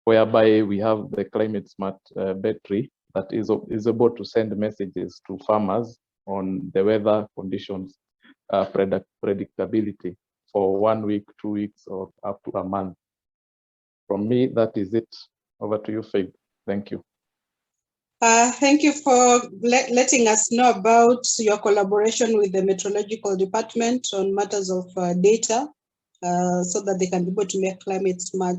whereby we have the climate smart battery that is able to send messages to farmers on the weather conditions, predictability for 1 week, 2 weeks, or up to a month. From me, that is it. Over to you, Faith. Thank you. Thank you for letting us know about your collaboration with the meteorological department on matters of data, so that they can be able to make climate smart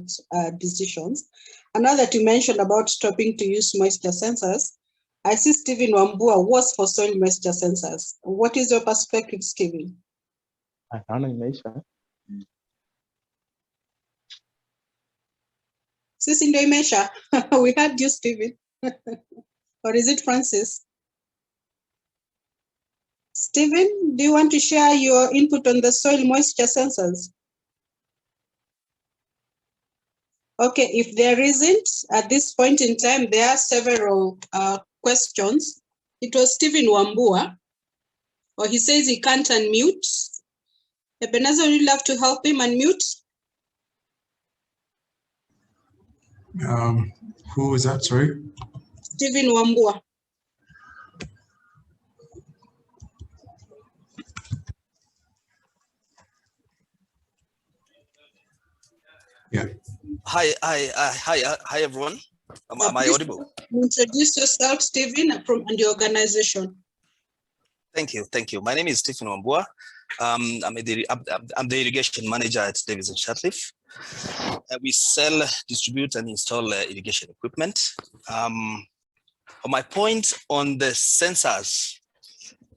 decisions. And now that you mentioned about stopping to use moisture sensors, I see Stephen Wambua was for soil moisture sensors. What is your perspective, Stephen? I can't imagine. Sisi ndio imesha. We had you, Stephen. Or is it Francis? Stephen, do you want to share your input on the soil moisture sensors? Okay, if there isn't, at this point in time, there are several questions. It was Stephen Wambua, or he says he can't unmute. Ebenezer, would you love to help him unmute? Who is that, sorry? Stephen Wambua. Yeah. Hi, everyone. Am I audible? Introduce yourself, Stephen, and the organization. Thank you. My name is Stephen Wambua. I'm the irrigation manager at Davis and Shatliff. We sell, distribute, and install irrigation equipment. My point on the sensors,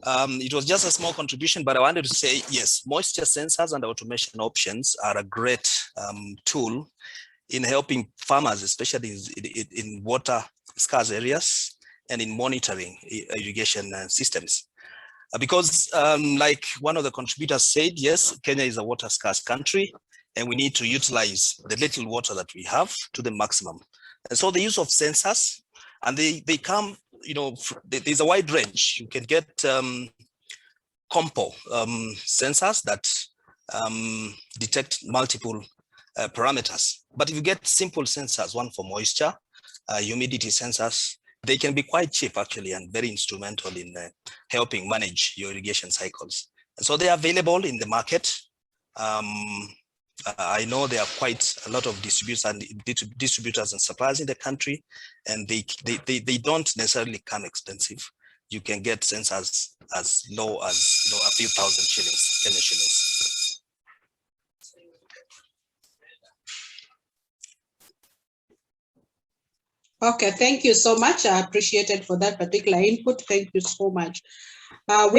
it was just a small contribution, but I wanted to say, yes, moisture sensors and automation options are a great tool in helping farmers, especially in water scarce areas and in monitoring irrigation systems. Because like one of the contributors said, yes, Kenya is a water scarce country, and we need to utilize the little water that we have to the maximum. And so the use of sensors, and they come, there's a wide range. You can get compo sensors that detect multiple parameters. But if you get simple sensors, one for moisture, humidity sensors, they can be quite cheap actually and very instrumental in helping manage your irrigation cycles. And so they are available in the market. I know there are quite a lot of distributors and suppliers in the country, and they don't necessarily come expensive. You can get sensors as low as a few thousand shillings, Kenya shillings. Okay, thank you so much. I appreciate it for that particular input. Thank you so much. I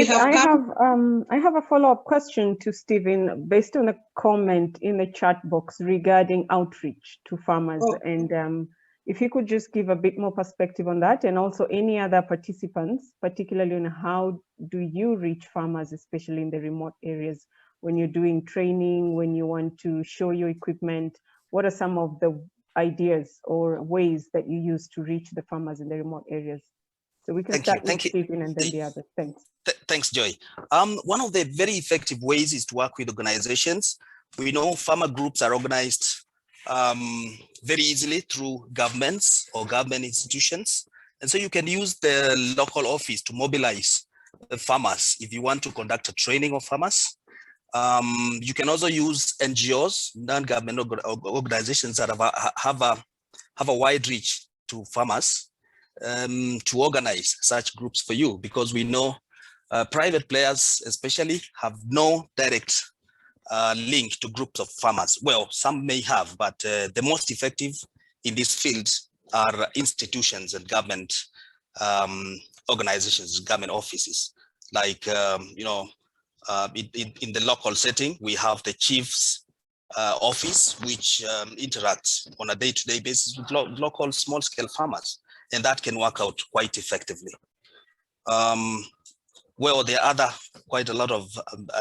have a follow-up question to Stephen based on a comment in the chat box regarding outreach to farmers. Oh. And if you could just give a bit more perspective on that, and also any other participants, particularly on how do you reach farmers, especially in the remote areas, when you're doing training, when you want to show your equipment, what are some of the ideas or ways that you use to reach the farmers in the remote areas? So we can start with Stephen and then the others. Thanks. Thanks, Joy. One of the very effective ways is to work with organizations. We know farmer groups are organized very easily through governments or government institutions. And so you can use the local office to mobilize the farmers if you want to conduct a training of farmers. You can also use NGOs, non-government organizations that have a wide reach to farmers to organize such groups for you, because we know private players especially have no direct link to groups of farmers. Well, some may have, but the most effective in this field are institutions and government organizations, government offices, like In the local setting, we have the chief's office, which interacts on a day-to-day basis with local small-scale farmers, and that can work out quite effectively. Well, there are quite a lot of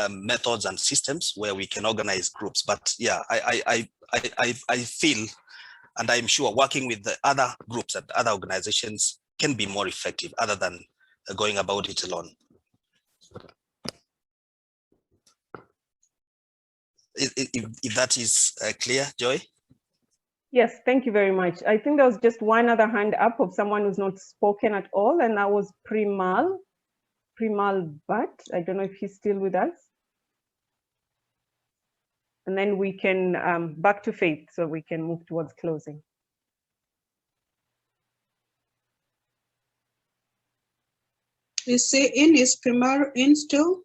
methods and systems where we can organize groups, but yeah, I feel, and I'm sure working with the other groups and other organizations can be more effective other than going about it alone. If that is clear, Joy? Yes, thank you very much. I think there was just one other hand up of someone who's not spoken at all, and that was Primal Bhatt. I don't know if he's still with us. And then we can back to Faith, so we can move towards closing. Is is Primal in still?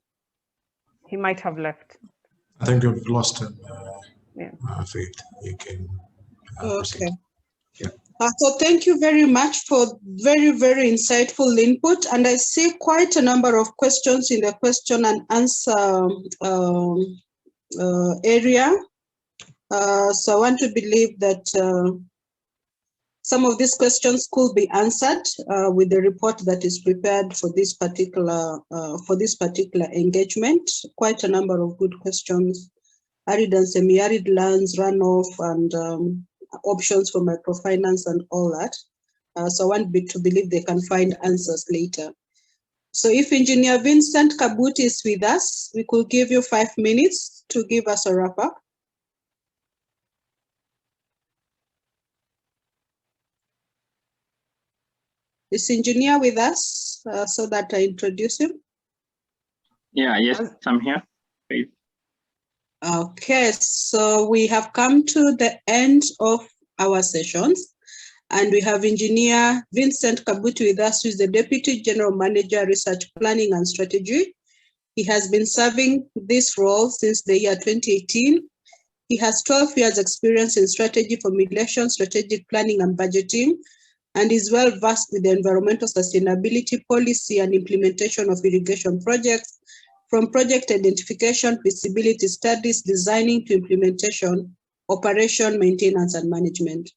He might have left. I think you've lost him. Yeah. Faith, you can okay. Yeah. So thank you very much for very, very insightful input. And I see quite a number of questions in the question and answer area. So I want to believe that some of these questions could be answered with the report that is prepared for this particular engagement. Quite a number of good questions: arid and semi-arid lands, runoff, and options for microfinance and all that. So I want to believe they can find answers later. So if Engineer Vincent Cabot is with us, we could give you 5 minutes to give us a wrap up. Is Engineer with us so that I introduce him? Yeah, yes, I'm here. Great. Okay, so we have come to the end of our sessions, and we have Engineer Vincent Cabot with us, who is the Deputy General Manager, Research Planning and Strategy. He has been serving this role since the year 2018. He has 12 years experience in strategy formulation, strategic planning and budgeting, and is well versed with the environmental sustainability policy and implementation of irrigation projects, from project identification, feasibility studies, designing to implementation, operation, maintenance, and management.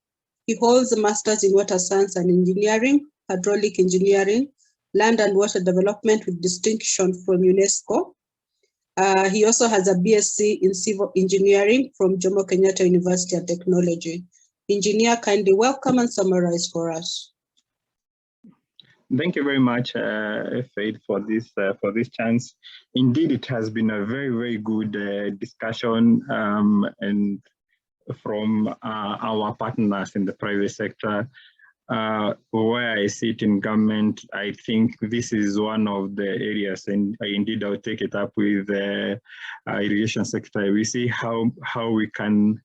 He holds a master's in water science and engineering, hydraulic engineering, land and water development with distinction from UNESCO. He also has a BSc in civil engineering from Jomo Kenyatta University of Technology. Engineer, kindly welcome and summarize for us. Thank you very much, Faith, for this chance. Indeed, it has been a very, very good discussion, and from our partners in the private sector. Where I sit in government, I think this is one of the areas, and indeed I'll take it up with the irrigation sector. We see how we can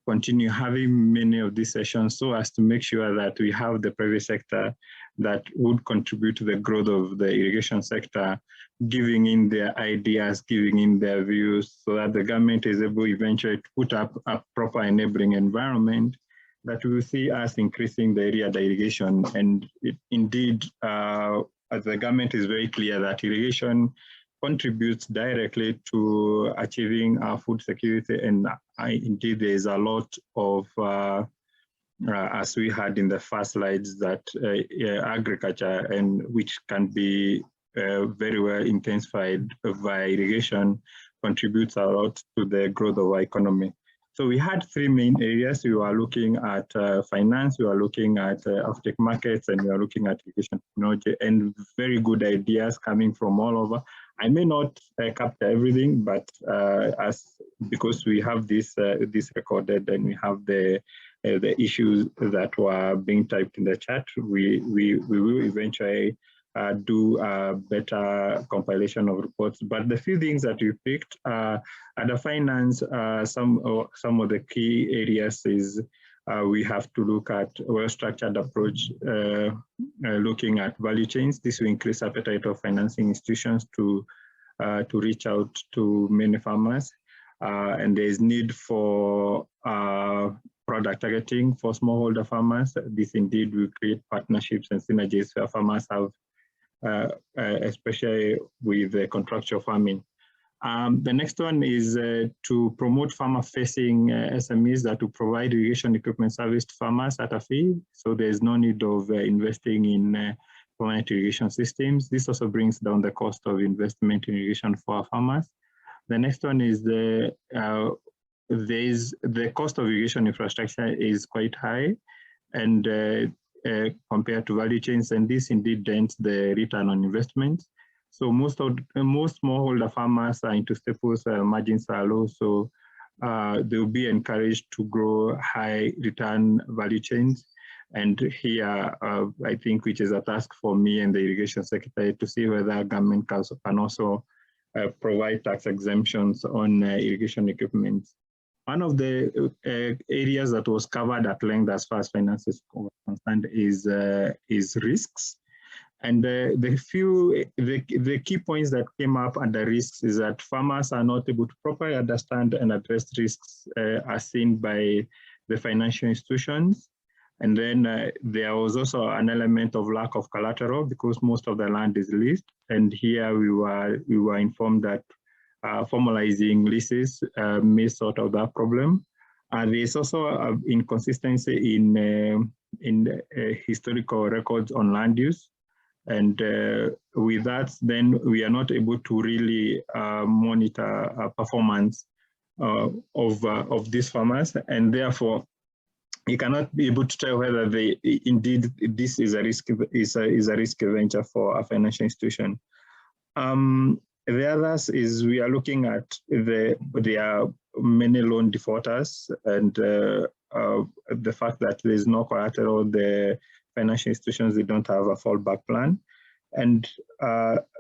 continue having many of these sessions so as to make sure that we have the private sector that would contribute to the growth of the irrigation sector, giving in their ideas, giving in their views, so that the government is able eventually to put up a proper enabling environment that we will see us increasing the area of irrigation. And indeed, as the government is very clear that irrigation contributes directly to achieving our food security. And indeed, there is a lot of, as we had in the first slides, that agriculture, and which can be very well intensified via irrigation, contributes a lot to the growth of our economy. So we had three main areas. We were looking at finance, we were looking at offtake markets, and we are looking at irrigation technology, and very good ideas coming from all over. I may not capture everything, but because we have this recorded and we have the issues that were being typed in the chat, we will eventually do a better compilation of reports. But the few things that we picked at the finance, some of the key areas is we have to look at a well-structured approach, looking at value chains. This will increase appetite of financing institutions to reach out to many farmers. And there is need for product targeting for smallholder farmers. This indeed will create partnerships and synergies where farmers have, especially with the contractual farming. The next one is to promote farmer-facing SMEs that will provide irrigation equipment service to farmers at a fee. So there's no need of investing in permanent irrigation systems. This also brings down the cost of investment in irrigation for our farmers. The next one is the cost of irrigation infrastructure is quite high, and compared to value chains, and this indeed dents the return on investment. So most smallholder farmers are into staples, margins are low, so they will be encouraged to grow high return value chains. And here, I think, which is a task for me and the irrigation secretary to see whether government can also provide tax exemptions on irrigation equipment. One of the areas that was covered at length as far as finances are concerned is risks. And the key points that came up under risks is that farmers are not able to properly understand and address risks as seen by the financial institutions. And then there was also an element of lack of collateral because most of the land is leased. And here we were informed that formalizing leases may sort out that problem. There's also inconsistency in historical records on land use. And with that, then we are not able to really monitor performance of these farmers, and therefore you cannot be able to tell whether indeed this is a risky venture for a financial institution. The others is we are looking at there are many loan defaulters, and the fact that there is no collateral, the financial institutions, they don't have a fallback plan. And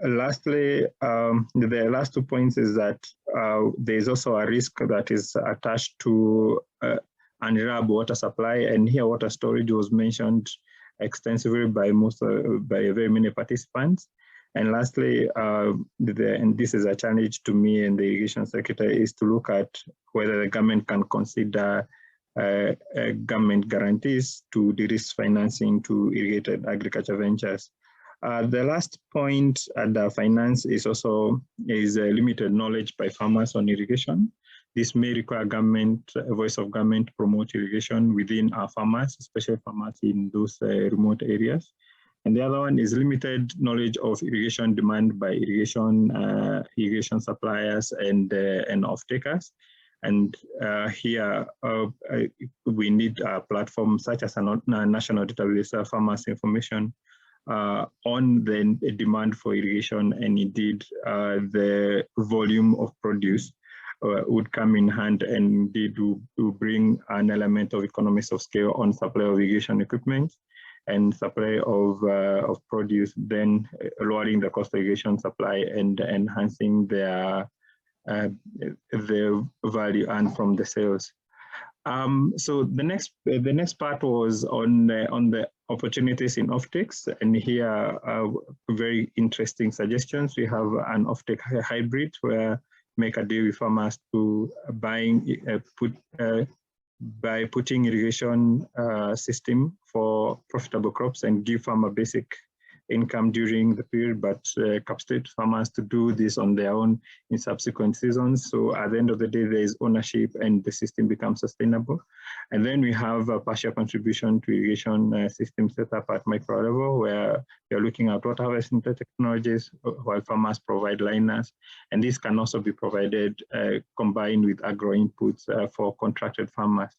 lastly, the last 2 points is that there is also a risk that is attached to unreliable water supply, and here water storage was mentioned extensively by very many participants. And lastly, and this is a challenge to me and the irrigation secretary, is to look at whether the government can consider government guarantees to de-risk financing to irrigated agriculture ventures. The last point under finance is limited knowledge by farmers on irrigation. This may require a voice of government to promote irrigation within our farmers, especially farmers in those remote areas. And the other one is limited knowledge of irrigation demand by irrigation suppliers and off-takers. And here we need a platform such as a national database of farmers information on the demand for irrigation, and indeed the volume of produce would come in hand, and indeed to bring an element of economies of scale on supply of irrigation equipment and supply of produce, then lowering the cost of irrigation supply and enhancing the value earned from the sales. So the next part was on the opportunities in offtakes, and here very interesting suggestions. We have an offtake hybrid where make a deal with farmers to by putting irrigation system for profitable crops and give farmer basic income during the period, but capacity farmers to do this on their own in subsequent seasons. So at the end of the day, there is ownership and the system becomes sustainable. And then we have a partial contribution to irrigation system set up at micro level, where you're looking at water harvesting technologies while farmers provide liners. And this can also be provided combined with agro inputs for contracted farmers.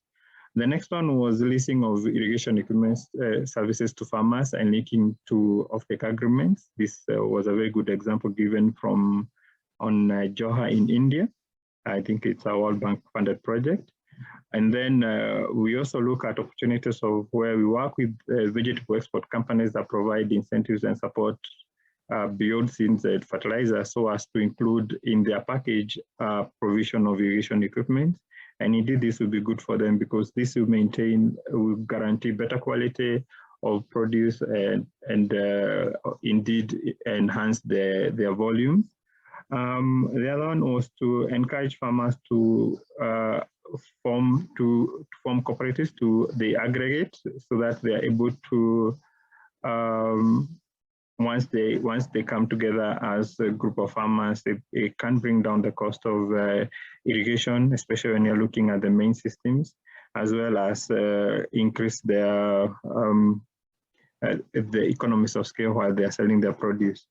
The next one was leasing of irrigation equipment services to farmers and linking to offtake agreements. This was a very good example given on Johar in India. I think it's a World Bank funded project. And then we also look at opportunities of where we work with vegetable export companies that provide incentives and support beyond seeds and fertilizer, so as to include in their package provision of irrigation equipment. And indeed, this will be good for them because this will guarantee better quality of produce and indeed enhance their volumes. The other one was to encourage farmers to form cooperatives they aggregate so that they are able to once they come together as a group of farmers, they can bring down the cost of irrigation, especially when you're looking at the main systems, as well as increase their the economies of scale while they are selling their produce.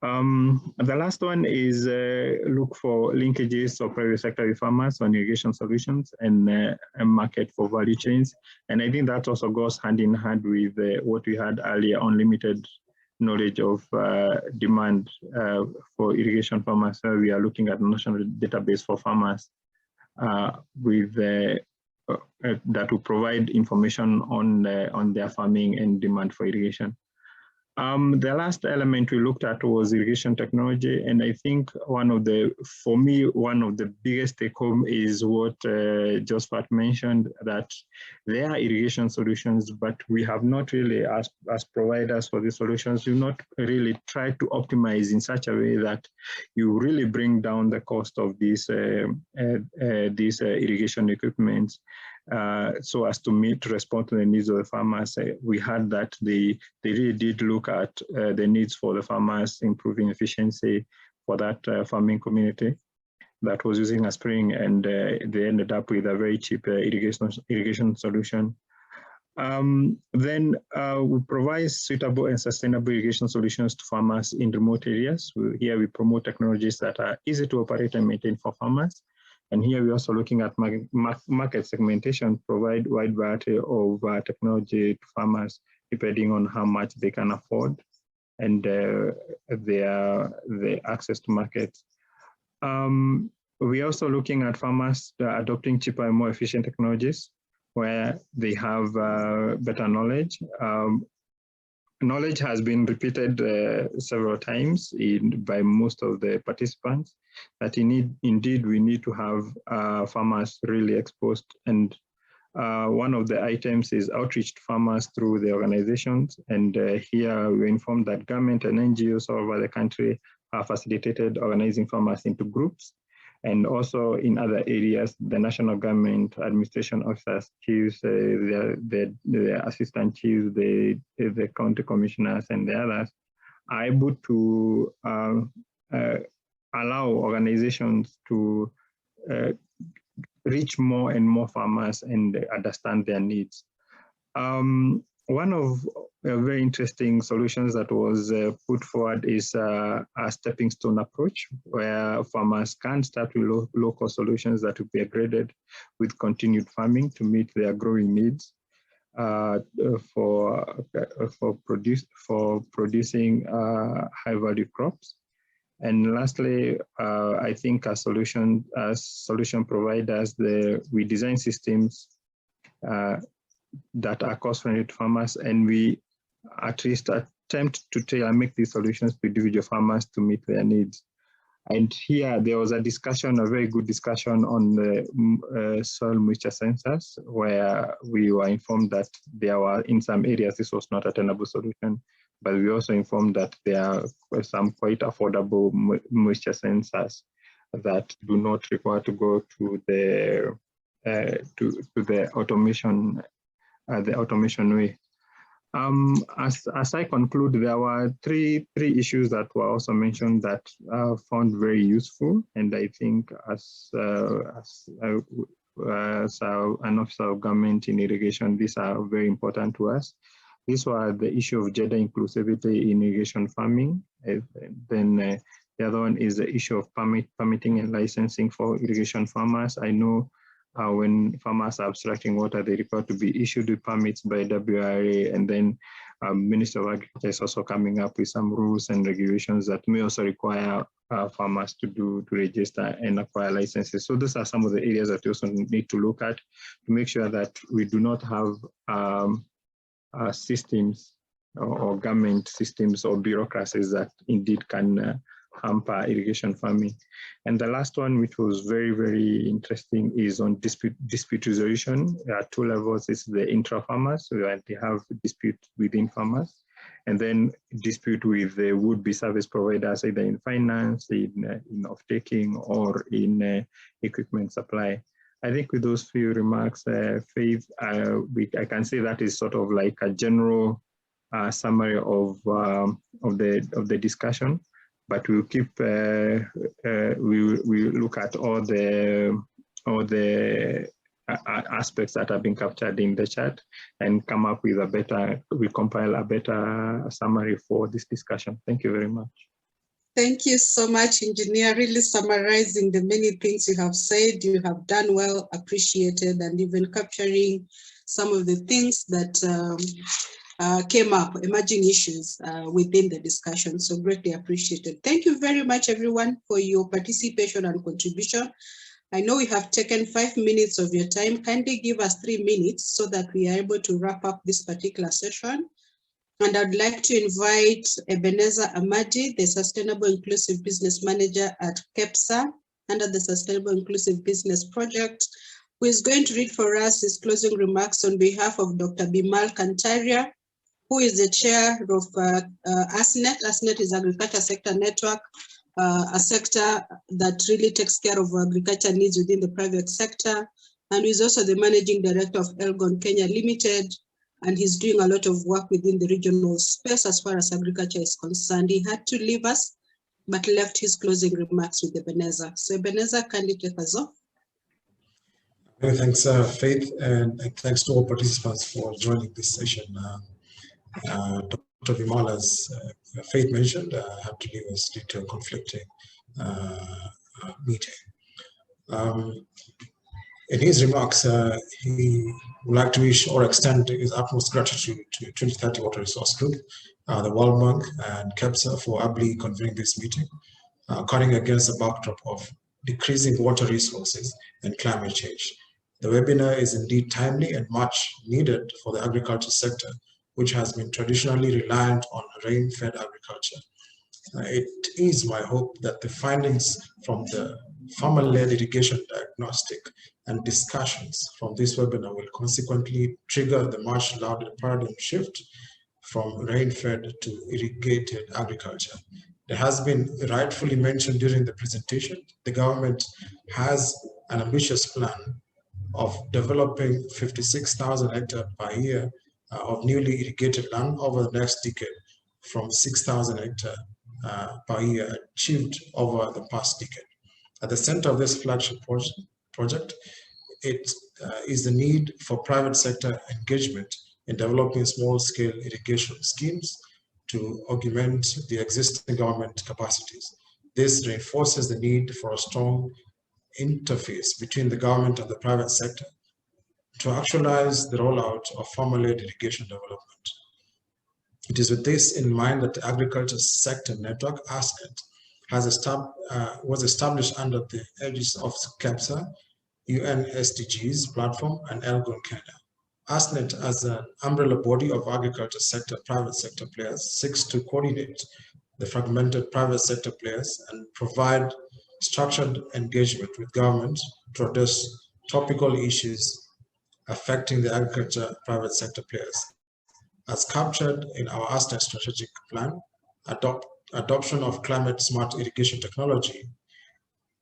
The last one is look for linkages of private sector with farmers on irrigation solutions and a market for value chains. And I think that also goes hand in hand with what we had earlier on limited knowledge of demand for irrigation farmers. So we are looking at a national database for farmers with that will provide information on their farming and demand for irrigation. The last element we looked at was irrigation technology, and I think for me, one of the biggest take home is what Josephat mentioned, that there are irrigation solutions, but we have not really, as providers for these solutions, we've not really tried to optimize in such a way that you really bring down the cost of these irrigation equipment. So as to respond to the needs of the farmers. We heard that they really did look at the needs for the farmers, improving efficiency for that farming community that was using a spring, and they ended up with a very cheap irrigation solution. Then we provide suitable and sustainable irrigation solutions to farmers in remote areas. Here we promote technologies that are easy to operate and maintain for farmers. And here we're also looking at market segmentation, provide wide variety of technology to farmers depending on how much they can afford and their access to markets. We're also looking at farmers adopting cheaper and more efficient technologies where they have better knowledge. Knowledge has been repeated several times by most of the participants that indeed we need to have farmers really exposed. And one of the items is outreach to farmers through the organizations. And here we're informed that government and NGOs all over the country have facilitated organizing farmers into groups. And also in other areas, the national government administration officers, chiefs, the assistant chiefs, the county commissioners, and the others are able to allow organizations to reach more and more farmers and understand their needs. One of very interesting solutions that was put forward is a stepping stone approach, where farmers can start with local solutions that will be upgraded with continued farming to meet their growing needs for producing high-value crops. And lastly, I think as solution providers, we design systems that are cost-friendly to farmers, and we at least attempt to make these solutions to individual farmers to meet their needs. And here there was a very good discussion on the soil moisture sensors, where we were informed that there were, in some areas, this was not a tenable solution, but we also informed that there are some quite affordable moisture sensors that do not require to go to the automation. The automation way. As I conclude, there were three issues that were also mentioned that I found very useful, and I think as an officer of government in irrigation, these are very important to us. These were the issue of gender inclusivity in irrigation farming. Then the other one is the issue of permitting and licensing for irrigation farmers. I know when farmers are abstracting water, they require to be issued with permits by WRA, and then Minister of Agriculture is also coming up with some rules and regulations that may also require farmers to register and acquire licenses. So those are some of the areas that we also need to look at to make sure that we do not have systems or government systems or bureaucracies that indeed can hamper irrigation farming. And the last one, which was very, very interesting, is on dispute resolution. At two levels. It's the intra-farmers, where they have dispute within farmers, and then dispute with the would-be service providers, either in finance, in off-taking, or in equipment supply. I think with those few remarks, Faith, I can say that is sort of like a general summary of the discussion, but we'll keep we look at all the aspects that have been captured in the chat and come up with a better, we compile a better summary for this discussion. Thank you very much. Thank you so much, Engineer. Really summarizing the many things you have said. You have done well, appreciated, and even capturing some of the things that came up, emerging issues within the discussion. So greatly appreciated. Thank you very much, everyone, for your participation and contribution. I know we have taken 5 minutes of your time. Kindly give us 3 minutes so that we are able to wrap up this particular session. And I'd like to invite Ebenezer Amadi, the Sustainable Inclusive Business Manager at KEPSA under the Sustainable Inclusive Business Project, who is going to read for us his closing remarks on behalf of Dr. Bimal Kantaria, who is the chair of ASNET. ASNET is Agriculture Sector Network, a sector that really takes care of agriculture needs within the private sector, and is also the managing director of Elgon Kenya Limited, and he's doing a lot of work within the regional space as far as agriculture is concerned. He had to leave us, but left his closing remarks with Ebenezer. So Ebenezer, kindly take us off. Thanks, Faith, and thanks to all participants for joining this session. Dr. Bimal, as Faith mentioned, had to leave us due to a conflicting meeting. In his remarks, he would like to wish or extend his utmost gratitude to 2030 Water Resource Group, the World Bank, and KEPSA for ably convening this meeting, cutting against the backdrop of decreasing water resources and climate change. The webinar is indeed timely and much needed for the agriculture sector, which has been traditionally reliant on rain-fed agriculture. It is my hope that the findings from the Pharma-Led irrigation diagnostic and discussions from this webinar will consequently trigger the much lauded paradigm shift from rain-fed to irrigated agriculture. There has been rightfully mentioned during the presentation, the government has an ambitious plan of developing 56,000 hectares per year of newly irrigated land over the next decade from 6,000 hectares per year achieved over the past decade. At the center of this flagship project, it is the need for private sector engagement in developing small-scale irrigation schemes to augment the existing government capacities. This reinforces the need for a strong interface between the government and the private sector to actualize the rollout of Pharma-Led irrigation development. It is with this in mind that the Agriculture Sector Network, ASNET, was established under the aegis of KEPSA, UN SDGs platform, and Elgon Kenya. ASNET, as an umbrella body of agriculture sector, private sector players, seeks to coordinate the fragmented private sector players and provide structured engagement with government to address topical issues affecting the agriculture private sector players. As captured in our ASNET strategic plan, adoption of climate-smart irrigation technology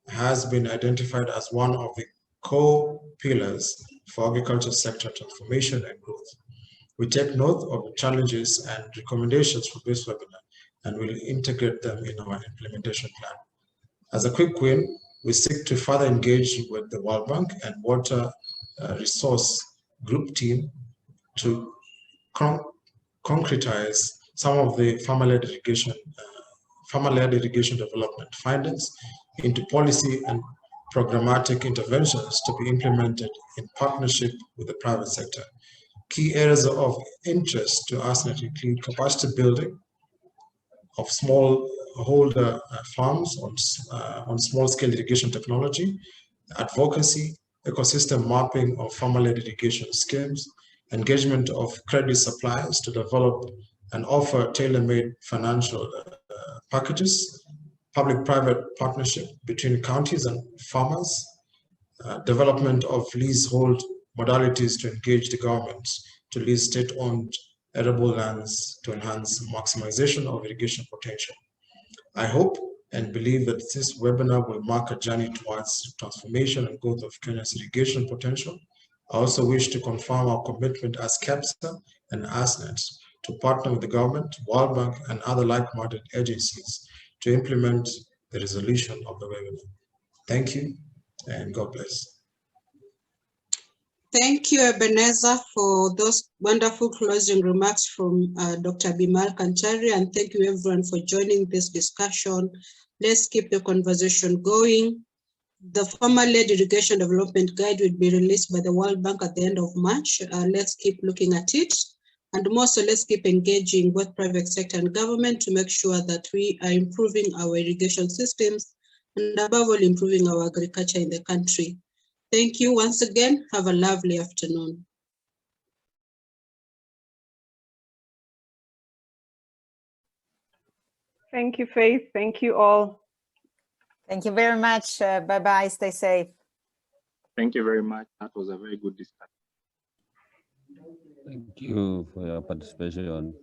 has been identified as one of the core pillars for agriculture sector transformation and growth. We take note of the challenges and recommendations from this webinar and will integrate them in our implementation plan. As a quick win, we seek to further engage with the World Bank and Water Resource Group team to concretize some of the Pharma-Led irrigation development findings into policy and programmatic interventions to be implemented in partnership with the private sector. Key areas of interest to ASNET include capacity building of smallholder farms on small-scale irrigation technology, advocacy, ecosystem mapping of Pharma-Led irrigation schemes, engagement of credit suppliers to develop and offer tailor-made financial packages, public-private partnership between counties and farmers, development of leasehold modalities to engage the government to lease state-owned arable lands to enhance maximization of irrigation potential. I hope and believe that this webinar will mark a journey towards transformation and growth of Kenya's irrigation potential. I also wish to confirm our commitment as KEPSA and ASNET to partner with the government, World Bank, and other like-minded agencies to implement the resolution of the webinar. Thank you, and God bless. Thank you, Ebenezer, for those wonderful closing remarks from Dr. Bimal Kantari, and thank you everyone for joining this discussion. Let's keep the conversation going. The Pharma-Led Irrigation Development Guide will be released by the World Bank at the end of March. Let's keep looking at it. And more so, let's keep engaging both private sector and government to make sure that we are improving our irrigation systems and above all, improving our agriculture in the country. Thank you once again. Have a lovely afternoon. Thank you, Faith. Thank you all. Thank you very much. Bye-bye. Stay safe. Thank you very much. That was a very good discussion. Thank you for your participation.